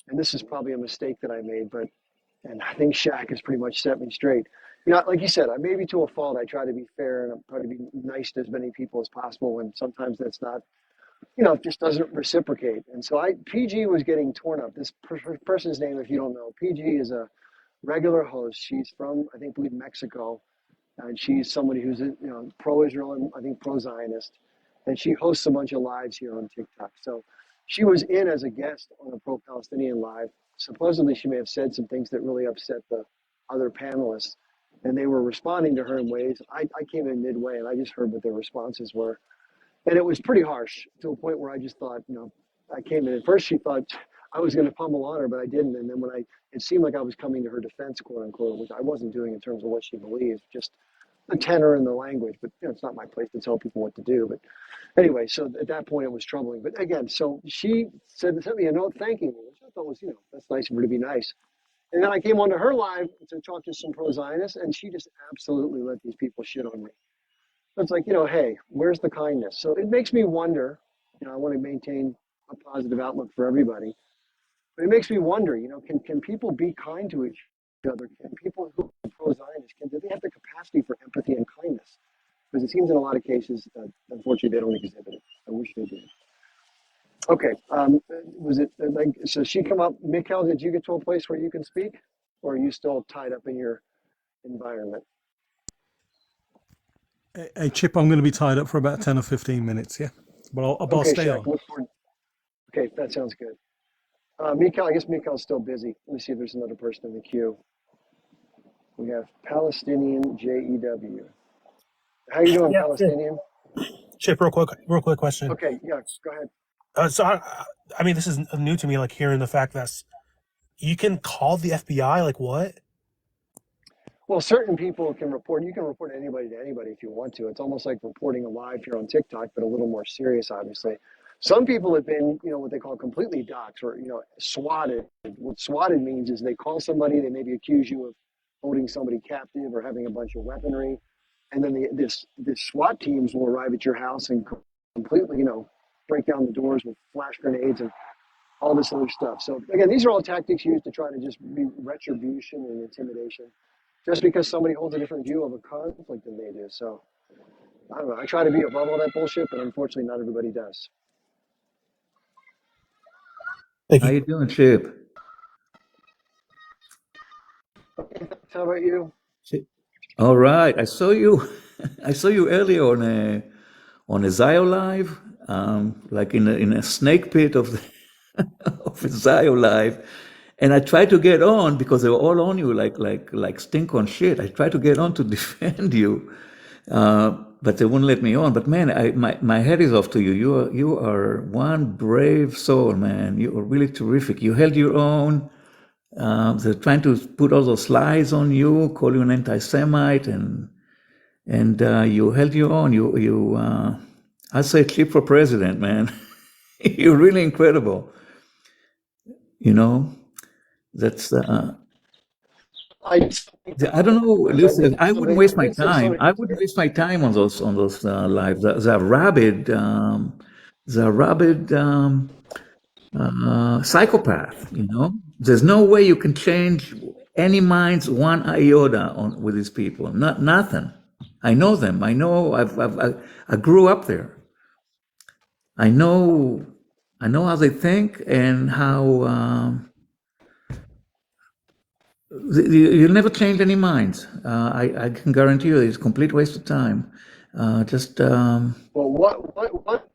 and this is probably a mistake that I made, and I think Shaq has pretty much set me straight. Like you said, I maybe to a fault. I try to be fair and I try to be nice to as many people as possible, and sometimes that's not, it just doesn't reciprocate. And so PG was getting torn up. This person's name, if you don't know, PG is a regular host. She's from, I think, believe Mexico, and she's somebody who's pro-Israel and I think pro-Zionist, and she hosts a bunch of lives here on TikTok. So she was in as a guest on a pro-Palestinian live. Supposedly, she may have said some things that really upset the other panelists, and they were responding to her in ways. I came in midway, and I just heard what their responses were, and it was pretty harsh to a point where I just thought, I came in. At first, she thought I was going to pummel on her, but I didn't. And then it seemed like I was coming to her defense, quote unquote, which I wasn't doing in terms of what she believes, just the tenor and the language. But it's not my place to tell people what to do. But anyway, so at that point, it was troubling. But again, so she sent me a note thanking me, which I thought was, that's nice of her to be nice. And then I came onto her live to talk to some pro-Zionists, and she just absolutely let these people shit on me. It's like, hey, where's the kindness? So it makes me wonder, I want to maintain a positive outlook for everybody, but it makes me wonder, can people be kind to each other? Can people who are pro-Zionist, do they have the capacity for empathy and kindness? Because it seems in a lot of cases, unfortunately, they don't exhibit it. I wish they did. Okay, was it so she come up, Mikhail, did you get to a place where you can speak? Or are you still tied up in your environment? Hey, Chip, I'm going to be tied up for about 10 or 15 minutes, yeah? But I'll Okay, stay Shaq. on. Look forward. Okay, that sounds good. Mikhail, I guess Mikhail's still busy. Let me see if there's another person in the queue. We have Palestinian JEW. How you doing, Yeah, Chip. Palestinian? Chip, real quick question. Okay, yeah, go ahead. So I mean, this is new to me. Like hearing the fact that you can call the FBI. Like what? Well, certain people can report. You can report anybody to anybody if you want to. It's almost like reporting a live here on TikTok, but a little more serious, obviously. Some people have been, what they call completely doxxed or, swatted. What swatted means is they call somebody, they maybe accuse you of holding somebody captive or having a bunch of weaponry, and then this SWAT teams will arrive at your house and completely, break down the doors with flash grenades and all this other stuff. So again, these are all tactics used to try to just be retribution and intimidation, just because somebody holds a different view of a conflict than they do. So I don't know. I try to be above all that bullshit, but unfortunately, not everybody does. Thank How you. you doing, Chip? How about you? All right. I saw you. I saw you earlier on a Zio Live, like in a snake pit of the, of a Zio Live, and I tried to get on because they were all on you like stink on shit. I tried to get on to defend you, but they wouldn't let me on. But man, my head is off to you. You are one brave soul, man. You are really terrific. You held your own. They're trying to put all those lies on you, call you an anti-Semite, and you held your own. I'd say Chip for president, man. You're really incredible. You know, that's. I I don't know. Listen, I wouldn't waste my did say time. somebody. I wouldn't waste my time on those lives. The rabid psychopath. There's no way you can change any minds one iota with these people. Nothing. I know them. I know. I grew up there. I know how they think and how you'll never change any minds. I can guarantee you, it's a complete waste of time. Well, what?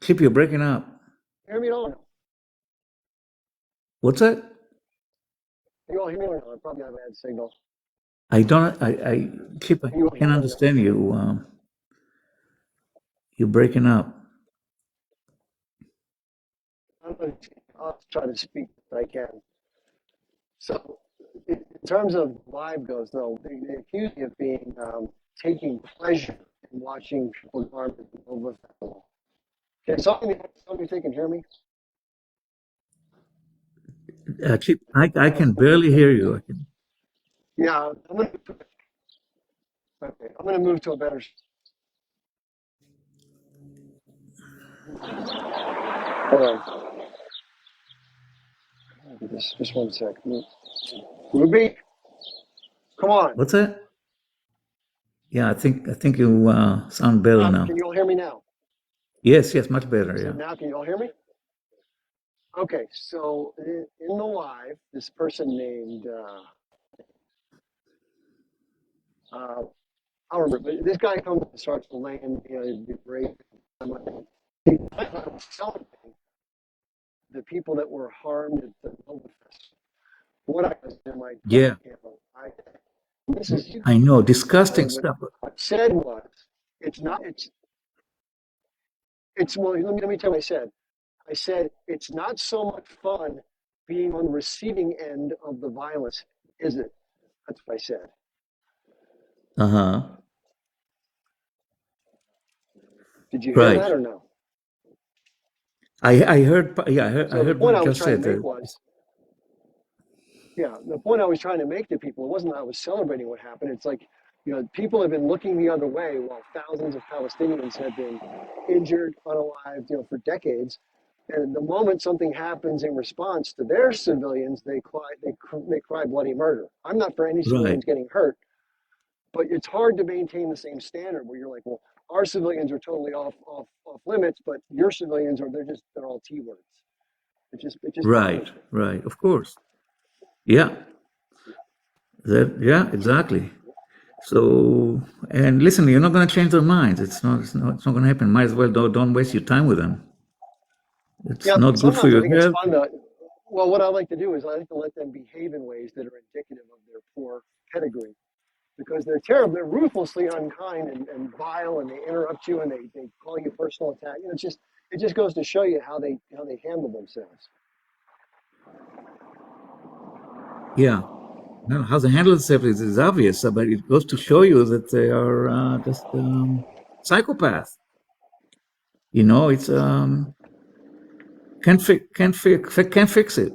Chip, you're breaking up. Hear me on. What's that? You all hear me or not? I probably have a bad signal. I don't. Chip, I can't understand you. You're breaking up. I'll try to speak if I can. So, in terms of live goes, though, they accuse me of being taking pleasure in watching people harm the Nova Festival. Can somebody think and hear me? Chip, I can barely hear you. Yeah, I'm gonna move to a better. Hold on. Just one sec. Ruby, come on. What's that? Yeah, I think you sound better now. Can you all hear me now? Yes, much better. So Yeah. now, can you all hear me? Okay, so in the live, this person named I don't remember, but this guy comes and starts laying, the great. He was celebrating the people that were harmed at the Nova Fest. What I was in my Yeah, this is I know. Disgusting stuff. what I said was it's not it's well let me tell you what I said. I said it's not so much fun being on the receiving end of the violence, is it? That's what I said. Uh-huh. Did you hear Right. that or no? I heard. Yeah, I So the heard point what I you was just trying to said. make was, the point I was trying to make to people, it wasn't that I was celebrating what happened. It's like, people have been looking the other way while thousands of Palestinians have been injured, unalived, for decades. And the moment something happens in response to their civilians, they cry bloody murder. I'm not for any Right. civilians getting hurt, but it's hard to maintain the same standard where you're like, well, our civilians are totally off limits, but your civilians they're all T words. It just Right. bothers me. Right. Of course. Yeah. Yeah. Exactly. So, and listen, you're not going to change their minds. It's not going to happen. Might as well don't waste your time with them. It's Yeah, not good for sometimes I your think it's health. fun to, well, what I like to do is I like to let them behave in ways that are indicative of their poor pedigree because they're terrible, they're ruthlessly unkind and vile and they interrupt you and they call you personal attack. You know, it just goes to show you how they handle themselves. Yeah. No, how they handle themselves is obvious, but it goes to show you that they are just psychopaths. You know, it's can't fix it.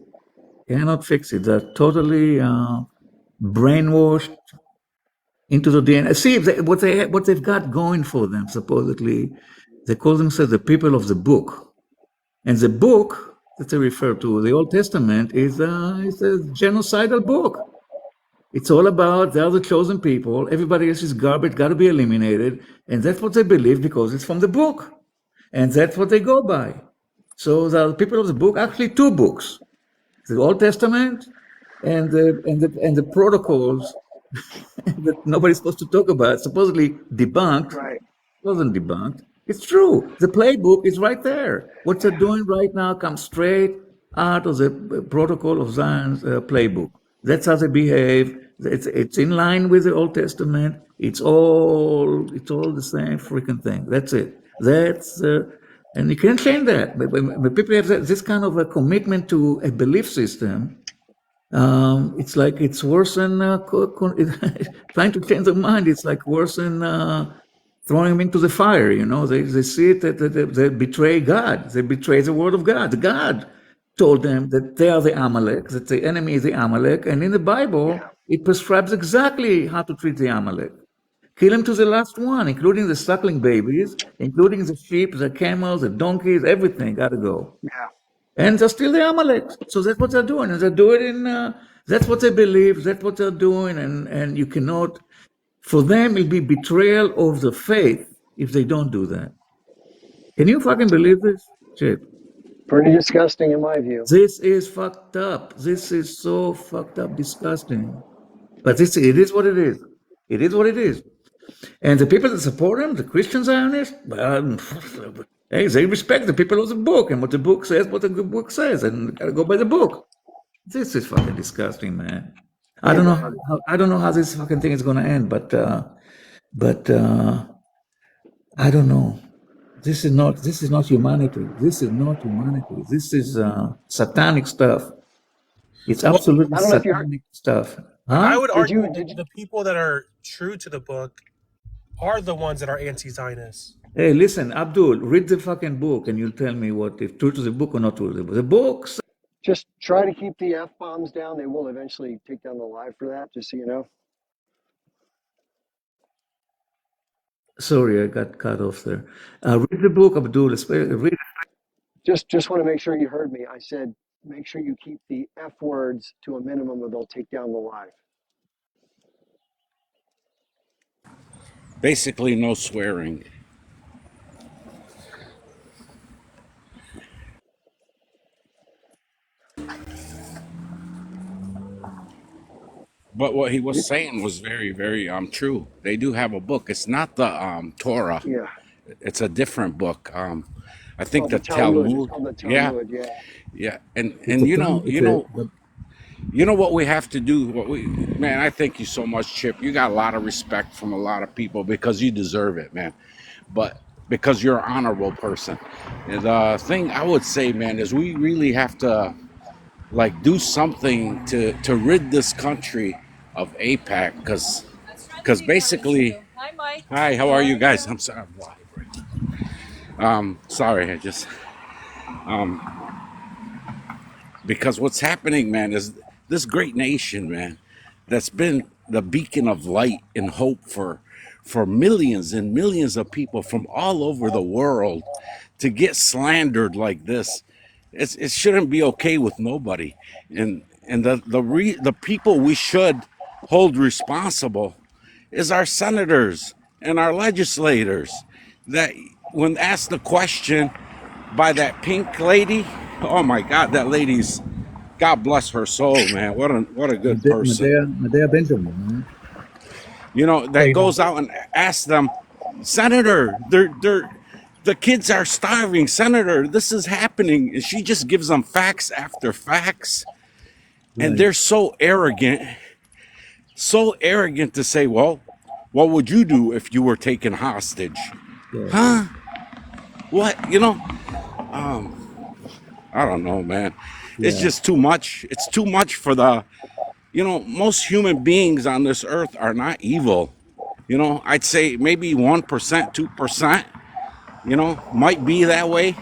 Cannot fix it. They're totally brainwashed into the DNA. See what they've got going for them. Supposedly, they call themselves the people of the book, and the book that they refer to, the Old Testament, is a genocidal book. It's all about they're the chosen people. Everybody else is garbage, got to be eliminated, and that's what they believe because it's from the book, and that's what they go by. So the people of the book, actually, two books: the Old Testament and the protocols that nobody's supposed to talk about, supposedly debunked. Right. It wasn't debunked. It's true. The playbook is right there. What they're doing right now comes straight out of the protocol of Zion's playbook. That's how they behave. It's in line with the Old Testament. It's all the same freaking thing. That's it. And you can't change that. But when people have this kind of a commitment to a belief system, it's like it's worse than trying to change their mind. It's like worse than throwing them into the fire. You know, they see it that they betray God. They betray the word of God. God told them that they are the Amalek, that the enemy is the Amalek, and in the Bible it prescribes exactly how to treat the Amalek. Kill them to the last one, including the suckling babies, including the sheep, the camels, the donkeys, everything got to go. Yeah. And they're still the Amalek. So that's what they're doing. And they do it that's what they believe, that's what they're doing. And you cannot, for them, it'll be betrayal of the faith if they don't do that. Can you fucking believe this? Shit. Pretty disgusting in my view. This is fucked up. This is so fucked up, disgusting. But it is what it is. It is what it is. And the people that support him, the Christian Zionists, hey, they respect the people of the book and what the book says, what the book says, and gotta go by the book. This is fucking disgusting, man. I don't know how this fucking thing is gonna end, but I don't know. This is not humanity. This is not humanity. This is satanic stuff. It's absolutely satanic stuff. Huh? I would argue that the people that are true to the book are the ones that are anti-Zionists. Hey, listen, Abdul, read the fucking book and you'll tell me what if true to the book or not true to the book. The books. Just try to keep the F-bombs down. They will eventually take down the lie for that, just so you know. Sorry, I got cut off there. Read the book, Abdul. Read. Just want to make sure you heard me. I said, make sure you keep the F words to a minimum or they'll take down the lie. Basically, no swearing. But what he was saying was very, very true. They do have a book. It's not the Torah. Yeah. It's a different book. I think the Talmud. It's called the Talmud. Yeah. And you know what we have to do. Man, I thank you so much, Chip. You got a lot of respect from a lot of people because you deserve it, man. But because you're an honorable person. And the thing I would say, man, is we really have to like do something to rid this country of AIPAC because basically, hi Mike. Hi, how are you guys? I'm sorry. Sorry, I just because what's happening, man, is this great nation, man, that's been the beacon of light and hope for millions and millions of people from all over the world to get slandered like this. It shouldn't be okay with nobody, and the people we should hold responsible is our senators and our legislators. That when asked the question by that pink lady, oh my God, that lady's, God bless her soul, man. What a good person. Medea Benjamin. that goes out and asks them, Senator, the kids are starving. Senator, this is happening. And she just gives them facts after facts. And Right. they're so arrogant to say, well, what would you do if you were taken hostage? Yeah. Huh? What? I don't know, man. It's Yeah. just too much. It's too much for most human beings on this earth are not evil. I'd say maybe 1%, 2%, might be that way.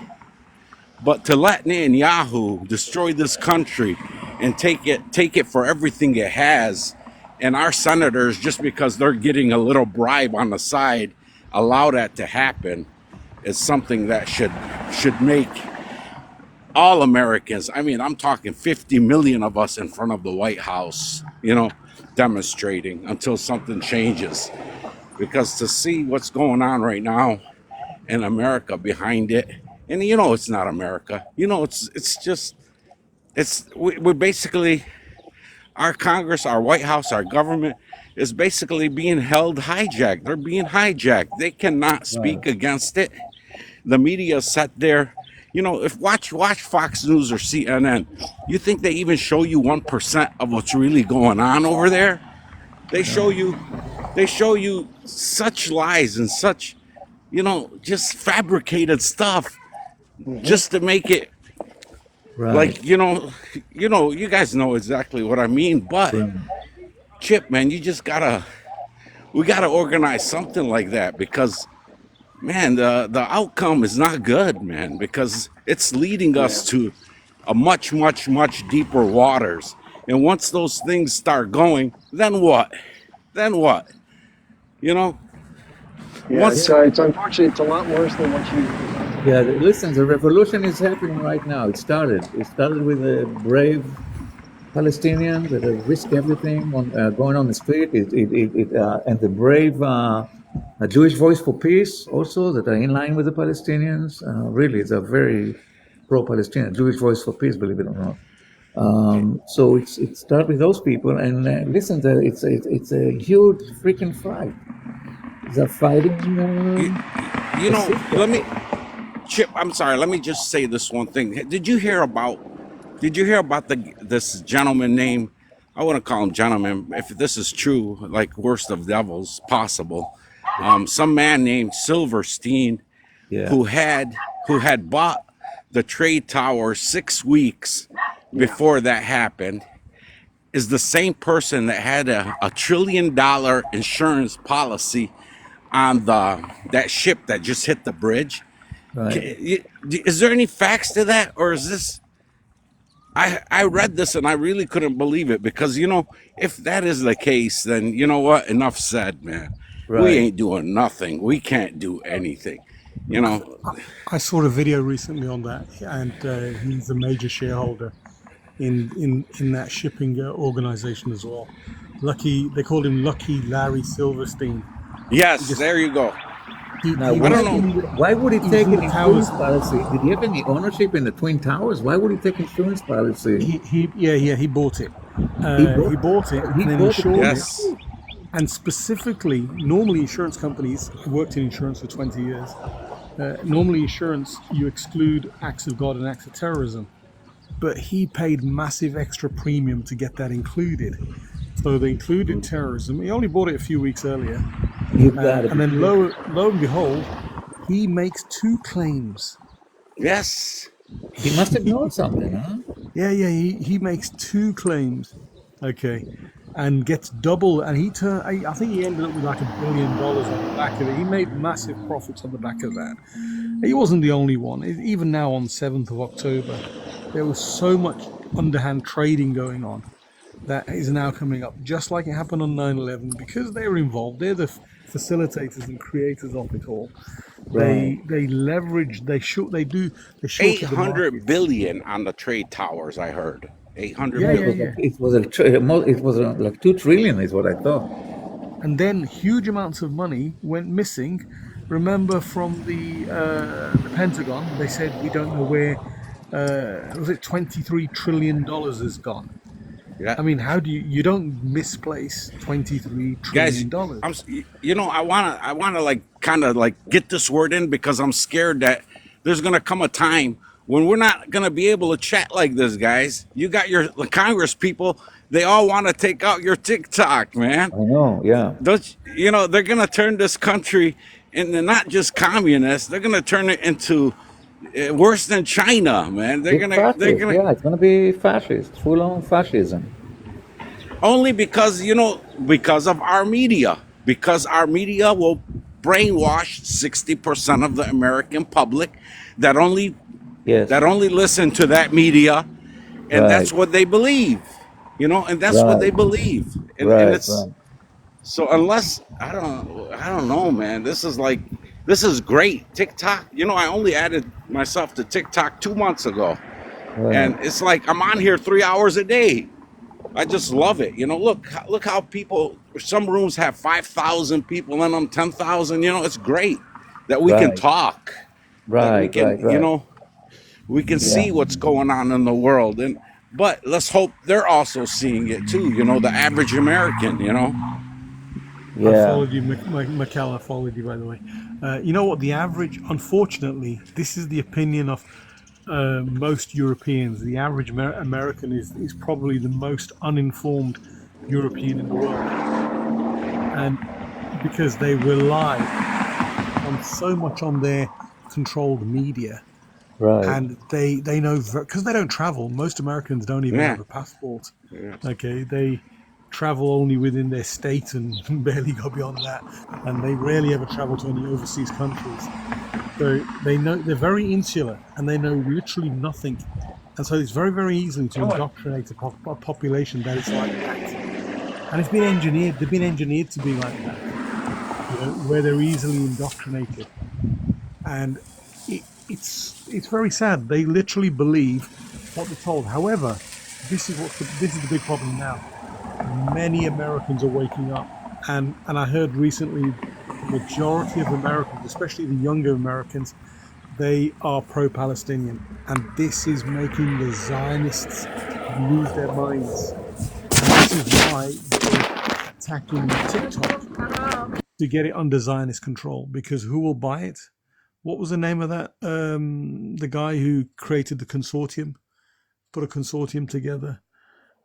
But to let Netanyahu destroy this country and take it for everything it has, and our senators, just because they're getting a little bribe on the side, allow that to happen, is something that should make all Americans, I mean, I'm talking 50 million of us in front of the White House, demonstrating until something changes. Because to see what's going on right now and America behind it, and it's not America. We're basically, our Congress, our White House, our government is basically being held hijacked. They're being hijacked. They cannot speak against it. The media sat there. If watch Fox News or CNN, you think they even show you 1% of what's really going on over there? They show you such lies and such, just fabricated stuff just to make it Right. like, you guys know exactly what I mean. But Right. Chip, man, we gotta organize something like that, because man, the outcome is not good, man, because it's leading us to a much, much, much deeper waters. And once those things start going, then what? Yeah, Once it's unfortunate. It's a lot worse than what you. Yeah, listen, the revolution is happening right now. It started with the brave Palestinians that have risked everything on going on the street. And the brave a Jewish Voice for Peace also that are in line with the Palestinians. Really, it's a very pro-Palestinian Jewish Voice for Peace, believe it or not. So it started with those people, and listen, it's a huge freaking fight. They're fighting. you know, Pacific. let me Chip, I'm sorry, let me just say this one thing. Did you hear about this gentleman named, I want to call him gentleman, if this is true, like worst of devils possible. Some man named Silverstein, Yeah. who had bought the trade tower 6 weeks before that happened, is the same person that had a $1 trillion insurance policy on that ship that just hit the bridge. Right. Is there any facts to that, or is this? I read this and I really couldn't believe it, because if that is the case, then you know what? Enough said, man. We Right. ain't doing nothing. We can't do anything. I saw a video recently on that, and he's a major shareholder in that shipping organization as well. They called him Lucky Larry Silverstein. Yes, Just there you go. Now, he I was don't know. why would he he was take in an the insurance towers. policy? Did he have any ownership in the Twin Towers? Why would he take insurance policy? He bought it. He He bought it he and then bought it. insured it. Yes. And specifically, normally insurance companies, I worked in insurance for 20 years. Normally insurance, you exclude acts of God and acts of terrorism. But he paid massive extra premium to get that included. So they included terrorism. He only bought it a few weeks earlier. You got it. And then lo and behold, he makes 2 claims. Yes. He must have known something, huh? Yeah, he makes 2 claims. Okay. And gets double, and I think he ended up with like $1 billion on the back of it. He made massive profits on the back of that. He wasn't the only one. Even now on 7th of October, there was so much underhand trading going on that is now coming up, just like it happened on 9/11, because they were involved. They're the facilitators and creators of it all. Right. They leverage, they shorted the 800 market. billion on the trade towers, I heard. 800 Yeah, billion. yeah. It was like 2 trillion is what I thought. And then huge amounts of money went missing. Remember from the Pentagon, they said we don't know where. Was it $23 trillion is gone? Yeah. I mean, how do you don't misplace $23 Guys, trillion dollars? I wanna like kind of like get this word in because I'm scared that there's gonna come a time when we're not gonna be able to chat like this, guys. You got your the Congress people; they all want to take out your TikTok, man. I know. Yeah. Don't you know they're gonna turn this country into not just communist; they're gonna turn it into worse than China, man. They're Big gonna they're fascist. gonna Yeah, it's gonna be fascist, full on fascism. only because because of our media, because our media will brainwash 60% of the American public that only Yes. listen to that media, and Right. that's what they believe, and that's what they Right. believe, and Right. it's Right. so unless I don't know, man. This is great. TikTok, I only added myself to TikTok 2 months ago, Right. and it's like I'm on here 3 hours a day. I just love it. Look how people. Some rooms have 5,000 people in them, 10,000. It's great that we can Right. talk, that we Right. can, Right. Right. we can Yeah. see what's going on in the world, but let's hope they're also seeing it too. The average American. I Yeah. followed you, Mikel. I followed you, by the way. You know what? The average, unfortunately, this is the opinion of most Europeans. The average American is probably the most uninformed European in the world, and because they rely on so much on their controlled media, Right. and they know because they don't travel. Most Americans don't even Yeah. have a passport. Yeah. Okay, they travel only within their state and barely go beyond that, and they rarely ever travel to any overseas countries. So they know they're very insular, and they know literally nothing, and so it's very, very easy to indoctrinate a population that is like that. And it's been engineered. They've been engineered to be like that, where they're easily indoctrinated, and it's very sad. They literally believe what they're told. However, this is the big problem now. Many Americans are waking up, and I heard recently the majority of Americans, especially the younger Americans, they are pro-Palestinian, and this is making the Zionists lose their minds. And this is why they're attacking TikTok to get it under Zionist control. Because who will buy it? What was the name of that? The guy who created the consortium, put a consortium together.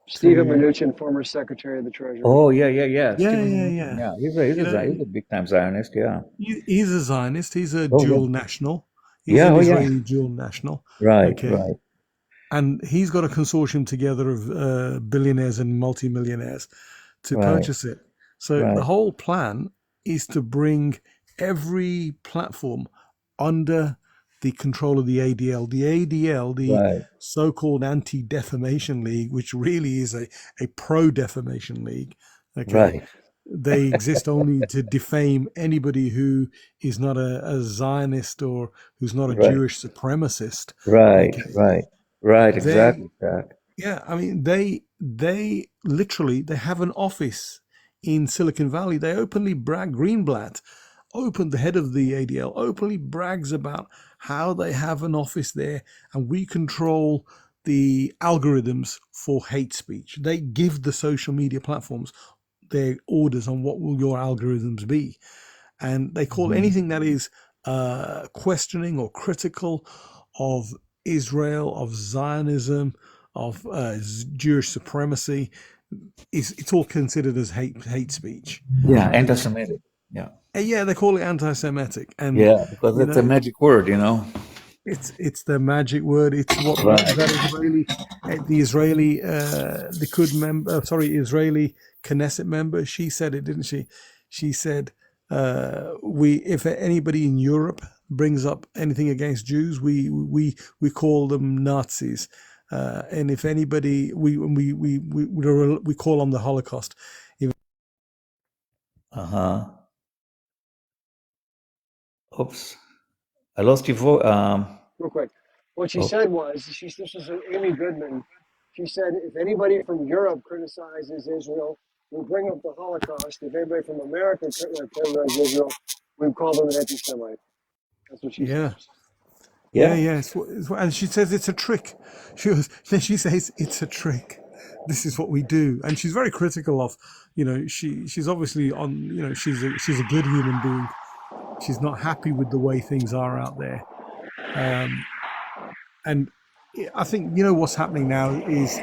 Stephen Mnuchin, former Secretary of the Treasury. Oh yeah. Yeah. Yeah, Stephen yeah, Mnuchin, yeah. yeah. He's a big time Zionist. Yeah. He's a Zionist. He's a Oh dual yeah. national. He's Yeah. an Oh yeah. Israeli dual national. Right. Okay. Right. And he's got a consortium together of billionaires and multimillionaires to Right. purchase it. So the Right. whole plan is to bring every platform under the control of the ADL. The ADL, the Right. so-called Anti-Defamation League, which really is a pro-defamation league. Okay. Right. They exist only to defame anybody who is not a Zionist or who's not a Right. Jewish supremacist. Right. Okay. Right. Right. They, Exactly. Jack. yeah, I mean, they literally, they have an office in Silicon Valley. They openly brag. Greenblatt, the head of the ADL, openly brags about how they have an office there, and we control the algorithms for hate speech. They give the social media platforms their orders on what will your algorithms be, and they call anything that is questioning or critical of Israel, of Zionism, of Jewish supremacy, it's all considered as hate speech. Yeah. Anti-Semitic. Yeah. And yeah, they call it anti-Semitic, and Yeah, because it's a magic word, it's the magic word. It's what Right. that Israeli Likud member, Israeli Knesset member. She said it, didn't she? She said, if anybody in Europe brings up anything against Jews, we call them Nazis, and if anybody we call on the Holocaust. Oops, I lost your voice. Real quick. What she said was, this was Amy Goodman. She said, if anybody from Europe criticizes Israel, we bring up the Holocaust. If anybody from America criticizes Israel, we call them an anti-Semite. That's what she said. Yeah. And she says it's a trick. She says it's a trick. this is what we do. And she's very critical of, she's obviously she's a good human being. She's not happy with the way things are out there. And I think, what's happening now is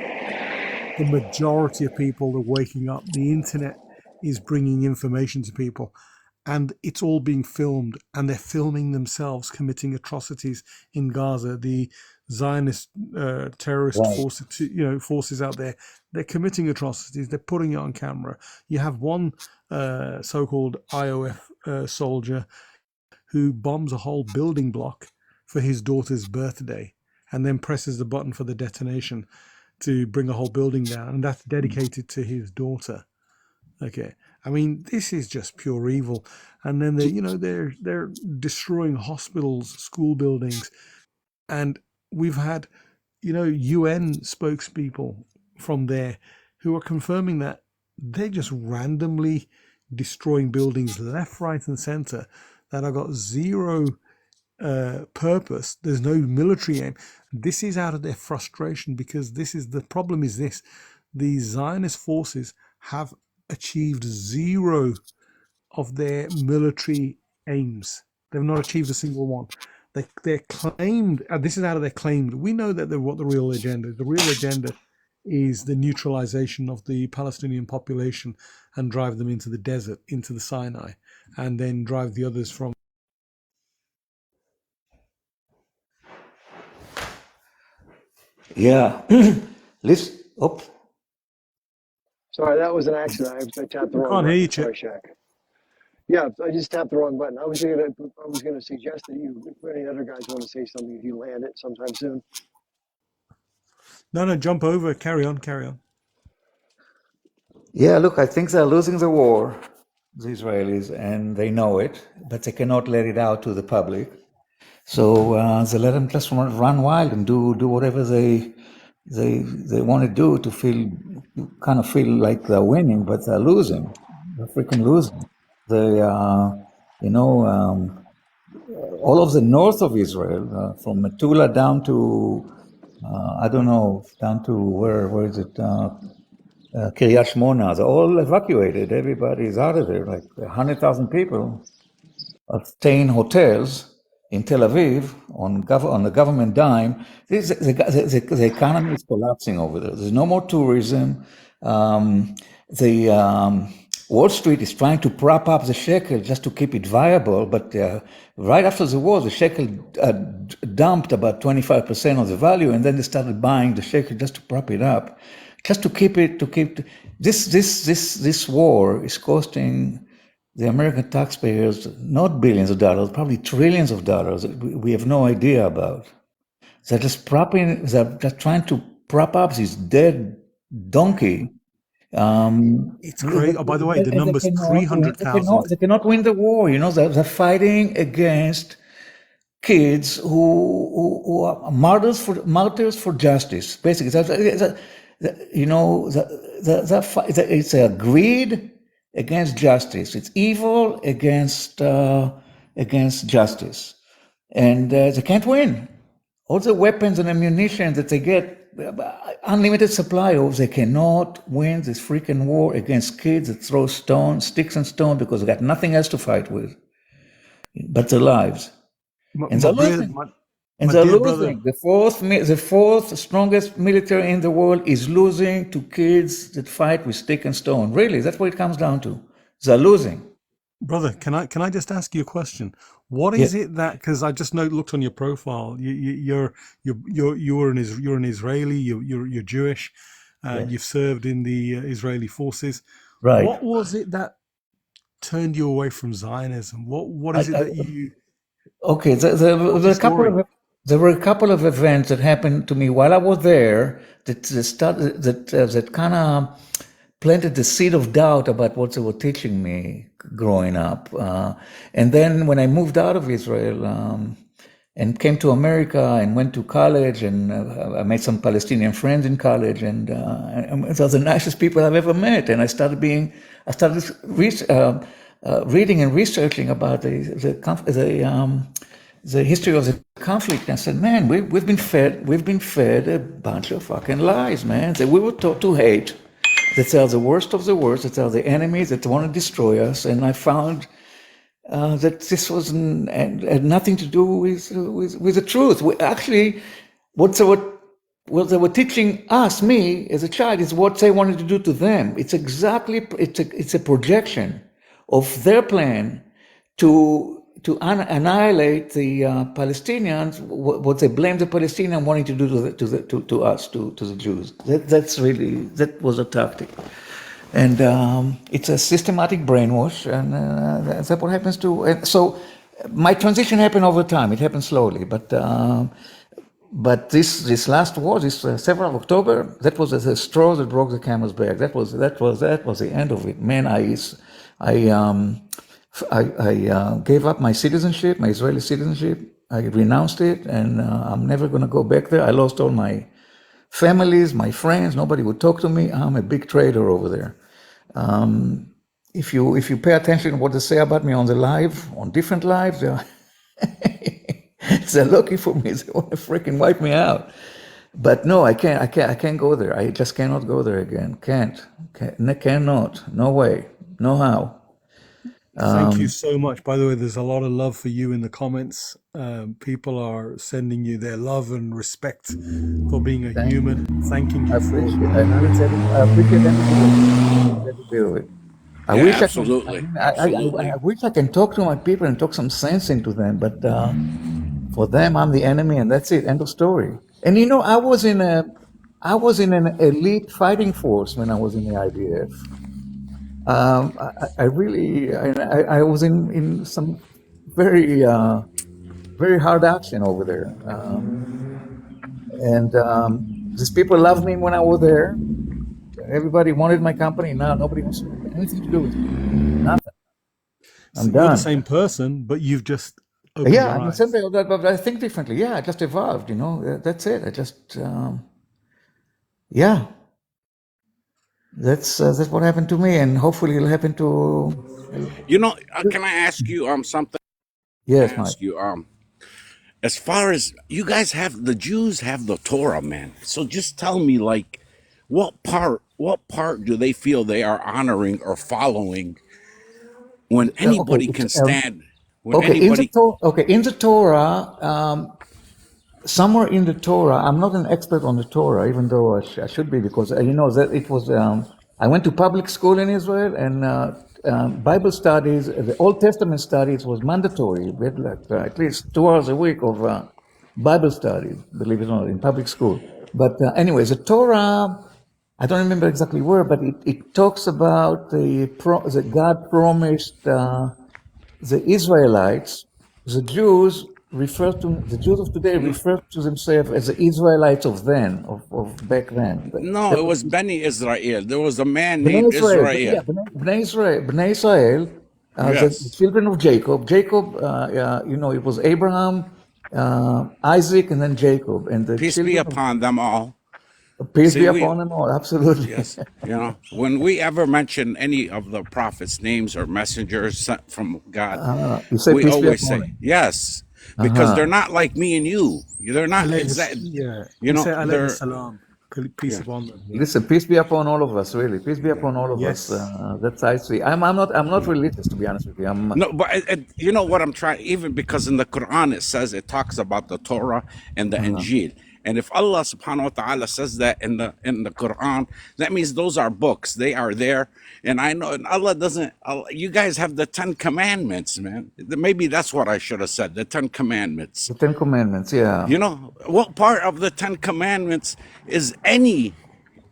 the majority of people are waking up. The internet is bringing information to people, and it's all being filmed, and they're filming themselves committing atrocities in Gaza. The Zionist terrorist forces out there, they're committing atrocities. They're putting it on camera. You have one so-called IOF soldier who bombs a whole building block for his daughter's birthday, and then presses the button for the detonation to bring a whole building down, and that's dedicated to his daughter. Okay, I mean, this is just pure evil. And then they're destroying hospitals, school buildings, and we've had UN spokespeople from there who are confirming that they're just randomly destroying buildings left, right, and center that have got zero purpose. There's no military aim. This is out of their frustration, because the problem is this: the Zionist forces have achieved zero of their military aims. They've not achieved a single one. They're claimed, this is out of their claimed. We know that what the real agenda is. The real agenda is the neutralization of the Palestinian population and drive them into the desert, into the Sinai, and then drive the others from. Yeah. Listen. Oh. Sorry, that was an accident. I tapped the wrong button. Sorry, Shaq. Yeah, I just tapped the wrong button. I was gonna suggest that if any other guys want to say something, if you land it sometime soon. No, jump over. Carry on. Yeah, look, I think they're losing the war, the Israelis, and they know it, but they cannot let it out to the public. So they let them just run wild and do whatever they want to do to feel like they're winning, but they're losing. They're freaking losing. They, all of the north of Israel, from Metula down to, down to where is it? Kiryat Shmona, they're all evacuated. Everybody's out of there. Like 100,000 people are staying in hotels in Tel Aviv on the government dime. The economy is collapsing over there. There's no more tourism. Wall Street is trying to prop up the shekel just to keep it viable, but right after the war, the shekel dumped about 25% of the value, and then they started buying the shekel just to prop it up, just to keep this war is costing the American taxpayers not billions of dollars, probably trillions of dollars that we have no idea about. They're just trying to prop up this dead donkey. It's great. Oh, by the way, the number's 300,000. They cannot win the war. They're fighting against kids who are martyrs for justice. Basically, it's a greed against justice. It's evil against justice, and they can't win. All the weapons and ammunition that they get, unlimited supply of, they cannot win this freaking war against kids that throw sticks and stones, because they got nothing else to fight with but their lives. And they're losing. Brother. The fourth strongest military in the world is losing to kids that fight with stick and stone. Really, that's what it comes down to. They're losing. Brother, can I just ask you a question? What is it that, because I just looked on your profile, you're an Israeli, you're Jewish, you've served in the Israeli forces. Right. What was it that turned you away from Zionism? What is it that you? Okay, there were a couple of events that happened to me while I was there that kind of planted the seed of doubt about what they were teaching me growing up. And then when I moved out of Israel and came to America and went to college, and I made some Palestinian friends in college, and they're the nicest people I've ever met. And I started reading and researching about the the history of the conflict. I said, man, we've been fed a bunch of fucking lies, man. That we were taught to hate, that they are the worst of the worst, that they are the enemies that want to destroy us. And I found that this had nothing to do with the truth. Actually, what they were teaching us, me as a child, is what they wanted to do to them. It's a projection of their plan to annihilate the Palestinians. What they blame the Palestinians wanting to do to us, to the Jews. That was a tactic. And it's a systematic brainwash, and that's what happens to. And so, my transition happened over time. It happened slowly, but this last war, this 7th of October, that was the straw that broke the camel's back. That was the end of it. Man, I gave up my citizenship, my Israeli citizenship. I renounced it, and I'm never going to go back there. I lost all my families, my friends. Nobody would talk to me. I'm a big traitor over there. If you pay attention to what they say about me on different lives, they're looking for me. They want to freaking wipe me out. But no, I can't go there. I just cannot go there again. Cannot. No way. No how. Thank you so much. By the way, there's a lot of love for you in the comments. People are sending you their love and respect for being a human. Thanking you for it. I appreciate that. I wish absolutely. I wish I can talk to my people and talk some sense into them, but for them, I'm the enemy, and that's it. End of story. And I was in an elite fighting force when I was in the IDF. I was in some very very hard action over there, and these people loved me when I was there. Everybody wanted my company. Now nobody wants anything to do with me. Nothing. I'm done. You're the same person, but you've just opened your eyes. But I think differently. Yeah, I just evolved. That's it. I just yeah. That's what happened to me, and hopefully it'll happen to. Can I ask you something? Yes, Mike. Ask you as far as you guys the Jews have the Torah, man. So just tell me, like, what part do they feel they are honoring or following when anybody can stand? In the Torah. Somewhere in the Torah, I'm not an expert on the Torah, even though I should be, because that it was. I went to public school in Israel, and Bible studies, the Old Testament studies was mandatory. We had at least 2 hours a week of Bible studies, believe it or not, in public school. But anyways, the Torah, I don't remember exactly where, but it talks about that God promised the Israelites, the Jews. The Jews of today refer to themselves as the Israelites of then, of back then. No, it was Bnei Israel. There was a man named Israel. Yeah, Bnei Israel, yes. The children of Jacob. Jacob, it was Abraham, Isaac, and then Jacob. And the peace be upon them all. Peace be upon them all, absolutely. Yes. When we ever mention any of the prophets' names or messengers sent from God, we always say, yes. Because they're not like me and you. They're not exactly. They're peace upon them. Listen, peace be upon all of us. Really, peace be upon all of us. That's I see. I'm not religious, to be honest with you. No, but you know what I'm trying. Even because in the Quran it talks about the Torah and the Injil. And if Allah subhanahu wa ta'ala says that in the Quran, that means those are books. They are there. And I know, and Allah doesn't, you guys have the 10 commandments, man. Maybe that's what I should have said, the 10 commandments. The 10 commandments, yeah. What part of the 10 commandments is any,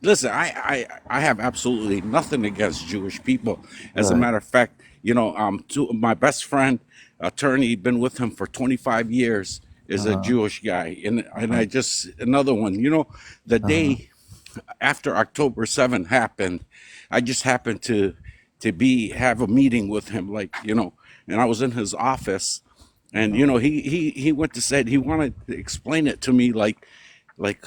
listen, I have absolutely nothing against Jewish people. As a matter of fact, my best friend, attorney, been with him for 25 years. Is a Jewish guy, and I just another one. The day after October 7th happened, I just happened to have a meeting with him, and I was in his office, and he went to said he wanted to explain it to me, like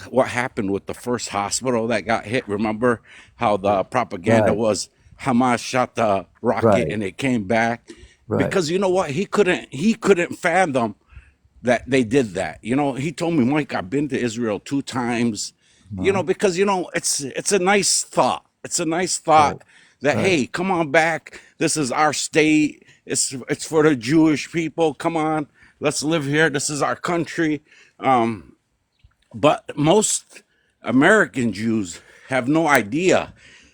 what happened with the first hospital that got hit. Remember how the propaganda was Hamas shot the rocket and it came back, because you know what, he couldn't fathom that they did that. He told me, Mike, I've been to Israel 2 times. Uh, Because it's a nice thought. It's a nice right, thought that, right. hey, come on back. This is our state. It's for the Jewish people. Come on, let's live here. This is our country. But most American Jews have no idea.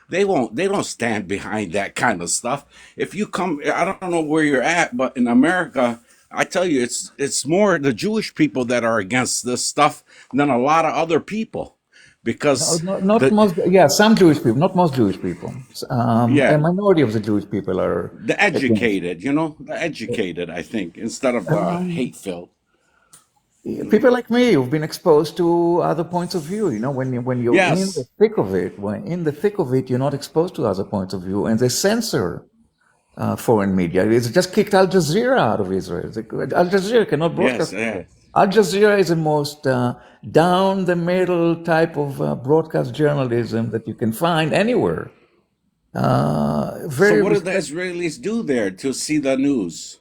They don't stand behind that kind of stuff. If you come, I don't know where you're at, but in America, I tell you, it's more the Jewish people that are against this stuff than a lot of other people, No, because not the most. Yeah, some Jewish people, not most Jewish people. A yeah, minority of the Jewish people are the against. educated, the educated, I think, instead of the Um, hate filled. People like me who've been exposed to other points of view. When you're in the Yes, thick of it, you're not exposed to other points of view, and they censor foreign media. It's just kicked Al Jazeera out of Israel. Al Jazeera cannot yes, broadcast. yeah. Al Jazeera is the most down the middle type of broadcast journalism that you can find anywhere. So Very what do the respect. Israelis do there to see the news?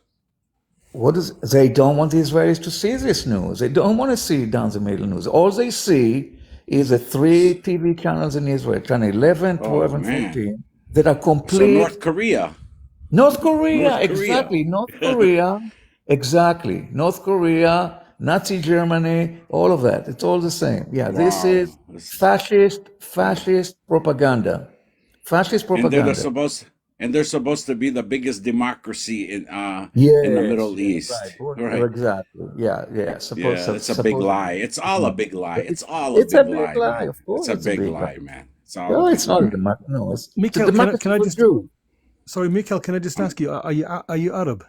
They don't want the Israelis to see this news. They don't want to see down the middle news. All they see is the three TV channels in Israel, channel 11, Oh 12, and man. 14, that are So complete. North Korea, North Korea, North Korea. exactly. North Korea, exactly. North Korea, Nazi Germany, all of that. It's all the same. Yeah, this Wow. is fascist propaganda. Fascist And propaganda. they're supposed to be the biggest democracy in the Yes, Middle yes, right. East. Right. Exactly. Yeah, yeah. Yeah, it's a big lie. It's all a big lie. It's all a It's a big big lie, lie, man. of It's course. a It's a big big lie. lie, man. It's all a No, big it's not a lie. democracy. No, it's a Mikhail, democracy can I for just Jews. sorry, Mikhail, can I just Um, ask you, are you Arab?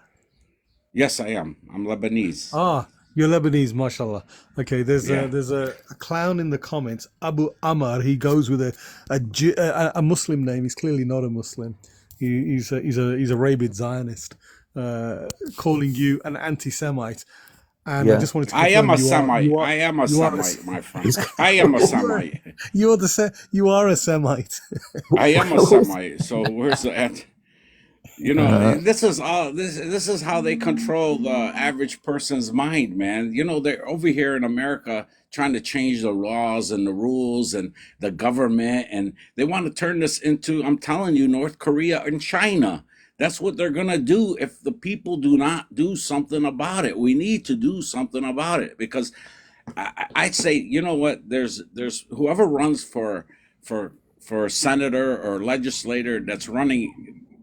yes, I am. I'm Lebanese. Ah, you're Lebanese, mashallah. Okay, Yeah. there's a clown in the comments, Abu Amar. He goes with a Muslim name. He's clearly not a Muslim. He's a rabid Zionist, calling you an anti-Semite. And I Yeah. just wanted to I am confirm a Semite. I am a you are Semite, my friend. I am a Semite. you are a Semite. I am a Semite. So where's the at? Uh, This is how they control the average person's mind, man. They're over here in America trying to change the laws and the rules and the government, and they want to turn this into, I'm telling you, North Korea and China. That's what they're gonna do if the people do not do something about it. We need to do something about it, because I'd say, you know what? There's whoever runs for for senator or legislator that's running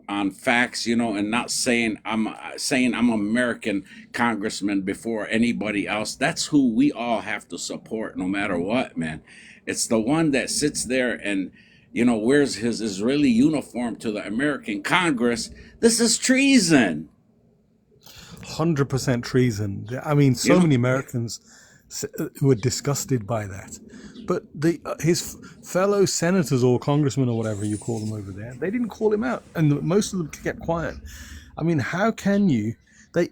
on facts, and not saying I'm American congressman before anybody else. That's who we all have to support, no matter what, man. It's the one that sits there and wears his Israeli uniform to the American Congress. This is treason. 100% treason. I mean, You so know, many Americans were disgusted by that. But his fellow senators or congressmen or whatever you call them over there, they didn't call him out, and most of them kept quiet. I mean, how can you?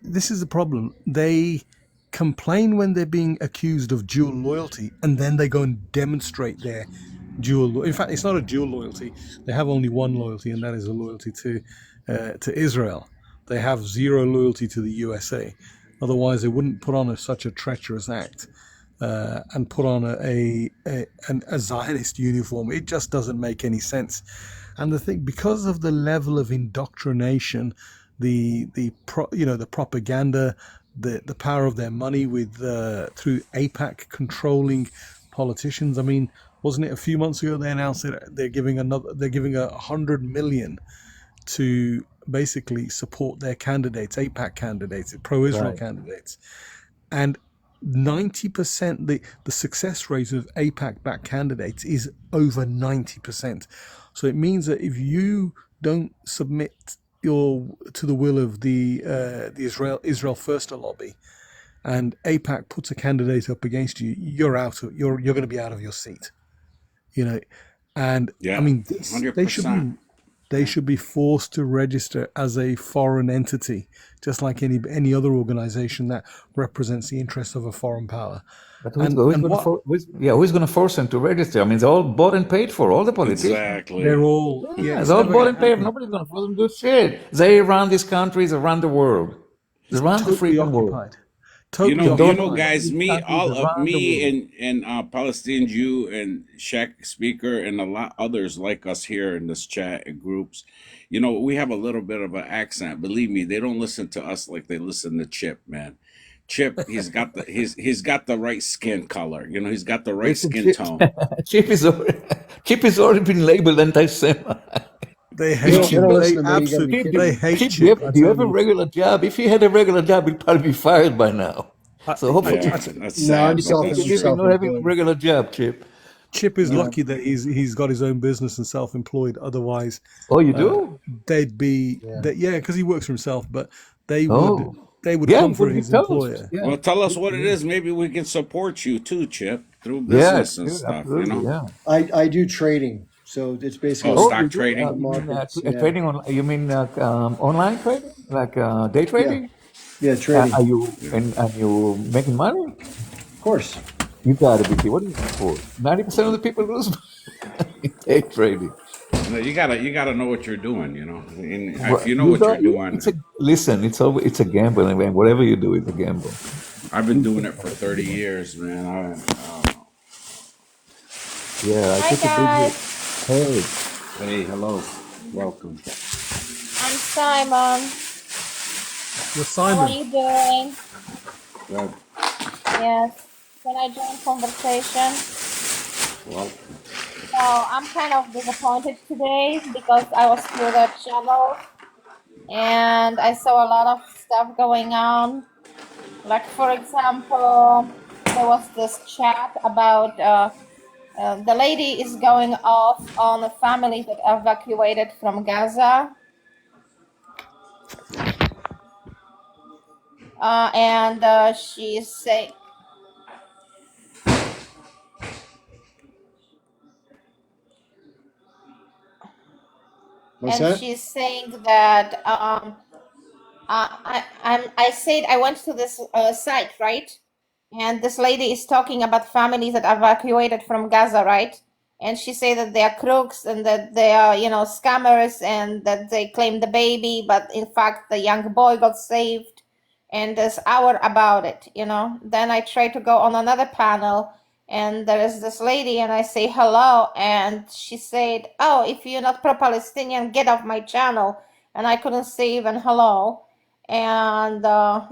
This is the problem. They complain when they're being accused of dual loyalty, and then they go and demonstrate their dual. In fact, it's not a dual loyalty. They have only one loyalty, and that is a loyalty to Israel. They have zero loyalty to the USA. Otherwise, they wouldn't put on such a treacherous act and put on a Zionist uniform. It just doesn't make any sense. And the thing, because of the level of indoctrination, the propaganda, the power of their money with through AIPAC controlling politicians. I mean, wasn't it a few months ago they announced that they're giving $100 million to basically support their candidates, AIPAC candidates, pro-Israel right. candidates, and 90%, the success rate of AIPAC-backed candidates is over 90%. So it means that if you don't submit to the will of the Israel First lobby, and AIPAC puts a candidate up against you, you're going to be out of your seat. And I yeah, mean, they should 100%. be forced to register as a foreign entity, just like any other organization that represents the interests of a foreign power. But And who's going to force them to register? I mean, they're all bought and paid for. All the politicians. Exactly. they're all Yeah, it's they're all never bought going and to paid for. happen. Nobody's going to force them to do shit. They run these countries, they run the world. They It's run the totally freaking world. occupied. totally You off know, line. guys, these me, countries all of around the world. me, and Palestinian Jew and Czech speaker and a lot others like us here in this chat and groups. You know, we have a little bit of an accent. Believe me, they don't listen to us like they listen to Chip, man. Chip, he's got the right skin color. You know, he's got the right Listen, skin tone. Chip is already been labeled anti-Semite. They They hate don't, they Chip. don't They listen to me. You got to be absolutely, kidding they me. hate Chip, Chip. I do you tell have a you. regular job? If you had a regular job, you'd probably be fired by now. I, So hopefully, Yeah, that's No, I'm sad, but you that's live in not having a self-employed. regular job, Chip. Chip is No, lucky that he's got his own business and self-employed. Otherwise, Oh, you uh, do? they'd be yeah. that yeah, because he works for himself. But they would Oh, they would yeah, come it for would be his toast. employer. Yeah, well, tell us what it is. Maybe we can support you too, Chip, through yeah, business and sure, stuff. You absolutely, know, yeah. I do trading, so it's basically oh, Oh, like you stock do? trading. stock You mean markets. Yeah, trading on? You mean online trading, like day yeah, trading? yeah, Are trading. you and you making money? Of course. You gotta be kidding. What are you for? 90% of the people lose money in day trading. No, you gotta know what you're doing. You know, and if Well, you know you what you're don't. doing, It's a listen. It's a gamble, and whatever you do, it's a gamble. I've been doing it for 30 years, man. Yeah, I Hi took a big hit. guys, Hey, Hey, hello, welcome. I'm Simon. You're How are Simon. you doing? Good. Yes. Can I join conversation? Well, So I'm kind of disappointed today because I was through the channel and I saw a lot of stuff going on. Like for example, there was this chat about the lady is going off on a family that evacuated from Gaza. And she's saying, What's that? that I said I went to this site, right? And this lady is talking about families that evacuated from Gaza, right? And she said that they are crooks and that they are, scammers and that they claim the baby, but in fact the young boy got saved. And there's hour about it, Then I try to go on another panel and there is this lady and I say hello and she said, "Oh, if you're not pro-Palestinian, get off my channel." And I couldn't say even hello. And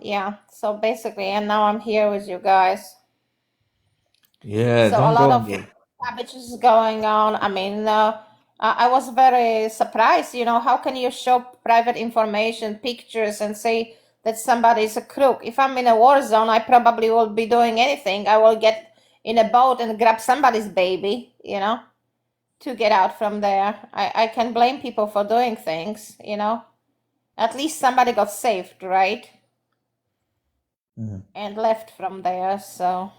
yeah, so basically, and now I'm here with you guys. yeah, So a don't lot go of there. cabbage is going on. I mean, I was very surprised. How can you show private information, pictures, and say that somebody is a crook? If I'm in a war zone, I probably will be doing anything. I will get in a boat and grab somebody's baby, to get out from there. I can blame people for doing things, At least somebody got saved, right? Mhm. And left from there. So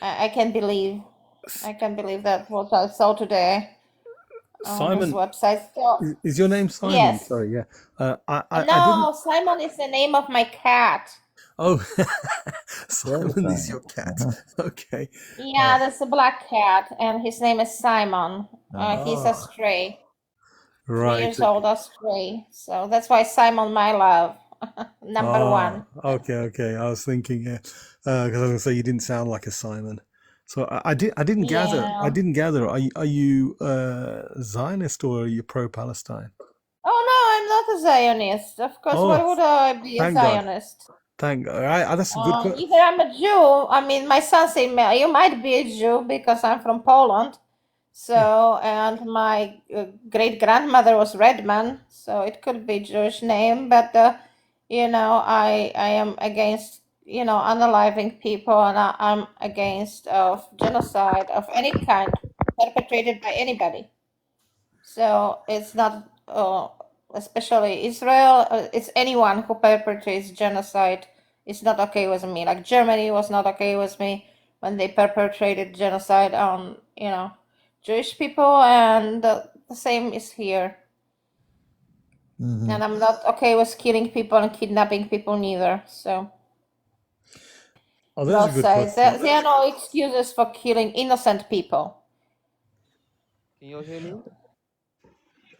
I can believe that what I saw today on this Simon, website. So is your name Simon? yes, Sorry, yeah. I didn't. no, Simon is the name of my cat. Oh, Yeah, Simon is fine. your cat. Uh-huh. Okay. Yeah, that's a black cat, and his name is Simon. He's a Ah, stray, 3 years right. old, a stray. So that's why Simon, my love, number Ah, one. okay, okay. I was thinking, yeah, because I was gonna say you didn't sound like a Simon. So I didn't gather. I Yeah. didn't gather. Are you Zionist or are you pro-Palestine? Oh no, I'm not a Zionist. Of course, why Oh, would I be a thank God. Zionist? Thank God. That's a good question. Either I'm a Jew. I mean, my son said, "You might be a Jew because I'm from Poland." So, and my great grandmother was Redman, so it could be Jewish name. But I am against unaliving people, and I'm against of genocide of any kind perpetrated by anybody. So it's not especially Israel. It's anyone who perpetrates genocide. It's not okay with me. Like Germany was not okay with me when they perpetrated genocide on Jewish people, and the same is here. Mhm. And I'm not okay with killing people and kidnapping people neither. So Oh, that's a both good sides. question. There are no excuses for killing innocent people. Can you all hear me?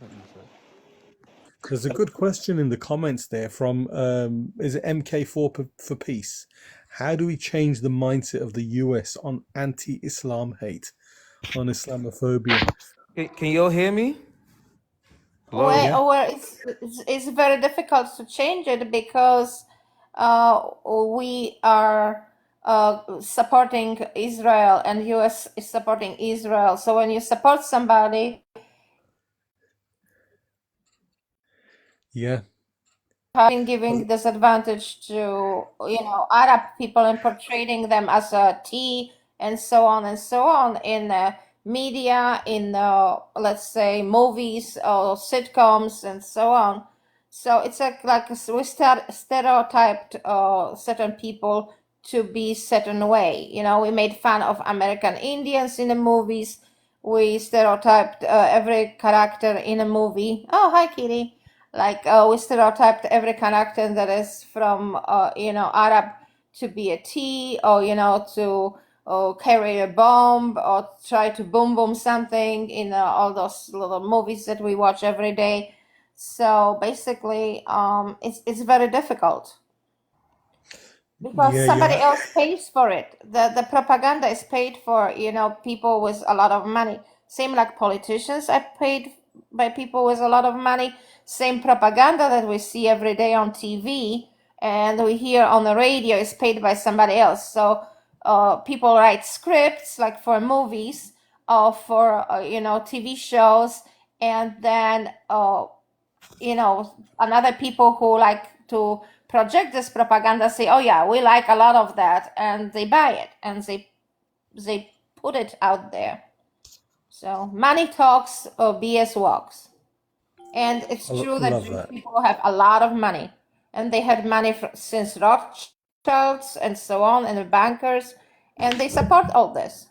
Oh, sorry. There's a good question in the comments there from is it MK4 for Peace? How do we change the mindset of the US on anti-Islam hate, on Islamophobia? Can you all hear me? Hello? Yeah. Well, it's very difficult to change it because we are supporting Israel and US is supporting Israel. So when you support somebody, Yeah. having giving disadvantage to Arab people and portraying them as a T and so on in media, in let's say movies or sitcoms and so on. So it's like we stereotyped certain people to be certain way. We made fun of American Indians in the movies. We stereotyped every character in a movie. Oh, hi, Kitty. Like we stereotyped every character that is from Arab to be a T, or to carry a bomb or try to boom something in all those little movies that we watch every day. So basically, it's very difficult because Yeah, somebody else pays for it. The propaganda is paid for, people with a lot of money. Same like politicians are paid by people with a lot of money. Same propaganda that we see every day on TV and we hear on the radio is paid by somebody else. So people write scripts like for movies or for TV shows, and then another people who like to project this propaganda say, oh yeah, we like a lot of that, and they buy it and they put it out there. So money talks or BS walks. And it's true that love Jewish that. people have a lot of money, and they had money since Rothschilds and so on, and the bankers, and they support all this.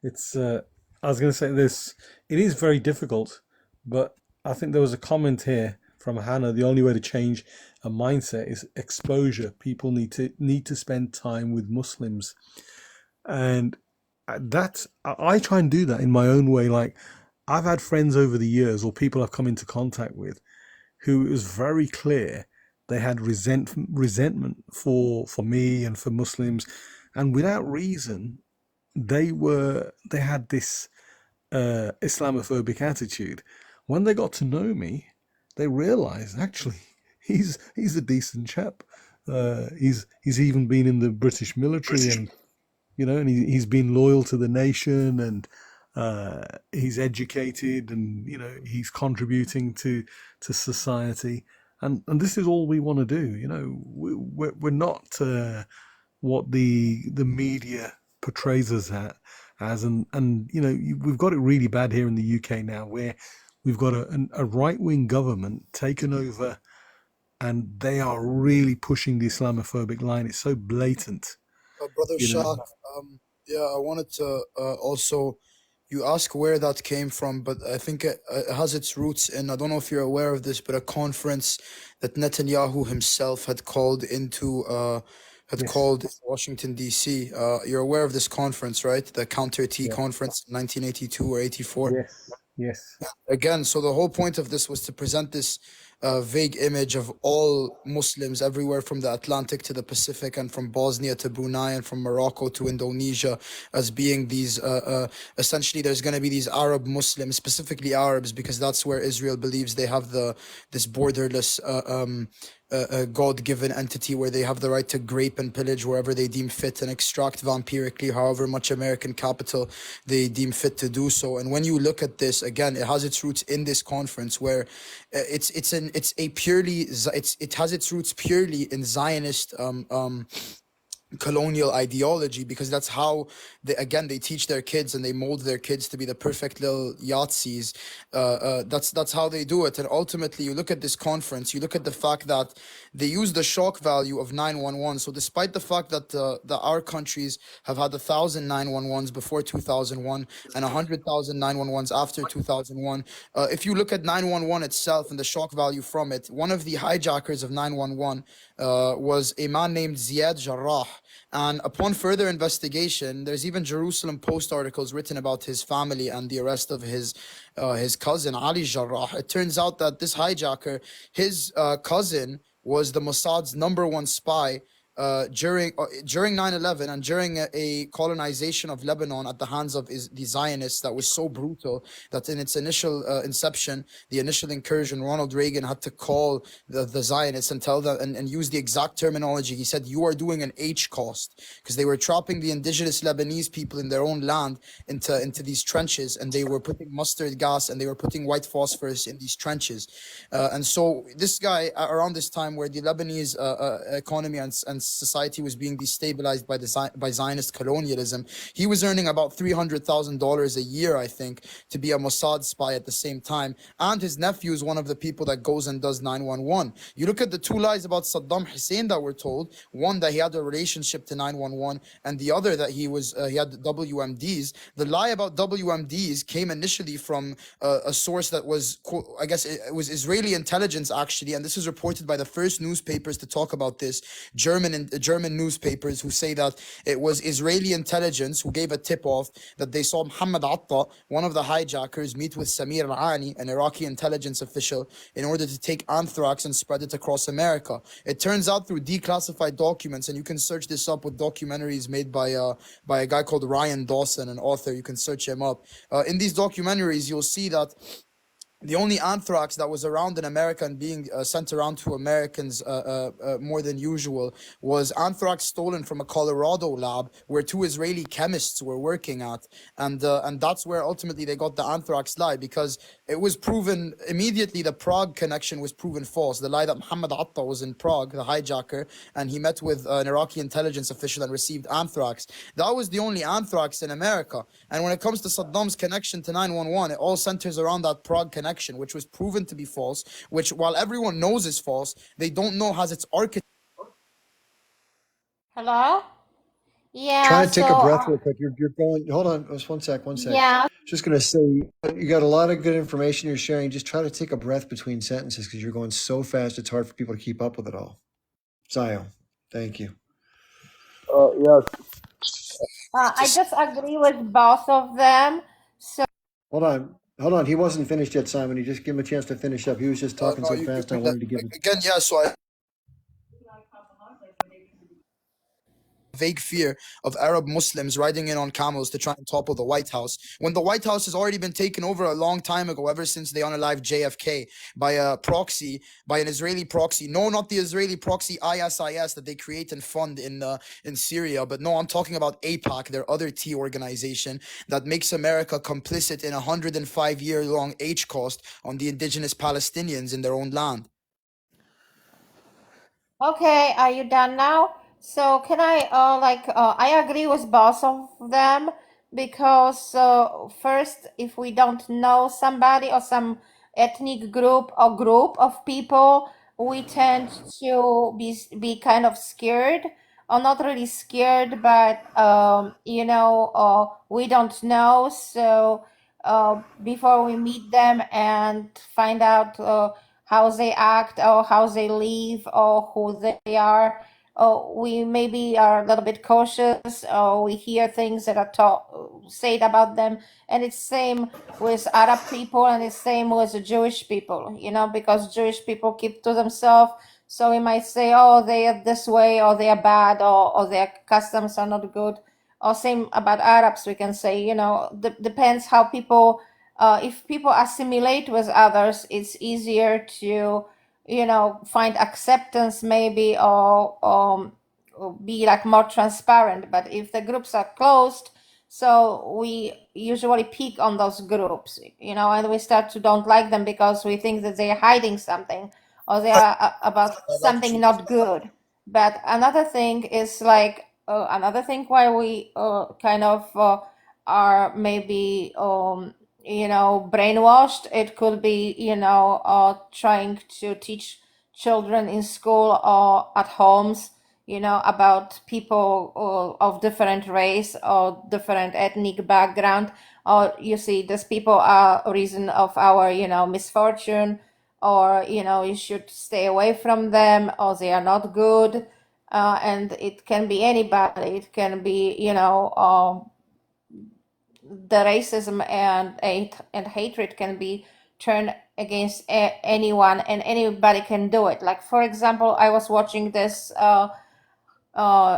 It's I was going to say this. It is very difficult, but I think there was a comment here from Hannah. The only way to change a mindset is exposure. People need to spend time with Muslims, and that's I try and do that in my own way. Like I've had friends over the years, or people I've come into contact with, who it was very clear they had resentment for me and for Muslims, and without reason, they had this Islamophobic attitude. When they got to know me, they realized actually he's a decent chap. He's even been in the British military, and and he's been loyal to the nation, and he's educated, and he's contributing to society, and this is all we want to do. We're not what the media portrays us as, and we've got it really bad here in the UK now, where we've got a right-wing government taken over, and they are really pushing the Islamophobic line. It's so blatant. Brother Shah, I wanted to also, you ask where that came from, but I think it has its roots in, I don't know if you're aware of this, but a conference that Netanyahu himself had called into, called Washington, D.C. You're aware of this conference, right? The Counter T conference, 1982 or 84? Yes. Again, so the whole point of this was to present this vague image of all Muslims everywhere from the Atlantic to the Pacific, and from Bosnia to Brunei, and from Morocco to Indonesia, as being these essentially there's going to be these Arab Muslims, specifically Arabs, because that's where Israel believes they have this borderless God-given entity where they have the right to grape and pillage wherever they deem fit, and extract vampirically however much American capital they deem fit to do so. And when you look at this, again, it has its roots in this conference where it has its roots purely in Zionist colonial ideology, because that's how they teach their kids, and they mold their kids to be the perfect little Yahtzees. That's how they do it. And ultimately, you look at this conference, you look at the fact that they use the shock value of 911. So despite the fact that our countries have had 1,000 911s before 2001 and 100,000 911s after 2001, if you look at 911 itself and the shock value from it, one of the hijackers of 911 was a man named Ziad Jarrah. And upon further investigation, there's even Jerusalem Post articles written about his family and the arrest of his cousin Ali Jarrah. It turns out that this hijacker, his cousin, was the Mossad's #1 spy during 9/11 and during a colonization of Lebanon at the hands of the Zionists that was so brutal that in its initial inception, the initial incursion, Ronald Reagan had to call the Zionists and tell them and use the exact terminology. He said, "You are doing an H cost," because they were trapping the indigenous Lebanese people in their own land into these trenches, and they were putting mustard gas and they were putting white phosphorus in these trenches. And so this guy, around this time where the Lebanese economy and society was being destabilized by Zionist colonialism, he was earning about $300,000 a year, I think, to be a Mossad spy at the same time. And his nephew is one of the people that goes and does 911. You look at the two lies about Saddam Hussein that were told: one, that he had a relationship to 911, and the other that he had WMDs. The lie about WMDs came initially from a source that was, I guess it was Israeli intelligence, actually, and this is reported by the first newspapers to talk about this, German newspapers, who say that it was Israeli intelligence who gave a tip-off that they saw Mohammed Atta, one of the hijackers, meet with Samir al-Ani, an Iraqi intelligence official, in order to take anthrax and spread it across America. It turns out through declassified documents, and you can search this up with documentaries made by a guy called Ryan Dawson, an author. You can search him up. In these documentaries, you'll see that the only anthrax that was around in America and being sent around to Americans more than usual was anthrax stolen from a Colorado lab where two Israeli chemists were working at, and that's where ultimately they got the anthrax lie, because it was proven immediately. The Prague connection was proven false. The lie that Mohammed Atta was in Prague, the hijacker, and he met with an Iraqi intelligence official and received anthrax. That was the only anthrax in America. And when it comes to Saddam's connection to 911, it all centers around that Prague connection, which was proven to be false, which, while everyone knows is false, they don't know has its architecture. Hello? Yeah, Try to take a breath so real quick. You're going. Hold on, just one sec. yeah. Just gonna say, you got a lot of good information you're sharing. Just try to take a breath between sentences because you're going so fast. It's hard for people to keep up with it all. Zion, thank you. Yes. I just agree with both of them. So Hold on. He wasn't finished yet, Simon. You just give him a chance to finish up. He was just talking No, so you fast. I can, wanted to give him. again, yeah. So I vague fear of Arab Muslims riding in on camels to try and topple the White House, when the White House has already been taken over a long time ago, ever since they unalived JFK by a proxy, by an Israeli proxy. No, not the Israeli proxy ISIS that they create and fund in Syria, but no, I'm talking about AIPAC, their other T organization that makes America complicit in a 105-year-long H cost on the indigenous Palestinians in their own land. okay, are you done now? So can I I agree with both of them, because first, if we don't know somebody or some ethnic group or group of people, we tend to be kind of scared, or not really scared, but we don't know. So before we meet them and find out how they act or how they live or who they are, we maybe are a little bit cautious, or we hear things that are said about them. And it's same with Arab people, and it's same with the Jewish people, because Jewish people keep to themselves. So we might say, oh, they are this way, or they are bad, or their customs are not good. Or same about Arabs, we can say, depends how people, if people assimilate with others, it's easier to, find acceptance maybe, or be like more transparent. But if the groups are closed, so we usually pick on those groups, and we start to don't like them because we think that they're hiding something, or they are about something not good. But another thing is another thing why we kind of are maybe brainwashed. It could be trying to teach children in school or at homes about people of different race or different ethnic background, or you see these people are a reason of our misfortune, or you should stay away from them, or they are not good. and it can be anybody. It can be, the racism and hatred can be turned against anyone, and anybody can do it. Like, for example, I was watching this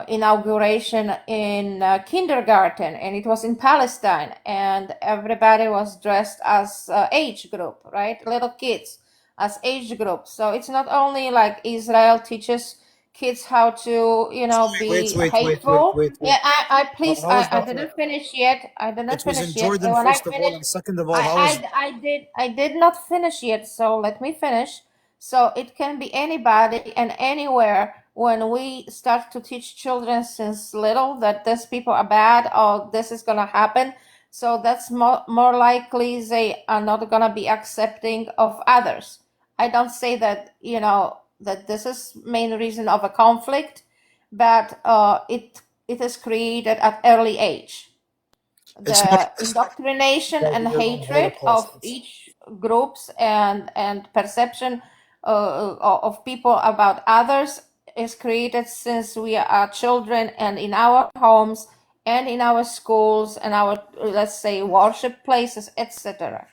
inauguration in kindergarten, and it was in Palestine, and everybody was dressed as age group, right? Little kids as age group. So it's not only like Israel teaches kids how to, be hateful. Yeah, I please, How is I that didn't right? finish yet. I did not It was finish in yet. Jordan, When I first of all, finish, and second of all, how is I did not finish yet, so let me finish. So it can be anybody and anywhere. When we start to teach children since little that these people are bad or this is gonna happen, so that's more likely they are not gonna be accepting of others. I don't say that, that this is main reason of a conflict, but it is created at early age. it's more The indoctrination and your own hatred of Holocaust. each groups and perception of people about others is created since we are children, and in our homes and in our schools and our, let's say, worship places, etc.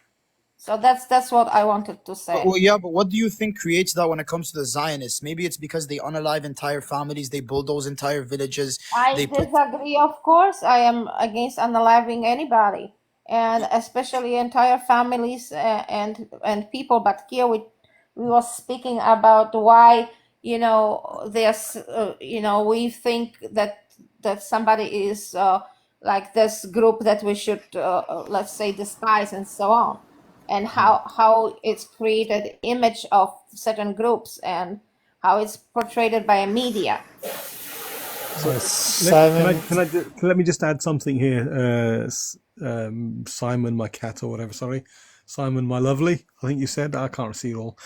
So that's what I wanted to say. Well, yeah, but what do you think creates that when it comes to the Zionists? Maybe it's because they unalive entire families, they bulldoze entire villages, I they put. disagree, of course. I am against unaliving anybody, and especially entire families and people. But here we was speaking about why, there's we think that somebody is like this group that we should let's say despise and so on, and how it's created image of certain groups and how it's portrayed by media. So Simon, let me just add something here. Simon, my cat, or whatever. Sorry, Simon, my lovely. I think you said. I can't see it all.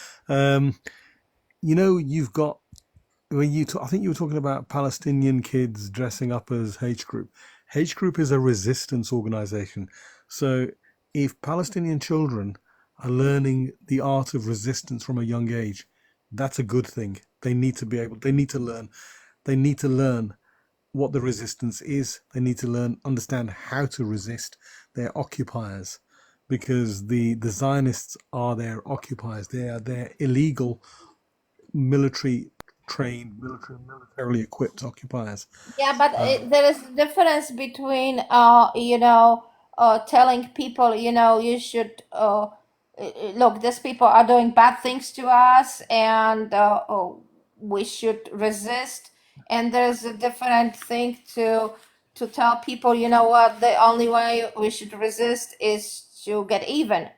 You've got when I think you were talking about Palestinian kids dressing up as H Group. H Group is a resistance organization. So if Palestinian children are learning the art of resistance from a young age, that's a good thing. They need to learn. They need to learn what the resistance is. They need to understand how to resist their occupiers, because the Zionists are their occupiers. They are their illegal, military trained, militarily equipped occupiers. Yeah, but there is a difference between, telling people, you should look, these people are doing bad things to us, and we should resist. And there's a different thing to tell people, you know what, the only way we should resist is to get even,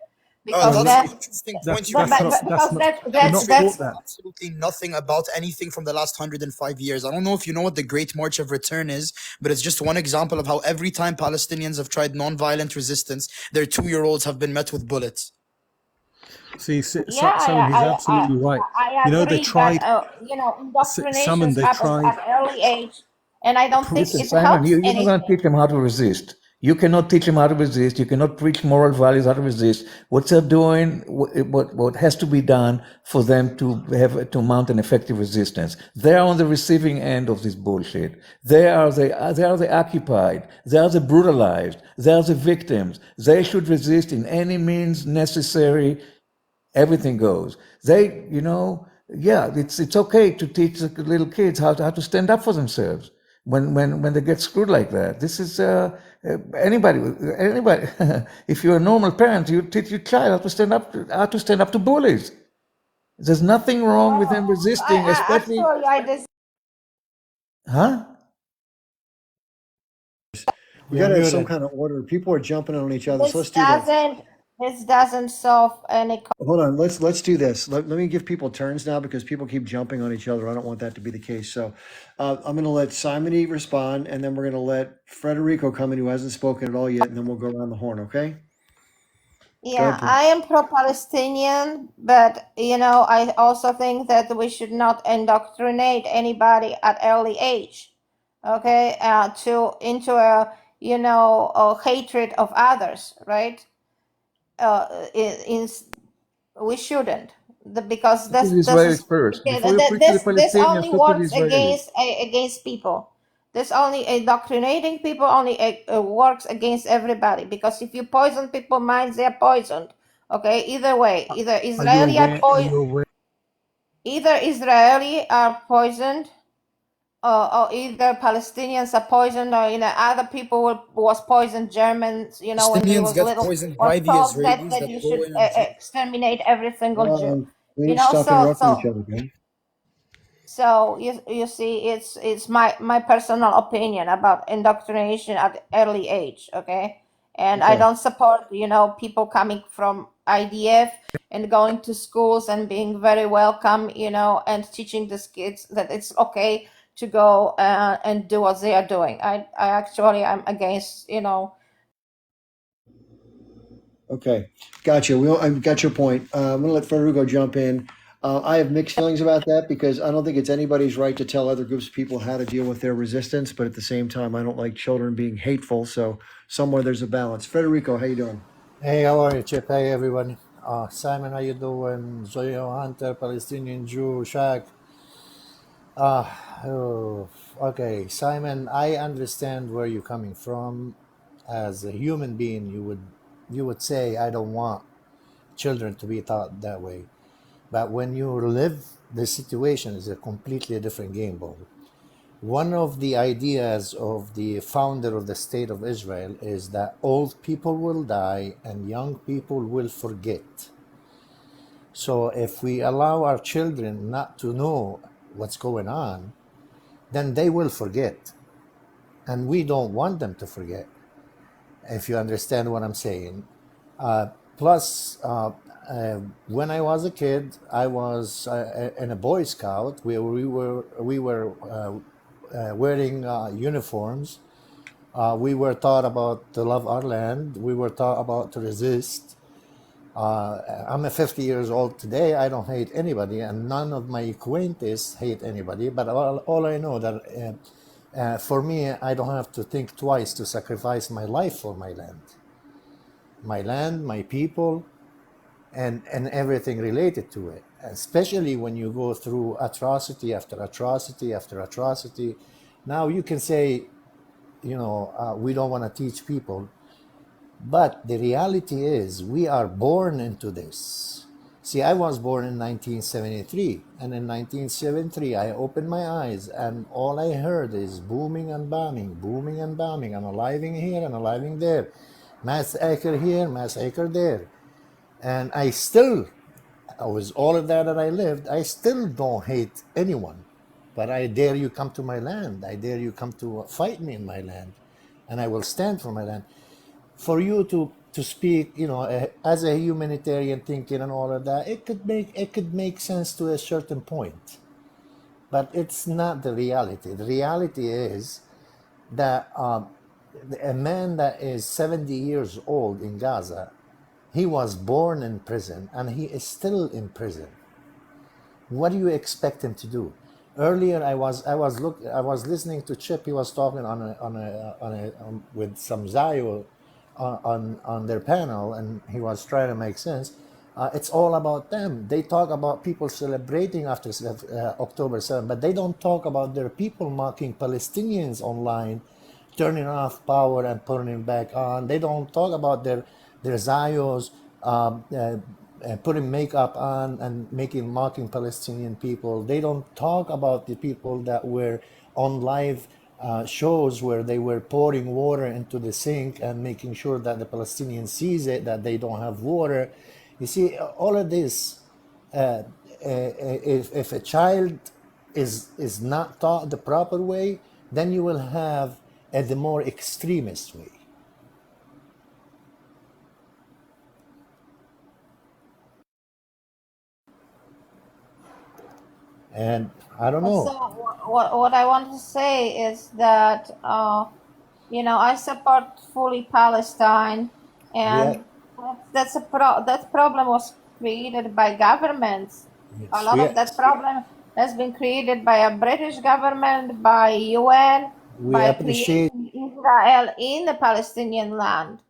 because That's an that, interesting That's point you but, make. but, but because we're not taught that. Absolutely nothing about anything from the last 105 years. I don't know if you know what the Great March of Return is, but it's just one example of how every time Palestinians have tried non-violent resistance, their 2-year-olds have been met with bullets. See, yeah, Simon, he's absolutely right. I agree, They tried. but Simon, indoctrination they happens tried. at early age, and I don't think Listen, it Simon, helps you're not going to anything. teach them how to resist. You cannot teach them how to resist. You cannot preach moral values how to resist. What they're doing, what has to be done for them to mount an effective resistance. They're on the receiving end of this bullshit. They are the occupied. They are the brutalized. They are the victims. They should resist in any means necessary. Everything goes. It's okay to teach the little kids how to stand up for themselves when they get screwed like that. This is anybody. If you're a normal parent, you teach your child how to stand up to bullies. There's nothing wrong with them resisting, especially. Huh? We got to have some kind of order. People are jumping on each other. So let's do that. This doesn't solve any. Hold on. Let's do this. Let me give people turns now, because people keep jumping on each other. I don't want that to be the case. So I'm going to let Simony respond, and then we're going to let Federico come in, who hasn't spoken at all yet, and then we'll go around the horn. Okay? Yeah, I am pro-Palestinian, but I also think that we should not indoctrinate anybody at early age, okay, into a hatred of others, right? We shouldn't. because Put the Israelis first. Before you preach to the this Palestinians, only talk to the works Israelis. against people. This only indoctrinating people only works against everybody, because if you poison people's minds, they're poisoned. Okay, either way, either Israeli Are you aware? either Israeli are poisoned, or either Palestinians are poisoned, or other people was poisoned. Germans, when he Palestinians was get little, poisoned was by the told Israelis that that you go should in and exterminate every single Jew. We need to stop interrupting each So other, man. so you see, it's my personal opinion about indoctrination at early age, okay? And I Okay. don't support, people coming from IDF and going to schools and being very welcome, and teaching these kids that it's okay to go and do what they are doing. I'm against, Okay, gotcha. I've got your point. I'm going to let Federico jump in. I have mixed feelings about that because I don't think it's anybody's right to tell other groups of people how to deal with their resistance, but at the same time, I don't like children being hateful. So somewhere there's a balance. Federico, how you doing? Hey, how are you, Chip? Hey, everyone. Simon, how you doing? Zoyo Hunter, Palestinian Jew, Shaq. Okay, Simon, I understand where you're coming from. As a human being, you would say, I don't want children to be taught that way. But when you live the situation, is a completely different game ball. One of the ideas of the founder of the State of Israel is that old people will die and young people will forget. So if we allow our children not to know what's going on, then they will forget. And we don't want them to forget, if you understand what I'm saying. Plus, when I was a kid, I was in a Boy Scout where we were wearing uniforms. We were taught about to love our land. We were taught about to resist. I'm 50 years old today. I don't hate anybody, and none of my acquaintances hate anybody. But all I know that for me, I don't have to think twice to sacrifice my life for my land, my people, and everything related to it. Especially when you go through atrocity after atrocity after atrocity. Now you can say, we don't want to teach people. But the reality is we are born into this. See, I was born in 1973. And in 1973, I opened my eyes and all I heard is booming and bombing, booming and bombing. I'm aliving here and aliving there. Massacre here, massacre there. And I still, with all of that I lived, I still don't hate anyone. But I dare you come to my land. I dare you come to fight me in my land. And I will stand for my land. For you to speak, as a humanitarian thinking and all of that, it could make sense to a certain point. But it's not the reality. The reality is that a man that is 70 years old in Gaza, he was born in prison and he is still in prison. What do you expect him to do? Earlier, I was listening to Chip. He was talking with some Zayo on their panel, and he was trying to make sense. It's all about them. They talk about people celebrating after October 7th, but they don't talk about their people mocking Palestinians online, turning off power and putting it back on. They don't talk about their Zayos putting makeup on and mocking Palestinian people. They don't talk about the people that were on live shows where they were pouring water into the sink and making sure that the Palestinians sees it, that they don't have water. You see, all of this, if a child is not taught the proper way, then you will have the more extremist way. And I don't know. So what I want to say is that I support fully Palestine, and that problem was created by governments. A lot of that problem has been created by a British government, by UN, by creating Israel in the Palestinian land.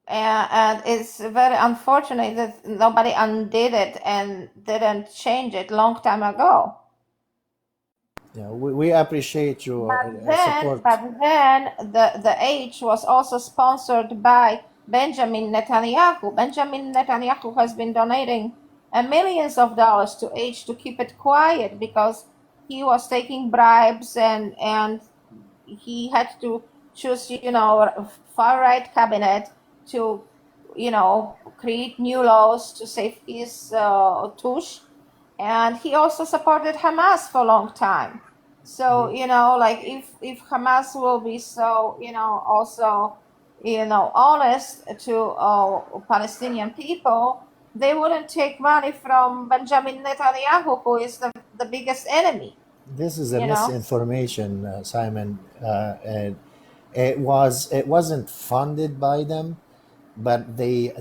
and it's very unfortunate that nobody undid it and didn't change it long time ago. Yeah, we appreciate your support. But then the H was also sponsored by Benjamin Netanyahu. Benjamin Netanyahu has been donating millions of dollars to H to keep it quiet because he was taking bribes and he had to choose, far right cabinet to, create new laws to save his tush. And he also supported Hamas for a long time. So, like if Hamas will be so, also, honest to Palestinian people, they wouldn't take money from Benjamin Netanyahu, who is the biggest enemy. This is a misinformation, Simon. And it wasn't funded by them, but they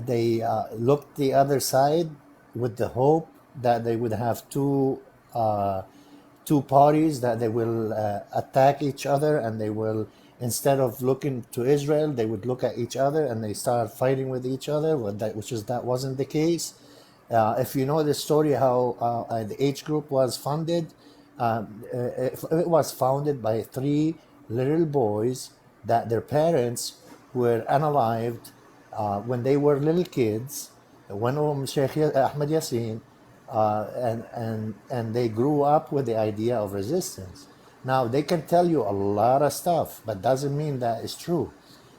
looked the other side with the hope that they would have two parties, that they will attack each other, and they will, instead of looking to Israel, they would look at each other and they start fighting with each other. That wasn't the case. If you know the story how the H group was funded, it was founded by 3 little boys that their parents were unalived when they were little kids. One of them, Sheikh Ahmed Yassin, and they grew up with the idea of resistance. Now they can tell you a lot of stuff, but doesn't mean that is true.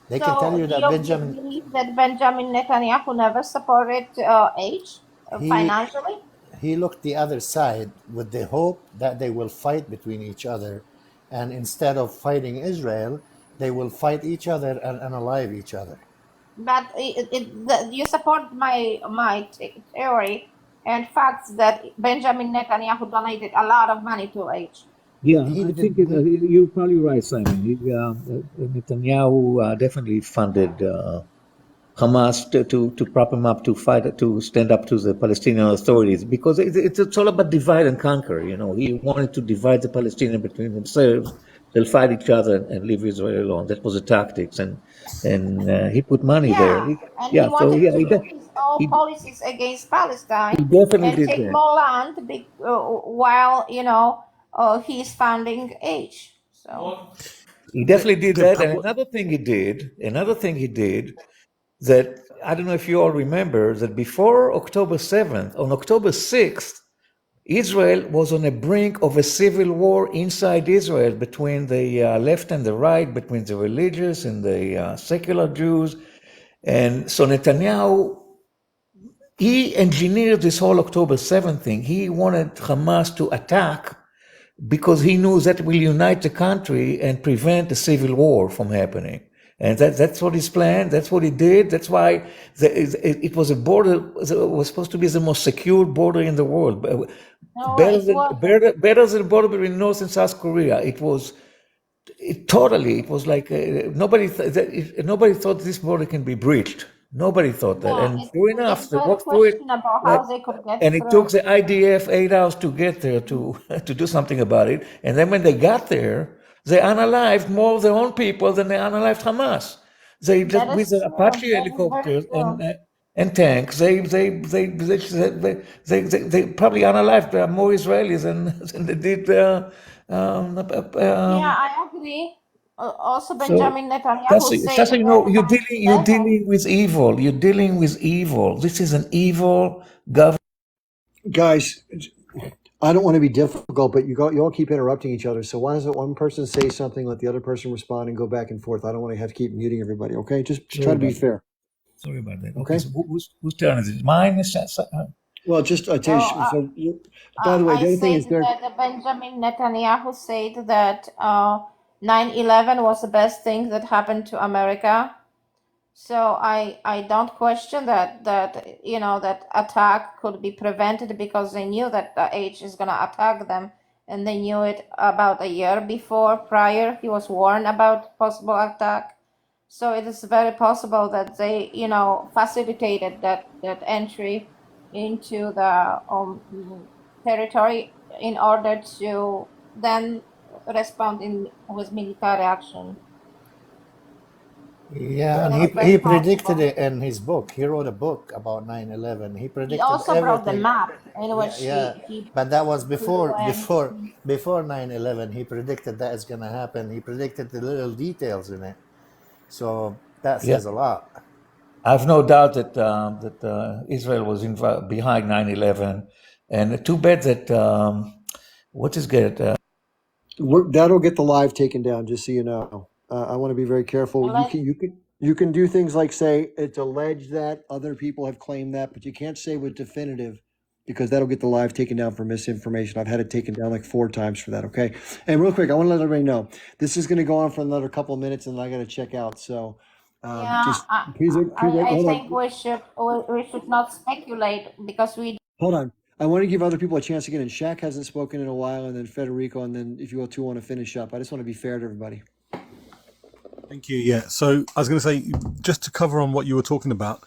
They can tell you that Benjamin. Believe that Benjamin Netanyahu never supported H financially. He looked the other side with the hope that they will fight between each other, and instead of fighting Israel, they will fight each other and unalive each other. But you support my theory and facts that Benjamin Netanyahu donated a lot of money to H. Yeah, I think you're probably right, Simon. Netanyahu definitely funded Hamas to prop him up, to fight, to stand up to the Palestinian authorities, because it's all about divide and conquer. He wanted to divide the Palestinians between themselves. They'll fight each other and leave Israel alone. That was the tactics, and he put money there. He wanted to do his own policies against Palestine. He definitely and did take that. more land while he's funding H. So he definitely did that. And another thing he did, that I don't know if you all remember, that before October 7th, on October 6th, Israel was on the brink of a civil war inside Israel between the left and the right, between the religious and the secular Jews. And so Netanyahu, he engineered this whole October 7th thing. He wanted Hamas to attack because he knew that will unite the country and prevent a civil war from happening. And that's what his plan. That's what he did. That's why it was a border. It was supposed to be the most secure border in the world, better than the border between North and South Korea. It was like nobody thought this border can be breached. Nobody thought that, and sure enough, they walked through it. And it took the IDF 8 hours to get there to do something about it. And then when they got there, they unalived more of their own people than they unalived Hamas. They just with the Apache helicopters and tanks. They probably unalived more Israelis than they did. I agree. Also, Benjamin Netanyahu said, you're dealing with evil. You're dealing with evil. This is an evil government. Guys, I don't want to be difficult, but you all keep interrupting each other. So why doesn't one person say something, let the other person respond, and go back and forth? I don't want to have to keep muting everybody. Okay, just try to be fair. Sorry about that. Okay, so whose turn is it? Mine. Well, just I tell you. By the way, the other thing is that Benjamin Netanyahu said that 9/11 was the best thing that happened to America. So I don't question that that attack could be prevented because they knew that the H is gonna attack them, and they knew it about a year prior. He was warned about possible attack. So it is very possible that they facilitated that entry into the territory in order to then respond with military action. Yeah, and That's he very predicted possible. it in his book. He wrote a book about 9/11. He He predicted also brought the everything. map in Yeah, which yeah. he But that was flew in. before 9/11. He predicted that is gonna happen. He predicted the little details in it. So that Yeah, says a lot. I've no doubt that Israel was behind 9/11, and too bad that what is good. That'll get the live taken down, just so you know. I want to be very careful. Unless You can do things like say it's alleged that other people have claimed that, but you can't say with definitive because that'll get the live taken down for misinformation. I've had it taken down like 4 times for that. Okay. And real quick, I want to let everybody know this is going to go on for another couple of minutes, and I got to check out. So yeah, just please, I hold think on. we should not speculate because we Hold on. I want to give other people a chance again. And Shaq hasn't spoken in a while, and then Federico, and then if you all two want to finish up. I just want to be fair to everybody. Thank you. Yeah. So I was going to say, just to cover on what you were talking about,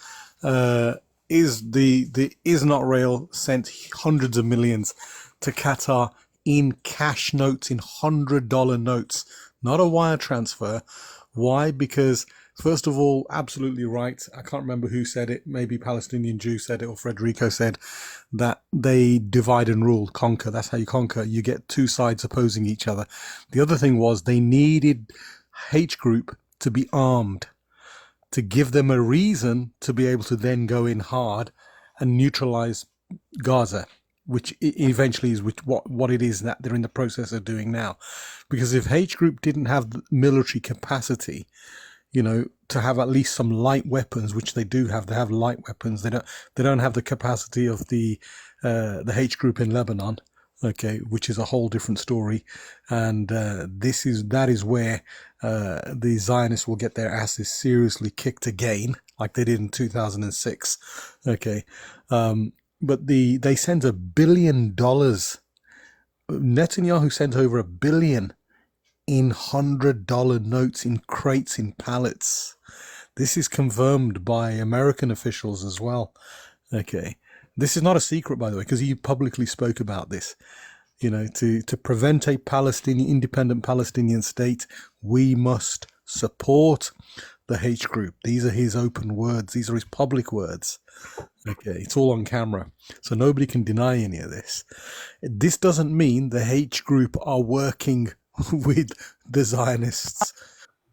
is the Not Rail sent hundreds of millions to Qatar in cash notes, in $100 notes, not a wire transfer. Why? Because first of all, absolutely right. I can't remember who said it. Maybe Palestinian Jew said it, or Federico said that they divide and rule, conquer. That's how you conquer. You get two sides opposing each other. The other thing was they needed H group to be armed, to give them a reason to be able to then go in hard and neutralize Gaza, which eventually is what it is that they're in the process of doing now. Because if H group didn't have the military capacity, to have at least some light weapons, which they do have, they have light weapons. They don't have the capacity of the H group in Lebanon. Okay, which is a whole different story, and that is where the Zionists will get their asses seriously kicked again, like they did in 2006. Okay, but they sent $1 billion. Netanyahu sent over $1 billion in $100 notes, in crates, in pallets. This is confirmed by American officials as well. Okay. This is not a secret, by the way, because he publicly spoke about this. To prevent a independent Palestinian state, we must support the H group. These are his open words. These are his public words. Okay, it's all on camera, so nobody can deny any of this. This doesn't mean the H group are working with the Zionists.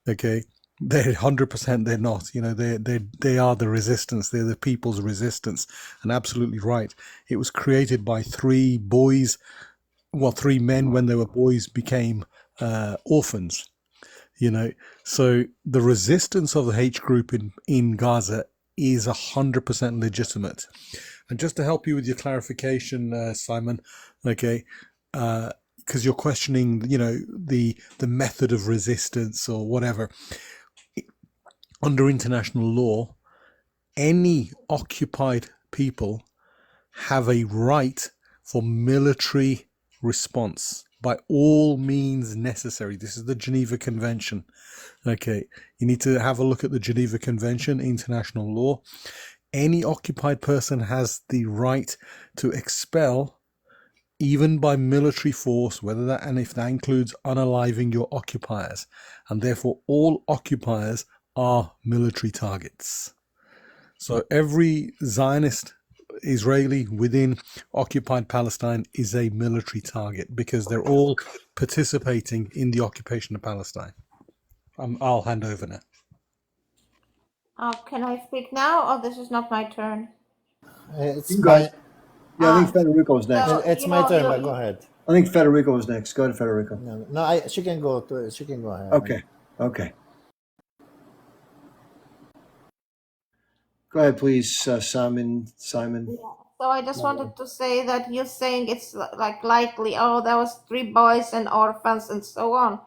Okay. They're 100%. They're not. They are the resistance. They're the people's resistance, and absolutely right. It was created by three men when they were boys became orphans. So the resistance of the H group in Gaza is 100% legitimate. And just to help you with your clarification, Simon, okay. Because you're questioning, the method of resistance or whatever. Under international law, any occupied people have a right for military response by all means necessary. This is the Geneva Convention. Okay, you need to have a look at the Geneva Convention, international law. Any occupied person has the right to expel, even by military force, if that includes unaliving your occupiers, and therefore all occupiers are military targets. So every Zionist Israeli within occupied Palestine is a military target because they're all participating in the occupation of Palestine. I'll hand over now. can I speak now, or this is not my turn? It's You guys. my Yeah, I think Federico's next. So it's my turn, but go ahead. I think Federico is next. Go ahead, Federico. No, she can go ahead. Okay. Go ahead, please, Simon. So I just wanted to say that you're saying it's like likely, there was 3 boys and orphans and so on.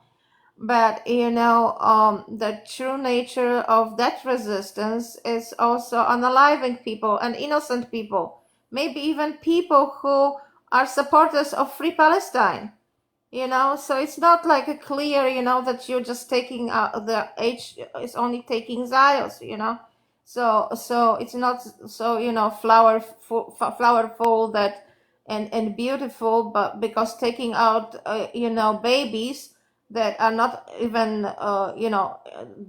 But the true nature of that resistance is also unaliving people and innocent people, maybe even people who are supporters of Free Palestine. So it's not like a clear, that you're just taking the H is only taking Zios, So it's not so flowerful that and beautiful, but because taking out babies that are not even,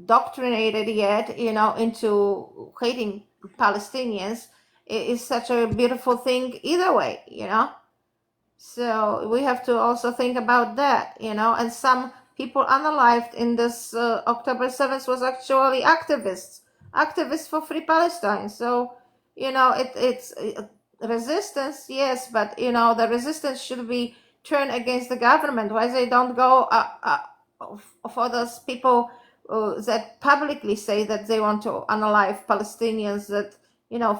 doctrinated yet, into hating Palestinians is such a beautiful thing either way, So we have to also think about that, and some people unalived in this October 7th was actually activists for Free Palestine. So, it's resistance, yes, but, the resistance should be turned against the government. Why they don't go for those people that publicly say that they want to unalive Palestinians, that,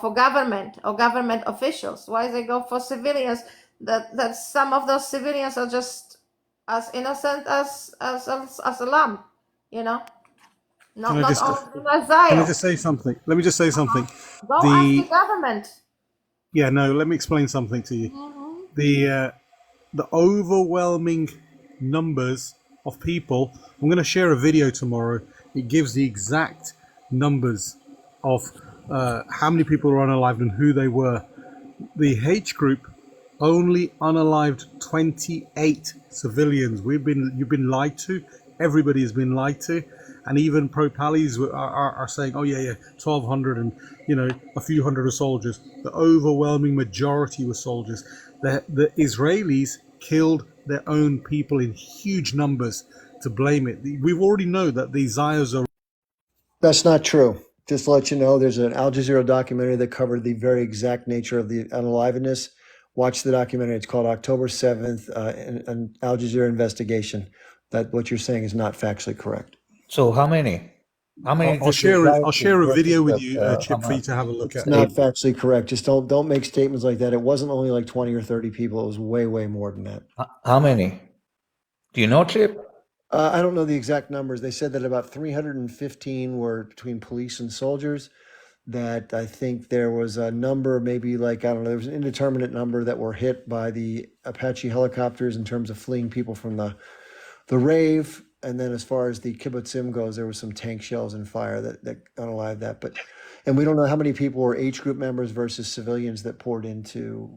for government or government officials? Why they go for civilians? That some of those civilians are just as innocent as a lamb, not Can I not just only can I Messiah. just say something? Let me just say something. Go ask the The government. Yeah, no, let me explain something to you. The overwhelming numbers of people. I'm going to share a video tomorrow. It gives the exact numbers of how many people are unalived and who they were. The H group only unalived 28 civilians. You've been lied to. Everybody has been lied to, and even pro-Palis are saying, "Oh yeah, 1,200 and a few hundred of soldiers." The overwhelming majority were soldiers. The Israelis killed their own people in huge numbers to blame it. We've already know that the Zayas are. That's not true. Just to let you know, there's an Al Jazeera documentary that covered the very exact nature of the unalivedness. Watch the documentary. It's called October 7th, an Al Jazeera investigation. That what you're saying is not factually correct. So how many? How many? I'll share a video with you, Chip, for you to have a look It's at. not factually correct. Just don't make statements like that. It wasn't only like 20 or 30 people. It was way more than that. How many? Do you know, Chip? I don't know the exact numbers. They said that about 315 were between police and soldiers. That I think there was a number, maybe like, I don't know, there was an indeterminate number that were hit by the Apache helicopters in terms of fleeing people from the rave. And then as far as the kibbutzim goes, there was some tank shells and fire that unalived that. And we don't know how many people were H group members versus civilians that poured into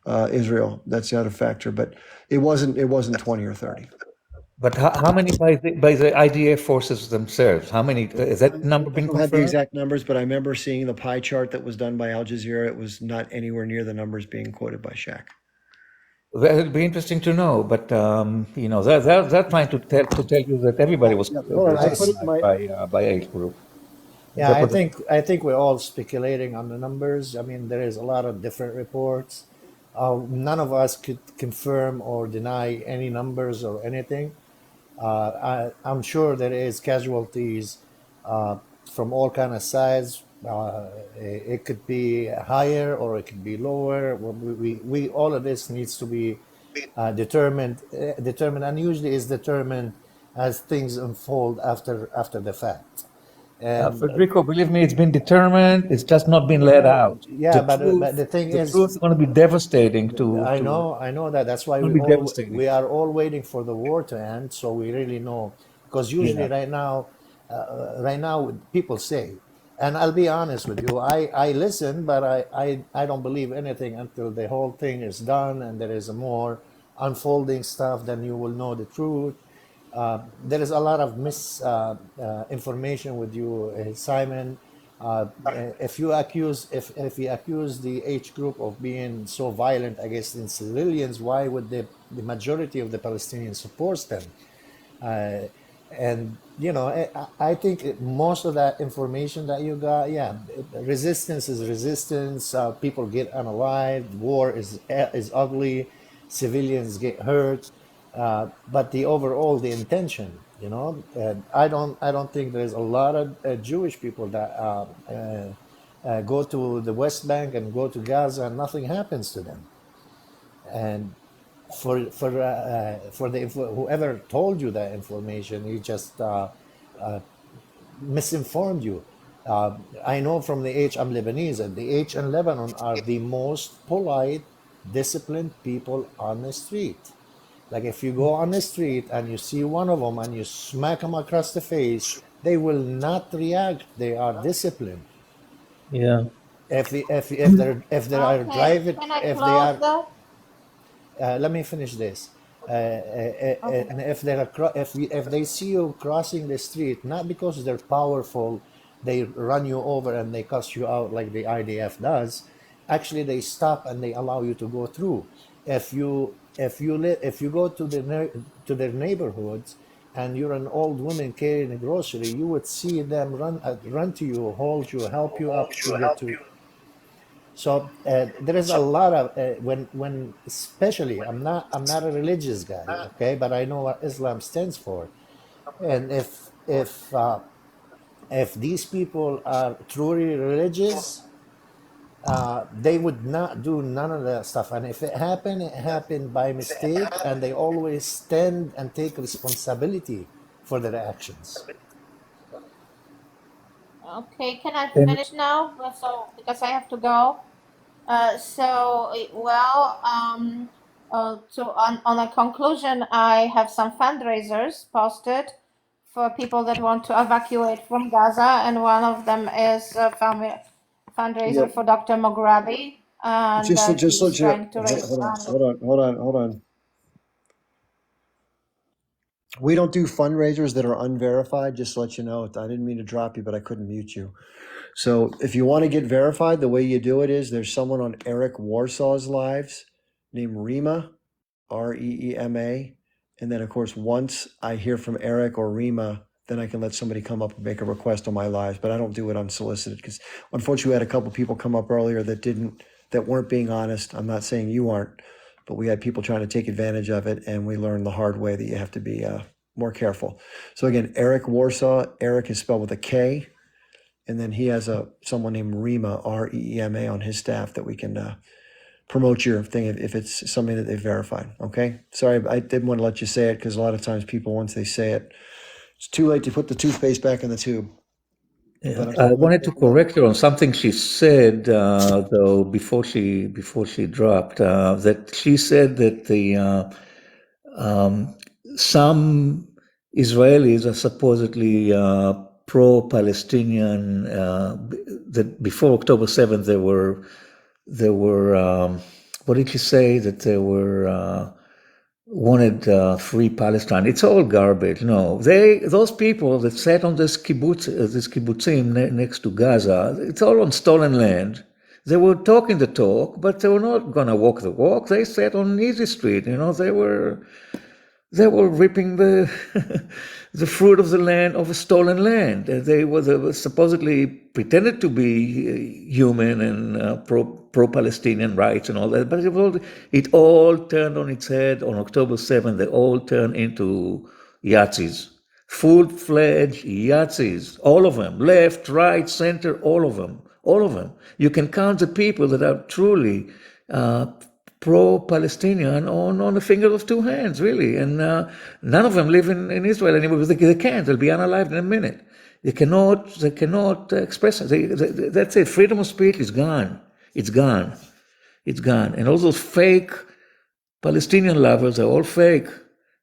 Israel. That's the other factor, but it wasn't 20 or 30. But how many by the IDF forces themselves? How many is that number been confirmed? I don't have the exact numbers, but I remember seeing the pie chart that was done by Al Jazeera. It was not anywhere near the numbers being quoted by Shaq. That would be interesting to know, but they're trying to tell you that everybody was by H group. Yeah, I think we're all speculating on the numbers. I mean, there is a lot of different reports. None of us could confirm or deny any numbers or anything. I'm sure there is casualties from all kind of sides. It could be higher or it could be lower. We all of this needs to be determined, and usually is determined as things unfold after the fact. Federico, believe me, it's been determined. It's just not been let out. Yeah, but the thing is, the truth is going to be devastating. I know that. That's why we are all waiting for the war to end, so we really know. Because usually, right now, people say, and I'll be honest with you, I listen, but I don't believe anything until the whole thing is done and there is more unfolding stuff. Then you will know the truth. There is a lot of misinformation with you, Simon. If you accuse the H group of being so violent against civilians, why would the majority of the Palestinians support them? And I think most of that information that you got, resistance is resistance. People get unalived. War is ugly. Civilians get hurt. But the intention, I don't think there's a lot of Jewish people that go to the West Bank and go to Gaza and nothing happens to them. And for whoever told you that information, he just misinformed you. I know from I'm Lebanese, and the H in Lebanon are the most polite, disciplined people on the street. Like if you go on the street and you see one of them and you smack them across the face, they will not react. They are disciplined. Yeah. If they are driving, if they are. Let me finish this. Okay. And if if they see you crossing the street, not because they're powerful, they run you over and they cuss you out like the IDF does. Actually, they stop and they allow you to go through. If you go to to their neighborhoods and you're an old woman carrying a grocery, you would see them run to you, hold you, help you up to get to. So there is a lot of when especially I'm not a religious guy, okay, but I know what Islam stands for, and if these people are truly religious, they would not do none of that stuff. And if it happened by mistake, and they always stand and take responsibility for their actions. Okay, can I And finish now? So because I have to go. So on a conclusion, I have some fundraisers posted for people that want to evacuate from Gaza, and one of them is a fundraiser Yep. for Dr. Mughrabi, and Just let he's you know. trying to raise money. Hold on. We don't do fundraisers that are unverified. Just to let you know. I didn't mean to drop you, but I couldn't mute you. So if you want to get verified, the way you do it is there's someone on Eric Warsaw's lives named Rima, Reema. And then, of course, once I hear from Eric or Rima, then I can let somebody come up and make a request on my lives. But I don't do it unsolicited because unfortunately, we had a couple people come up earlier that weren't being honest. I'm not saying you aren't, but we had people trying to take advantage of it. And we learned the hard way that you have to be more careful. So again, Eric Warsaw, Eric is spelled with a K. And then he has someone named Rima, Reema, on his staff that we can promote your thing if it's something that they've verified. Okay. Sorry, I didn't want to let you say it because a lot of times people, once they say it, it's too late to put the toothpaste back in the tube. yeah, I wanted to correct her on something she said, though, before she dropped. That she said that some Israelis are supposedly pro-Palestinian. That before October 7th, there were what did she say? That they were wanted free Palestine. It's all garbage. No, those people that sat on this kibbutzim next to Gaza, it's all on stolen land. They were talking the talk, but they were not going to walk the walk. They sat on Easy Street. They were ripping the the fruit of the land of a stolen land. They were supposedly pretended to be human and pro-Palestinian rights and all that, but it all turned on its head on October 7th. They all turned into Yazis, full-fledged Yazis, all of them, left, right, center, all of them. You can count the people that are truly pro-Palestinian on the finger of two hands, really. And none of them live in Israel anymore because they can't. They'll be unalived in a minute. They cannot express it. That's it. Freedom of speech is gone. It's gone. And all those fake Palestinian lovers are all fake.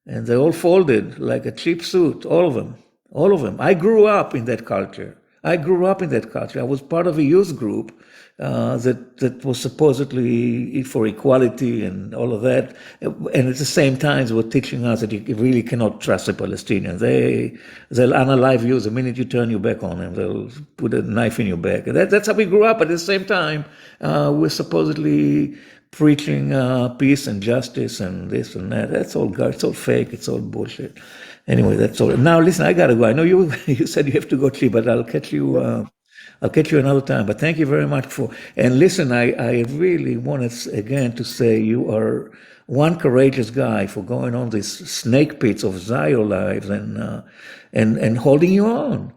And they're all folded like a cheap suit. All of them. I grew up in that culture. I was part of a youth group that was supposedly for equality and all of that. And at the same time, they were teaching us that you really cannot trust the Palestinians. They'll unalive you the minute you turn your back on them. They'll put a knife in your back. That's how we grew up. At the same time, we're supposedly preaching peace and justice and this and that. That's all garbage. It's all fake. It's all bullshit. Anyway, that's all. Now, listen, I gotta go. I know you said you have to go, Chi, but I'll catch you another time. But thank you very much and listen, I really wanted again to say you are one courageous guy for going on these snake pits of Zio lives and holding you on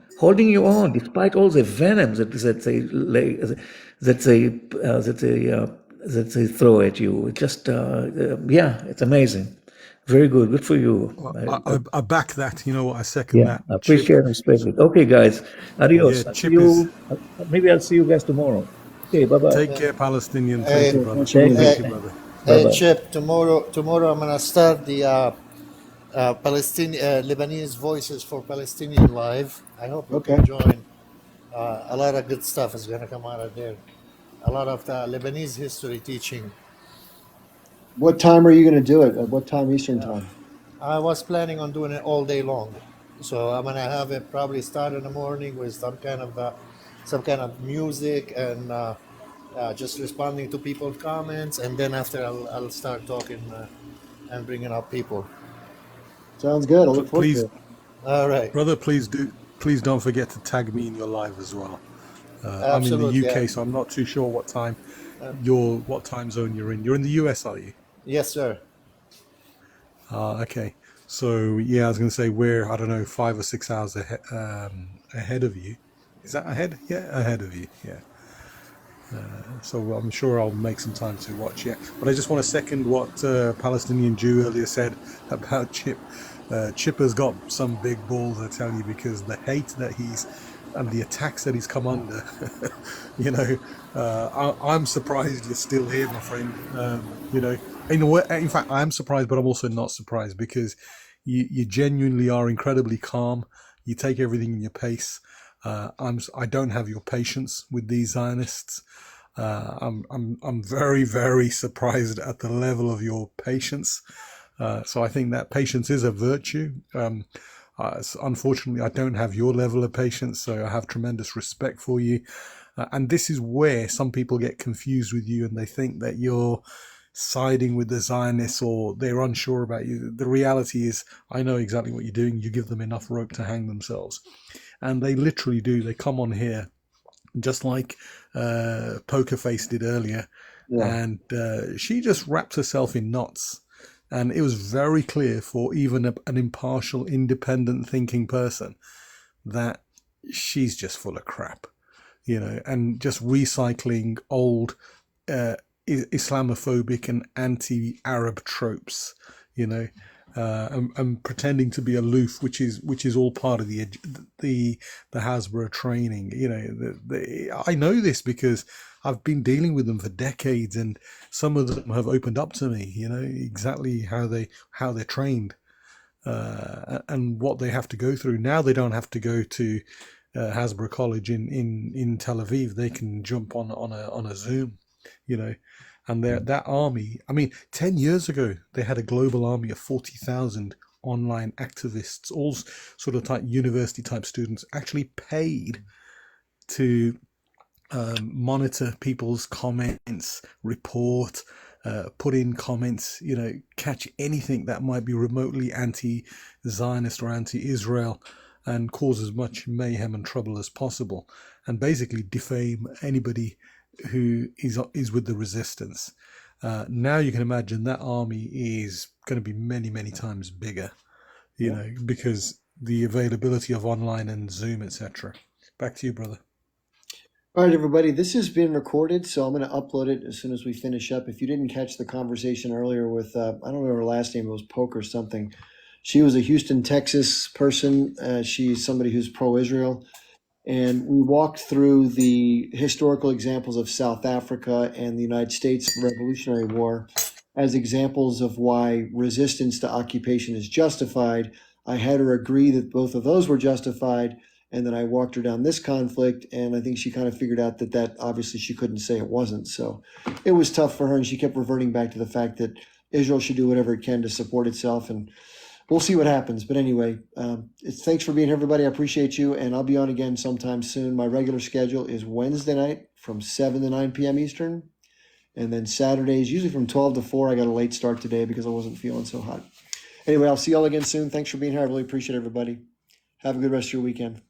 despite all the venom that they throw at you. It just it's amazing. Very good. Good for you. I back that. You know what? I second that. I appreciate and respect it. Okay, guys. Adios. Maybe I'll see you guys tomorrow. Okay, bye-bye. Take care, Palestinian. Thank you, brother. Thank you, brother. Hey, Chip, tomorrow I'm going to start the Lebanese Voices for Palestinian Live. I hope you can join. A lot of good stuff is going to come out of there. A lot of the Lebanese history teaching. What time are you going to do it? At what time Eastern time? I was planning on doing it all day long, so I'm gonna have it probably start in the morning with some kind of music and just responding to people's comments, and then after I'll start talking and bringing up people. Sounds good. I look forward to Please, it. All right. brother, please don't forget to tag me in your live as well. I'm in the Absolutely. UK, so I'm not too sure what time Uh, what time zone you're in. You're in the US, are you? yes, sir. Okay. So yeah, I was going to say we're, I don't know, 5 or 6 hours ahead of you. Is that ahead? Yeah, ahead of you. Yeah. So I'm sure I'll make some time to watch. Yeah. But I just want to second what Palestinian Jew earlier said about Chip. Chip has got some big balls, I tell you, because the hate that he's and the attacks that he's come under. You know, I'm surprised you're still here, my friend. You know, in a way, in fact, I'm surprised, but I'm also not surprised because you genuinely are incredibly calm. You take everything in your pace. I don't have your patience with these Zionists. I'm very, very surprised at the level of your patience. So I think that patience is a virtue. Unfortunately, I don't have your level of patience, so I have tremendous respect for you. And this is where some people get confused with you and they think that you're siding with the Zionists or they're unsure about you. The reality is, I know exactly what you're doing. You give them enough rope to hang themselves. And they literally do. They come on here, just like Poker Face did earlier. Yeah. And she just wrapped herself in knots. And it was very clear for even an impartial, independent thinking person that she's just full of crap, you know, and just recycling old Islamophobic and anti-Arab tropes, you know, and pretending to be aloof, which is all part of the Hasbro training. You know, I know this because I've been dealing with them for decades, and some of them have opened up to me. You know exactly how they're trained and what they have to go through. Now they don't have to go to Hasbro College in Tel Aviv. They can jump on a Zoom, you know. And that army, I mean, 10 years ago, they had a global army of 40,000 online activists, all sort of university type students, actually paid to monitor people's comments, report, put in comments, you know, catch anything that might be remotely anti-Zionist or anti-Israel and cause as much mayhem and trouble as possible, and basically defame anybody who is with the resistance. Now you can imagine that army is going to be many, many times bigger, you know, because the availability of online and Zoom, etc. Back to you, brother. All right, everybody, this has been recorded, so I'm going to upload it as soon as we finish up. If you didn't catch the conversation earlier with, I don't remember her last name, it was Poke or something. She was a Houston, Texas person. She's somebody who's pro-Israel. And we walked through the historical examples of South Africa and the United States Revolutionary War as examples of why resistance to occupation is justified. I had her agree that both of those were justified. And then I walked her down this conflict, and I think she kind of figured out that obviously she couldn't say it wasn't. So it was tough for her, and she kept reverting back to the fact that Israel should do whatever it can to support itself, and we'll see what happens. But anyway, thanks for being here, everybody. I appreciate you, and I'll be on again sometime soon. My regular schedule is Wednesday night from 7 to 9 p.m. Eastern, and then Saturdays, usually from 12 to 4. I got a late start today because I wasn't feeling so hot. Anyway, I'll see y'all again soon. Thanks for being here. I really appreciate everybody. Have a good rest of your weekend.